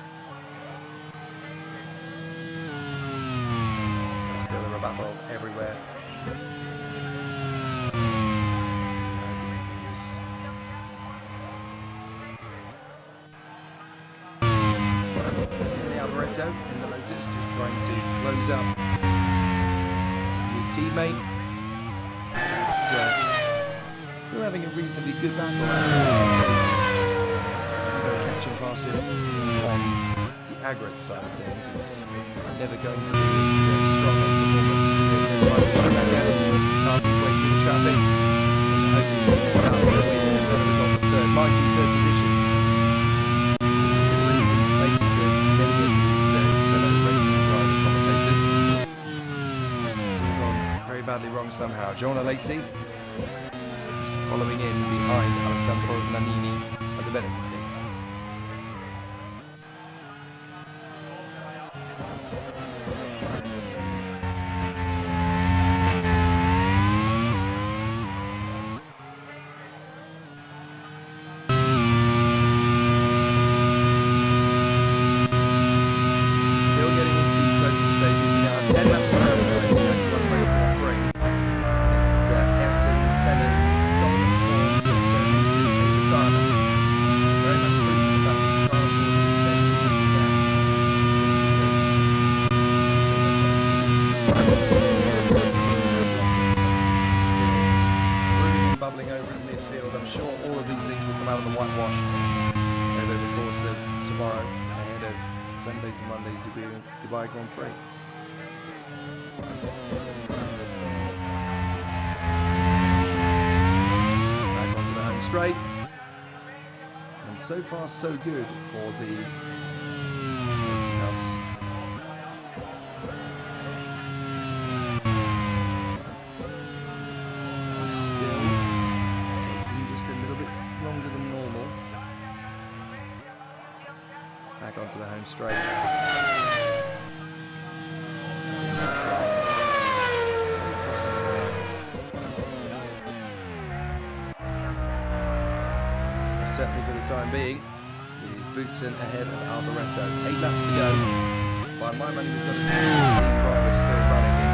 Still there are battles everywhere. Alboreto in the Lotus just trying to close up his teammate. Still having a reasonably good battle. So, catching past him on the aggregate side of things. It's never going to be as strong a performance as it is like carves his way through the traffic. And hoping he can get out of the way and result in third. Mind you, third position. Considering the somehow. Jonah Lacey just following in behind Alessandro Nannini at the Benetton team. Sunday to Monday's Dubai Grand Prix. Back onto the home straight. And so far so good for the house. So still taking just a little bit longer than normal. Back onto the home straight. Certainly for the time being, it is Boutsen ahead of Alboreto. 8 laps to go. By my money, we've got 16 drivers still running in.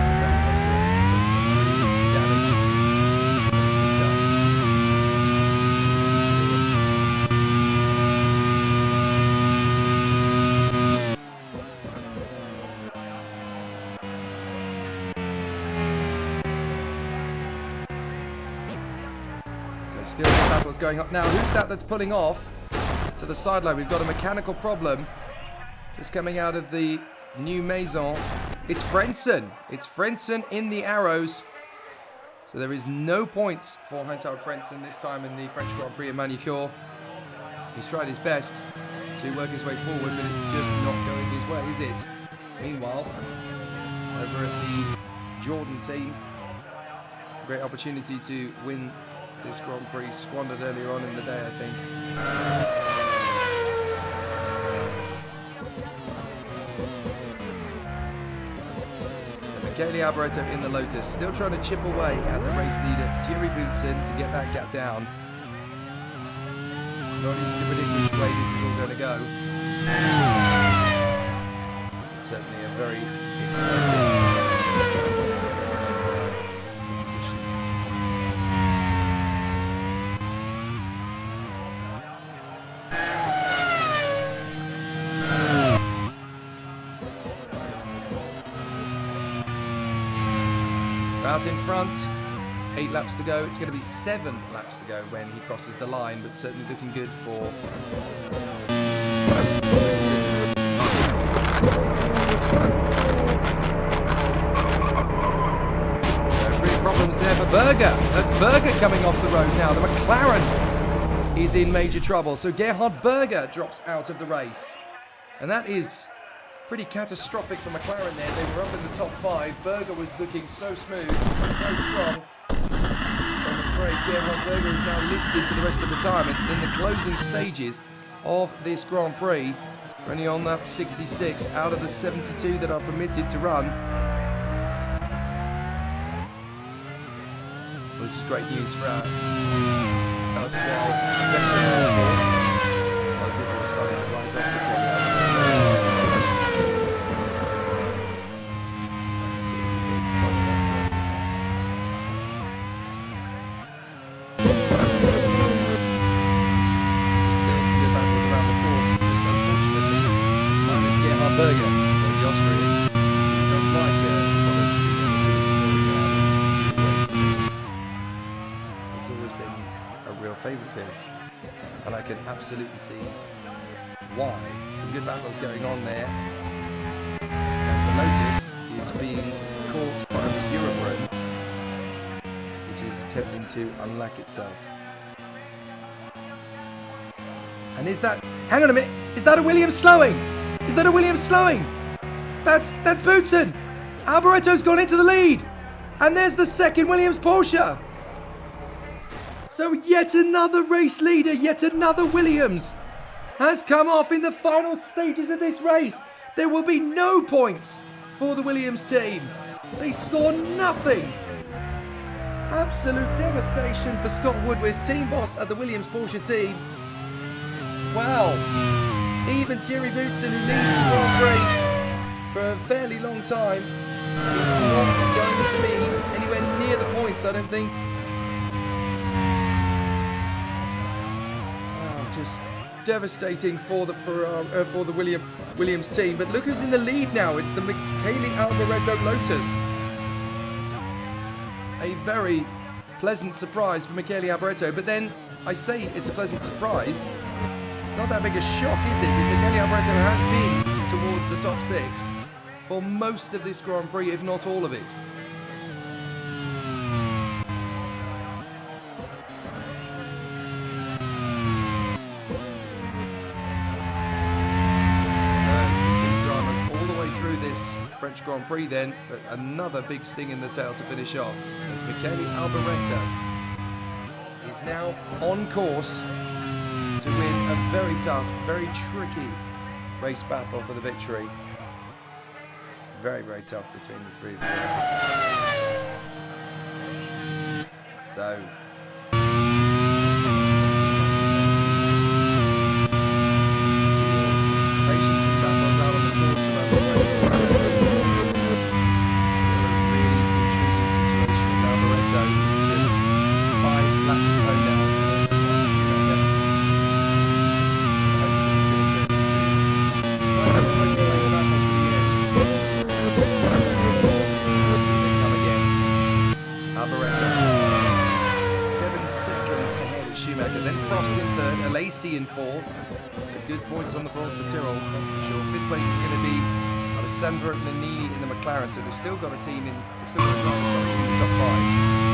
Still the battle's going up now. Who's that's pulling off to the sideline? We've got a mechanical problem just coming out of the new Maison. It's Frenson. It's Frenson in the arrows. So there is no points for Heinz-Harald Frenson this time in the French Grand Prix at Magny-Cours. He's tried his best to work his way forward, but it's just not going his way, is it? Meanwhile, over at the Jordan team, great opportunity to win this Grand Prix, squandered earlier on in the day, I think. Michele Alboreto in the Lotus, still trying to chip away at the race leader, Thierry Boutsen, to get that gap down. Not easy to predict which way this is all going to go. It's certainly a very exciting positions. Out in front, 8 laps to go. It's going to be 7 laps to go when he crosses the line, but certainly looking good for... No real problems there for Berger. That's Berger coming off the road now. The McLaren is in major trouble. So Gerhard Berger drops out of the race. And that is pretty catastrophic for McLaren there. They were up in the top 5. Berger was looking so smooth, so strong. I'm afraid Gerhard Berger is now listed to the rest of retirement in the closing stages of this Grand Prix. We're only on lap 66 out of the 72 that are permitted to run. Well, this is great news for our veteran sport. A lot of people are starting to write off the Berger, so the Austrian, does like spotted to explore It's always been a real favourite of his, and I can absolutely see why. Some good battles going on there, as the Lotus is being caught by the Eurobroom, which is attempting to unlock itself. And is that, hang on a minute, is that a Williams slowing? Is that a Williams slowing? That's Boutsen. Alboreto's gone into the lead. And there's the second Williams Porsche. So yet another race leader, yet another Williams has come off in the final stages of this race. There will be no points for the Williams team. They score nothing. Absolute devastation for Scott Woodward's team boss at the Williams Porsche team. Well, even Thierry Boutsen, who leads the Grand Prix for a fairly long time, is not going to be anywhere near the points, I don't think. Oh, just devastating for the Williams team. But look who's in the lead now. It's the Michele Alboreto Lotus. A very pleasant surprise for Michele Alboreto. But then I say it's a pleasant surprise. It's not that big a shock, is it? Because Michele Alboreto has been towards the top 6 for most of this Grand Prix, if not all of it. French Grand Prix then, but another big sting in the tail to finish off as Michele Alboreto is now on course to win a very tough, very tricky race battle for the victory. Very, very tough between the three of them. So patience and battles out on the course around the way. In 4th, so good points on the board for Tyrrell, that's for sure. 5th place is going to be Alessandro Nannini in the McLaren, so they've still got a team in, they've still got a driver something in the top 5.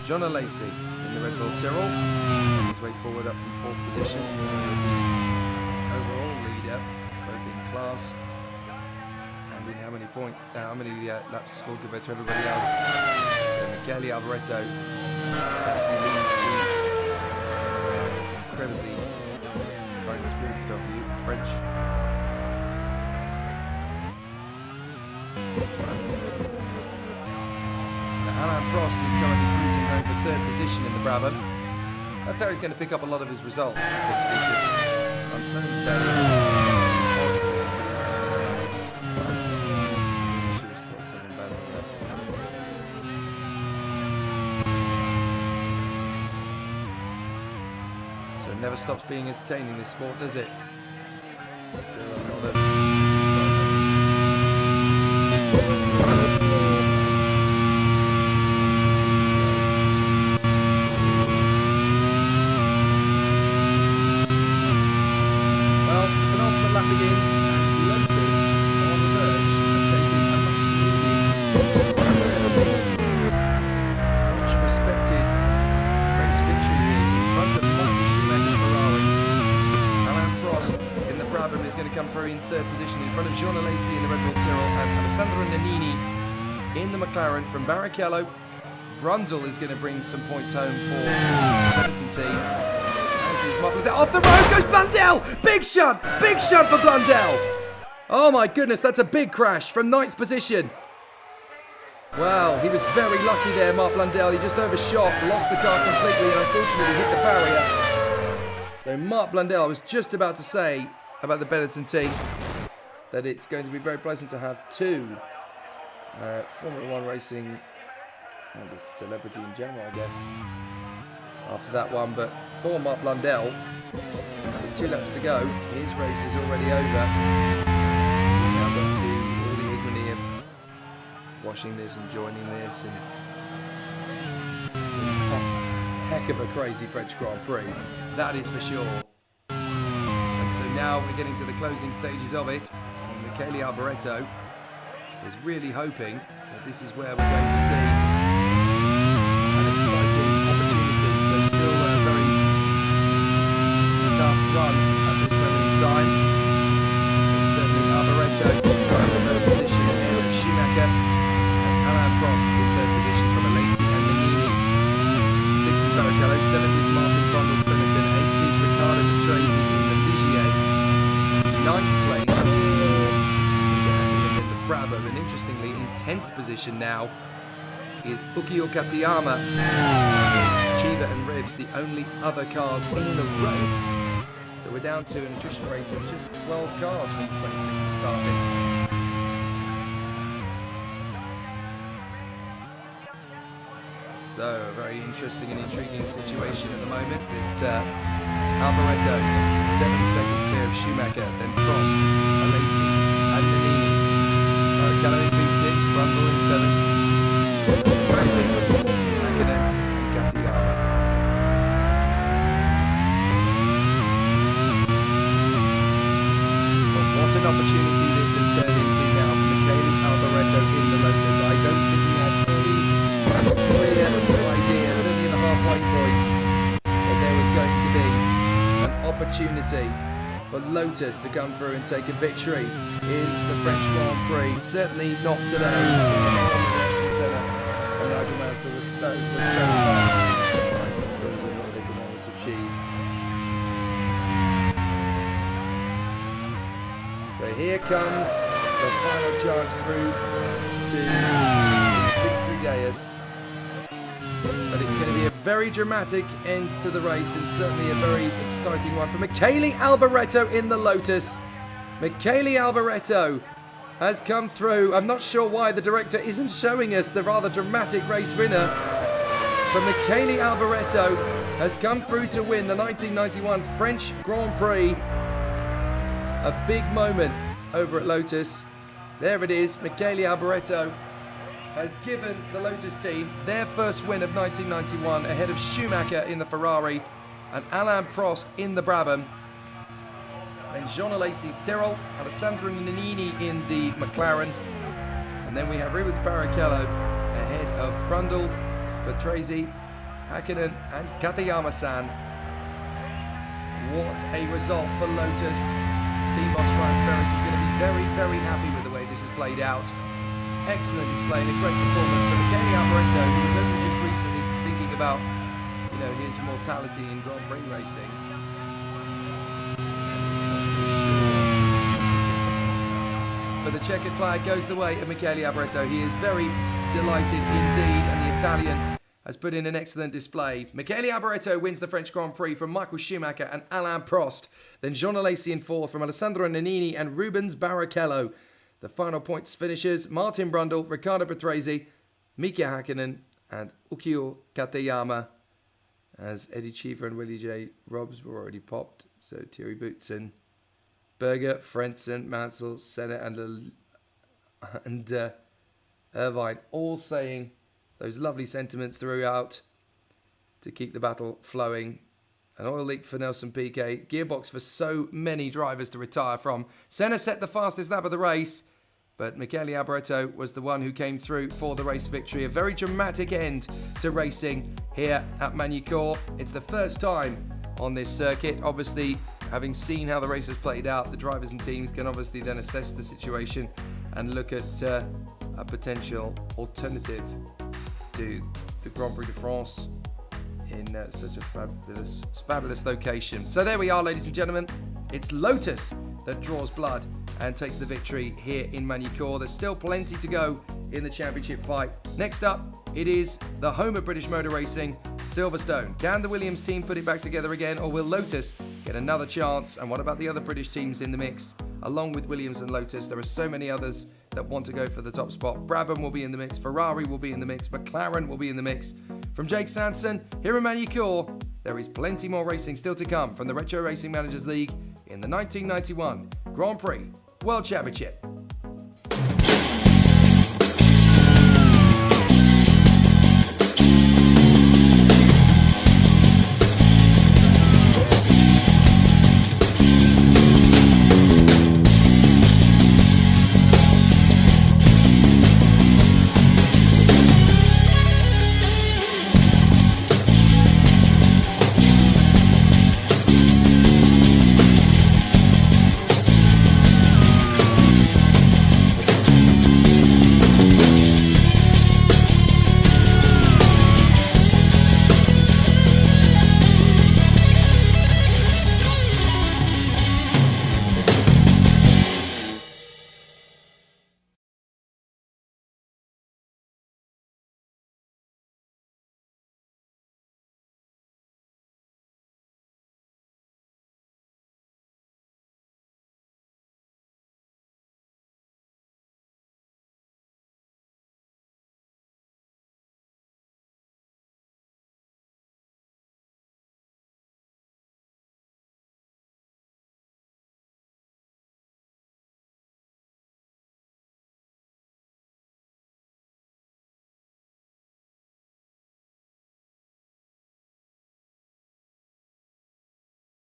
John Lacey in the Red Bull Tyrrell, on his way forward up from 4th position. He's the overall leader, both in class and in how many points, how many laps scored compared to everybody else. So Michele Alboreto actually leads the incredibly kind-spirited of you, French. Alain Prost is currently cruising home for 3rd position in the Brabham. That's how he's going to pick up a lot of his results, essentially, because on Snowden So it never stops being entertaining, this sport, does it? Still a lot of in 3rd position in front of Jean Alesi in the Red Bull Tyrrell and Alessandro Nannini in the McLaren. From Barrichello, Brundle is going to bring some points home for the Benetton team. As is Mark off the road goes Blundell! Big shunt for Blundell! Oh my goodness, that's a big crash from 9th position. Wow, he was very lucky there, Mark Blundell. He just overshot, lost the car completely, and unfortunately hit the barrier. So Mark Blundell, I was just about to say about the Benetton team that it's going to be very pleasant to have 2 Formula 1 racing, well, just celebrity in general, I guess, after that one. But poor Mark Blundell, with 2 laps to go, his race is already over. He's now got to do all the ignominy of watching this and joining this, and heck of a crazy French Grand Prix, that is for sure. So now we're getting to the closing stages of it, Michele Alboreto is really hoping that this is where we're going to see an exciting opportunity. So still a very tough run at this moment in time. Certainly Alboreto in the first position ahead of Schumacher, and Alain Prost in third position from Alesi and Nannini. 6th is Barrichello, 7th is Martin Brundle Benetton, 8th is Riccardo Patrese in the Ligier. 9th place is in the Brabham, and interestingly in 10th position now is Ukio Katayama. Chiva and Ribs, the only other cars in the race. So we're down to an attrition rate of just 12 cars from 26 starting. So a very interesting and intriguing situation at the moment. But Alboreto, 7 seconds clear of Schumacher, then Prost, Alesi and Nannini. Barrichello in P6, Brundle in 7th. Crazy. Hakkinen and Katayama. What an opportunity this has turned into now for Michele Alboreto in the Lotus. I don't think he had any clear idea, certainly in the halfway point, that there was going to be an opportunity for Lotus to come through and take a victory in the French Grand Prix. Certainly not today. And Nigel Mansell was so far in terms of what they've been able to achieve. So here comes the final charge through to Victory Dais. But it's going to be a very dramatic end to the race, and certainly a very exciting one for Michele Alboreto in the Lotus. Michele Alboreto has come through. I'm not sure why the director isn't showing us the rather dramatic race winner. But Michele Alboreto has come through to win the 1991 French Grand Prix. A big moment over at Lotus. There it is. Michele Alboreto has given the Lotus team their first win of 1991 ahead of Schumacher in the Ferrari and Alain Prost in the Brabham. Then Jean Alesi's Tyrrell, Alessandro Nannini in the McLaren, and then we have Rubens Barrichello ahead of Brundle, Patrese, Hakkinen and Katayama-san. What a result for Lotus. Team boss Ryan Ferris is going to be very, very happy with the way this has played out. Excellent display and a great performance for Michele Alboreto, who was only just recently thinking about, his mortality in Grand Prix racing. But the checkered flag goes the way of Michele Alboreto. He is very delighted indeed, and the Italian has put in an excellent display. Michele Alboreto wins the French Grand Prix from Michael Schumacher and Alain Prost. Then Jean Alesi in 4th from Alessandro Nannini and Rubens Barrichello. The final points finishers, Martin Brundle, Riccardo Patrese, Mika Hakkinen and Ukio Katayama. As Eddie Cheever and Willie J. Robs were already popped. So Thierry Boutsen, Berger, Frentzen, Mansell, Senna and Irvine all saying those lovely sentiments throughout to keep the battle flowing. An oil leak for Nelson Piquet. Gearbox for so many drivers to retire from. Senna set the fastest lap of the race, but Michele Alboreto was the one who came through for the race victory. A very dramatic end to racing here at Magny-Cours. It's the first time on this circuit. Obviously, having seen how the race has played out, the drivers and teams can obviously then assess the situation and look at a potential alternative to the Grand Prix de France in such a fabulous location. So there we are, ladies and gentlemen. It's Lotus that draws blood and takes the victory here in Magny-Cours. There's still plenty to go in the championship fight. Next up, it is the home of British motor racing, Silverstone. Can the Williams team put it back together again, or will Lotus get another chance? And what about the other British teams in the mix? Along with Williams and Lotus, there are so many others that want to go for the top spot. Brabham will be in the mix, Ferrari will be in the mix, McLaren will be in the mix. From Jake Sanson, here in Magny-Cours, there is plenty more racing still to come from the Retro Racing Managers League in the 1991 Grand Prix World Championship.